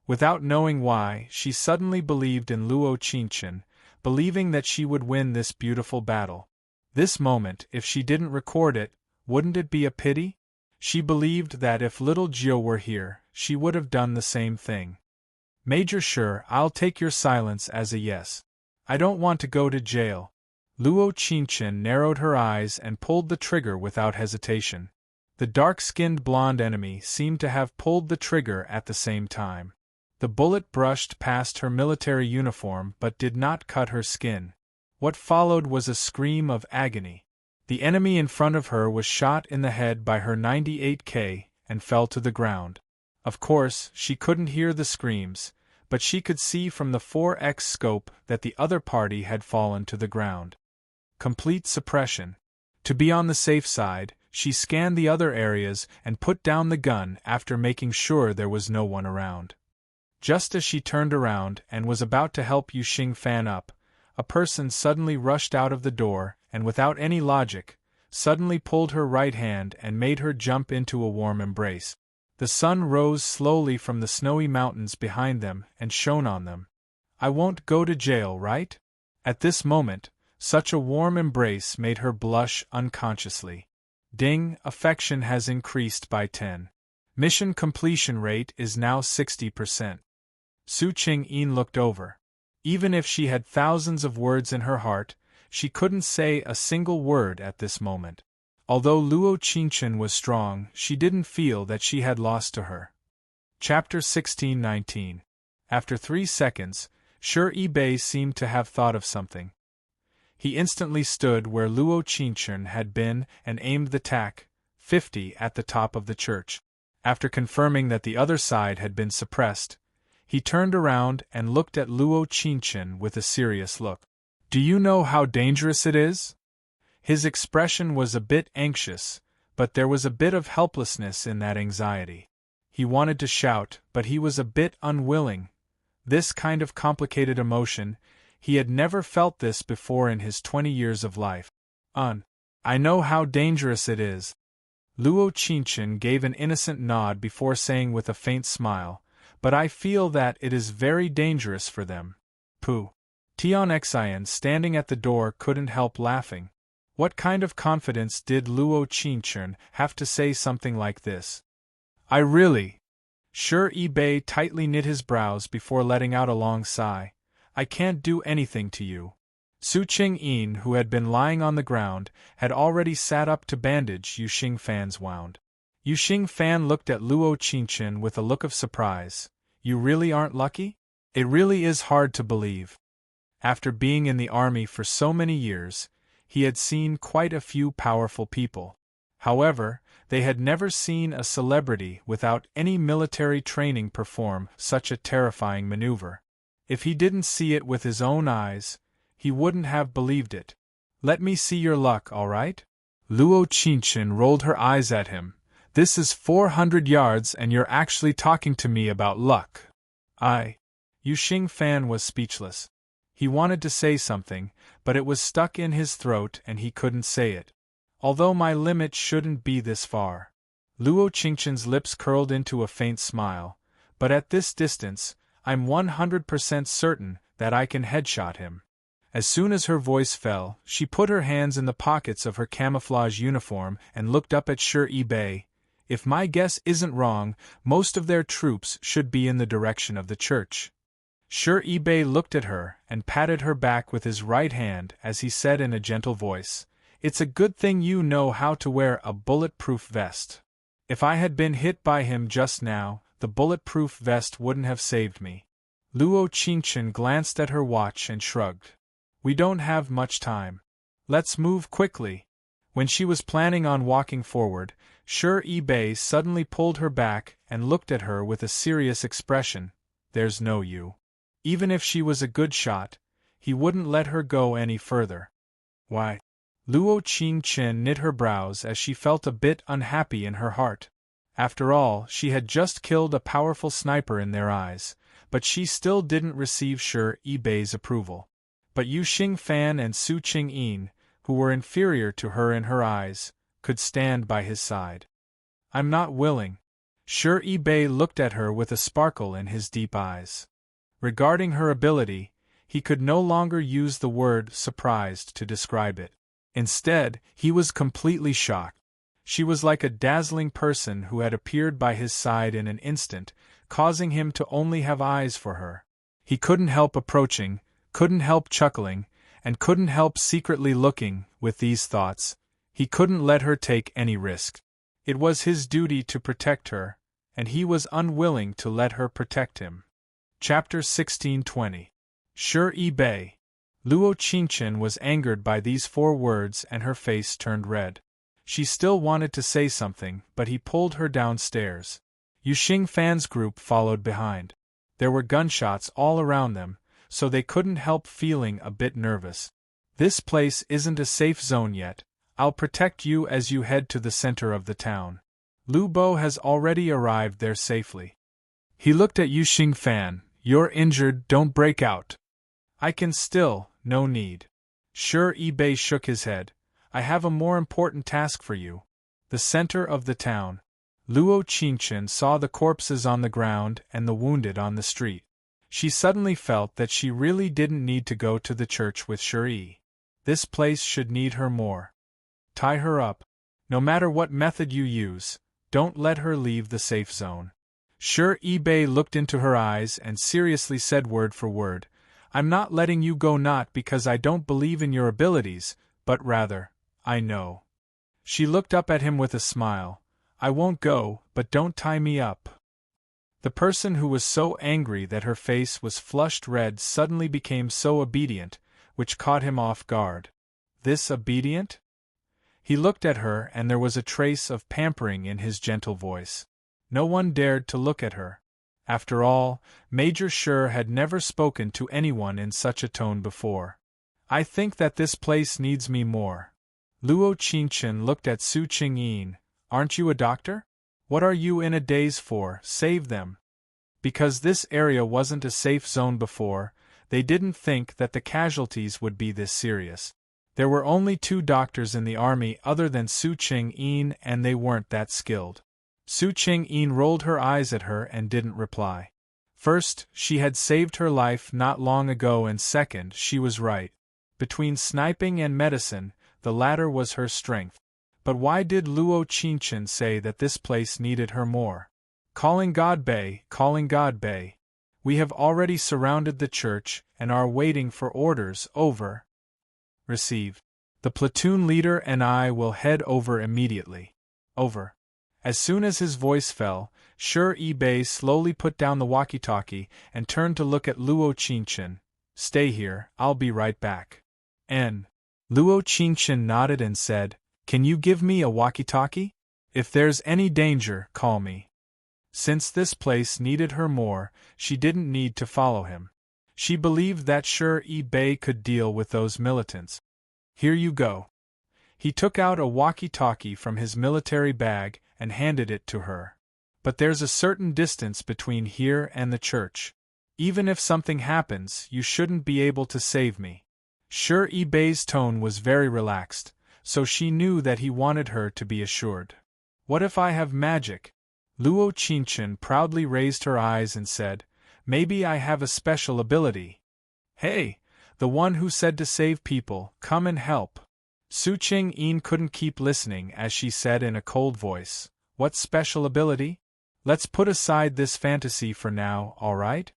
Without knowing why, she suddenly believed in Luo Qingchen, believing that she would win this beautiful battle. This moment, if she didn't record it, wouldn't it be a pity? She believed that if little Jiu were here, she would have done the same thing. Major Sure, I'll take your silence as a yes. I don't want to go to jail. Luo Qingchen narrowed her eyes and pulled the trigger without hesitation. The dark-skinned blonde enemy seemed to have pulled the trigger at the same time. The bullet brushed past her military uniform but did not cut her skin. What followed was a scream of agony. The enemy in front of her was shot in the head by her 98K and fell to the ground. Of course, she couldn't hear the screams, but she could see from the 4x scope that the other party had fallen to the ground. Complete suppression. To be on the safe side, she scanned the other areas and put down the gun after making sure there was no one around. Just as she turned around and was about to help Yu Xingfan up, a person suddenly rushed out of the door and without any logic, suddenly pulled her right hand and made her jump into a warm embrace. The sun rose slowly from the snowy mountains behind them and shone on them. I won't go to jail, right? At this moment, such a warm embrace made her blush unconsciously. Ding, affection has increased by 10. Mission completion rate is now 60%. Su Qingyin looked over. Even if she had thousands of words in her heart, she couldn't say a single word at this moment. Although Luo Qingchen was strong, she didn't feel that she had lost to her. Chapter 16-19. After 3 seconds, Shi Bei seemed to have thought of something. He instantly stood where Luo Qingchen had been and aimed the TAC-50 at the top of the church. After confirming that the other side had been suppressed, he turned around and looked at Luo Qingchen with a serious look. Do you know how dangerous it is? His expression was a bit anxious, but there was a bit of helplessness in that anxiety. He wanted to shout, but he was a bit unwilling. This kind of complicated emotion, he had never felt this before in his 20 years of life. I know how dangerous it is. Luo Qingchen gave an innocent nod before saying with a faint smile, but I feel that it is very dangerous for them. Pooh. Tian Xian standing at the door couldn't help laughing. What kind of confidence did Luo Qingchen have to say something like this? I really... Shi Bei tightly knit his brows before letting out a long sigh. I can't do anything to you. Su Qingyin, who had been lying on the ground, had already sat up to bandage Yu Xingfan's wound. Yu Xingfan looked at Luo Qingchen with a look of surprise. You really aren't lucky? It really is hard to believe. After being in the army for so many years, he had seen quite a few powerful people. However, they had never seen a celebrity without any military training perform such a terrifying maneuver. If he didn't see it with his own eyes, he wouldn't have believed it. Let me see your luck, all right? Luo Qingchen rolled her eyes at him. This is 400 yards and you're actually talking to me about luck. Yu Xingfan was speechless. He wanted to say something, but it was stuck in his throat and he couldn't say it. Although my limit shouldn't be this far. Luo Qingchen's lips curled into a faint smile, but at this distance, I'm 100% certain that I can headshot him. As soon as her voice fell, she put her hands in the pockets of her camouflage uniform and looked up at Shi Bei. If my guess isn't wrong, most of their troops should be in the direction of the church. Shi Bei looked at her and patted her back with his right hand as he said in a gentle voice, It's a good thing you know how to wear a bulletproof vest. If I had been hit by him just now, the bulletproof vest wouldn't have saved me. Luo Qingchen glanced at her watch and shrugged. We don't have much time. Let's move quickly. When she was planning on walking forward, Shi Bei suddenly pulled her back and looked at her with a serious expression. There's no you. Even if she was a good shot, he wouldn't let her go any further. Why? Luo Qingchen knit her brows as she felt a bit unhappy in her heart. After all, she had just killed a powerful sniper in their eyes, but she still didn't receive Shi Yibei's approval. But Yu Xingfan and Su Qingyin, who were inferior to her in her eyes, could stand by his side. I'm not willing. Shi Yibei looked at her with a sparkle in his deep eyes. Regarding her ability, he could no longer use the word surprised to describe it. Instead, he was completely shocked. She was like a dazzling person who had appeared by his side in an instant, causing him to only have eyes for her. He couldn't help approaching, couldn't help chuckling, and couldn't help secretly looking. With these thoughts, he couldn't let her take any risk. It was his duty to protect her, and he was unwilling to let her protect him. Chapter 1620. Shi Yibei. Luo Qingchen was angered by these 4 words and her face turned red. She still wanted to say something, but he pulled her downstairs. Yu Xingfan's group followed behind. There were gunshots all around them, so they couldn't help feeling a bit nervous. This place isn't a safe zone yet. I'll protect you as you head to the center of the town. Lu Bo has already arrived there safely. He looked at Yu Xingfan. You're injured, don't break out. I can still, no need. Shi Yibei shook his head. I have a more important task for you. The center of the town. Luo Qingchen saw the corpses on the ground and the wounded on the street. She suddenly felt that she really didn't need to go to the church with Shi. This place should need her more. Tie her up. No matter what method you use, don't let her leave the safe zone. Shi Yibei looked into her eyes and seriously said word for word, I'm not letting you go, not because I don't believe in your abilities, but rather, I know. She looked up at him with a smile. I won't go, but don't tie me up. The person who was so angry that her face was flushed red suddenly became so obedient, which caught him off guard. This obedient? He looked at her and there was a trace of pampering in his gentle voice. No one dared to look at her. After all, Major Shi had never spoken to anyone in such a tone before. I think that this place needs me more. Luo Qingchen looked at Su Qingyin. Aren't you a doctor? What are you in a daze for? Save them. Because this area wasn't a safe zone before, they didn't think that the casualties would be this serious. There were only 2 doctors in the army other than Su Qingyin, and they weren't that skilled. Su Qingyin rolled her eyes at her and didn't reply. First, she had saved her life not long ago, and second, she was right. Between sniping and medicine, the latter was her strength. But why did Luo Qingchen say that this place needed her more? Calling God Bay, calling God Bay. We have already surrounded the church and are waiting for orders. Over. Received. The platoon leader and I will head over immediately. Over. As soon as his voice fell, Shi Yibei slowly put down the walkie-talkie and turned to look at Luo Qingchen. Stay here, I'll be right back. N. Luo Qingchen nodded and said, Can you give me a walkie-talkie? If there's any danger, call me. Since this place needed her more, she didn't need to follow him. She believed that Shi Yibei could deal with those militants. Here you go. He took out a walkie-talkie from his military bag and handed it to her. But there's a certain distance between here and the church. Even if something happens, you shouldn't be able to save me. Shi Yibei's tone was very relaxed, so she knew that he wanted her to be assured. What if I have magic? Luo Qingchen proudly raised her eyes and said, Maybe I have a special ability. Hey, the one who said to save people, come and help. Su Qingyin couldn't keep listening as she said in a cold voice, What special ability? Let's put aside this fantasy for now, all right?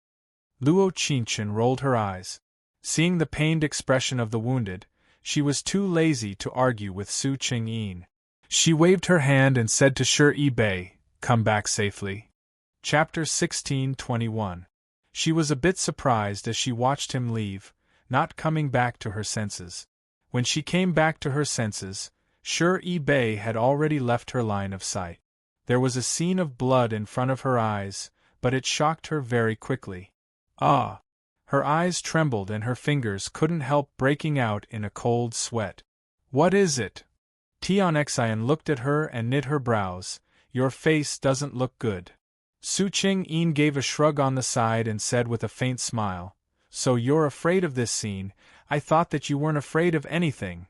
Luo Qingchen rolled her eyes. Seeing the pained expression of the wounded, she was too lazy to argue with Su Qingyin. She waved her hand and said to Shi Yibei, Come back safely. Chapter 1621. She was a bit surprised as she watched him leave, not coming back to her senses. When she came back to her senses, Shi Yibei had already left her line of sight. There was a scene of blood in front of her eyes, but it shocked her very quickly. Ah! Her eyes trembled and her fingers couldn't help breaking out in a cold sweat. "What is it?" Tionxian looked at her and knit her brows. "Your face doesn't look good." Su Ching-yin gave a shrug on the side and said with a faint smile, "So you're afraid of this scene? I thought that you weren't afraid of anything."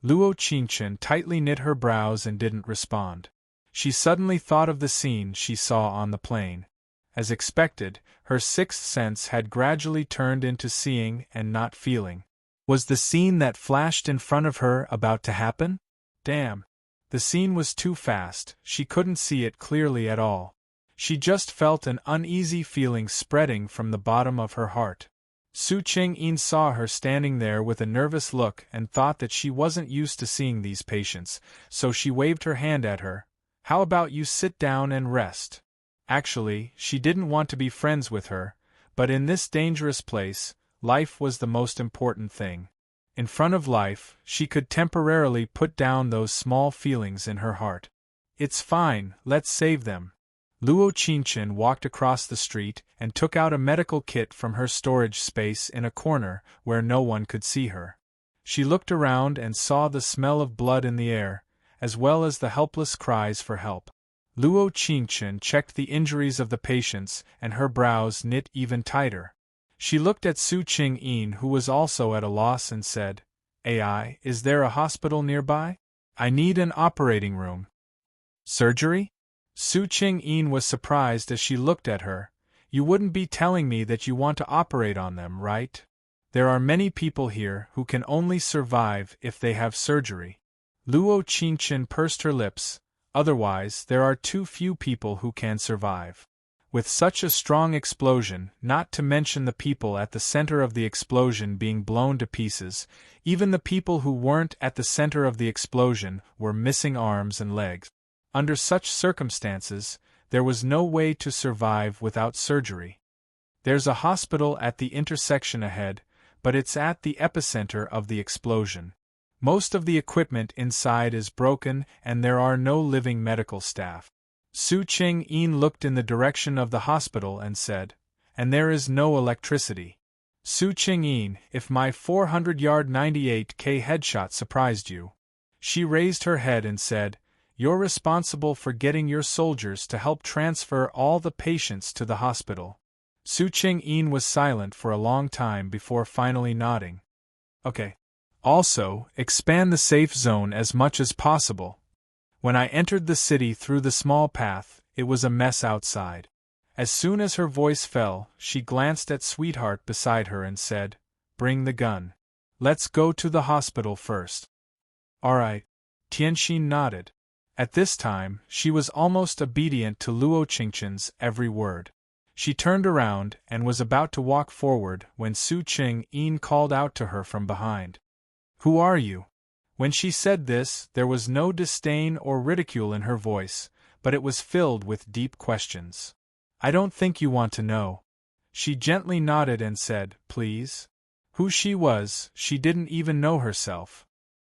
Luo Qingchen tightly knit her brows and didn't respond. She suddenly thought of the scene she saw on the plane. As expected, her sixth sense had gradually turned into seeing and not feeling. Was the scene that flashed in front of her about to happen? Damn. The scene was too fast, she couldn't see it clearly at all. She just felt an uneasy feeling spreading from the bottom of her heart. Su Ching-yin saw her standing there with a nervous look and thought that she wasn't used to seeing these patients, so she waved her hand at her. "How about you sit down and rest?" Actually, she didn't want to be friends with her, but in this dangerous place, life was the most important thing. In front of life, she could temporarily put down those small feelings in her heart. "It's fine, let's save them." Luo Qingchen walked across the street and took out a medical kit from her storage space in a corner where no one could see her. She looked around and saw the smell of blood in the air, as well as the helpless cries for help. Luo Qingchen checked the injuries of the patients and her brows knit even tighter. She looked at Su Ching-yin, who was also at a loss, and said, "AI, is there a hospital nearby? I need an operating room." "Surgery?" Su Ching-yin was surprised as she looked at her. "You wouldn't be telling me that you want to operate on them, right? There are many people here who can only survive if they have surgery." Luo Qingchen pursed her lips. "Otherwise, there are too few people who can survive. With such a strong explosion, not to mention the people at the center of the explosion being blown to pieces, even the people who weren't at the center of the explosion were missing arms and legs. Under such circumstances, there was no way to survive without surgery. There's a hospital at the intersection ahead, but it's at the epicenter of the explosion. Most of the equipment inside is broken and there are no living medical staff." Su Ching-yin looked in the direction of the hospital and said, "And there is no electricity." "Su Ching-yin, if my 400-yard 98K headshot surprised you." She raised her head and said, "You're responsible for getting your soldiers to help transfer all the patients to the hospital." Su Ching-yin was silent for a long time before finally nodding. "Okay. Also, expand the safe zone as much as possible. When I entered the city through the small path, it was a mess outside." As soon as her voice fell, she glanced at Sweetheart beside her and said, "Bring the gun. Let's go to the hospital first." "All right." Tianxin nodded. At this time, she was almost obedient to Luo Qingchen's every word. She turned around and was about to walk forward when Su Ching-yin called out to her from behind. "Who are you?" When she said this, there was no disdain or ridicule in her voice, but it was filled with deep questions. "I don't think you want to know." She gently nodded and said, "Please." Who she was, she didn't even know herself.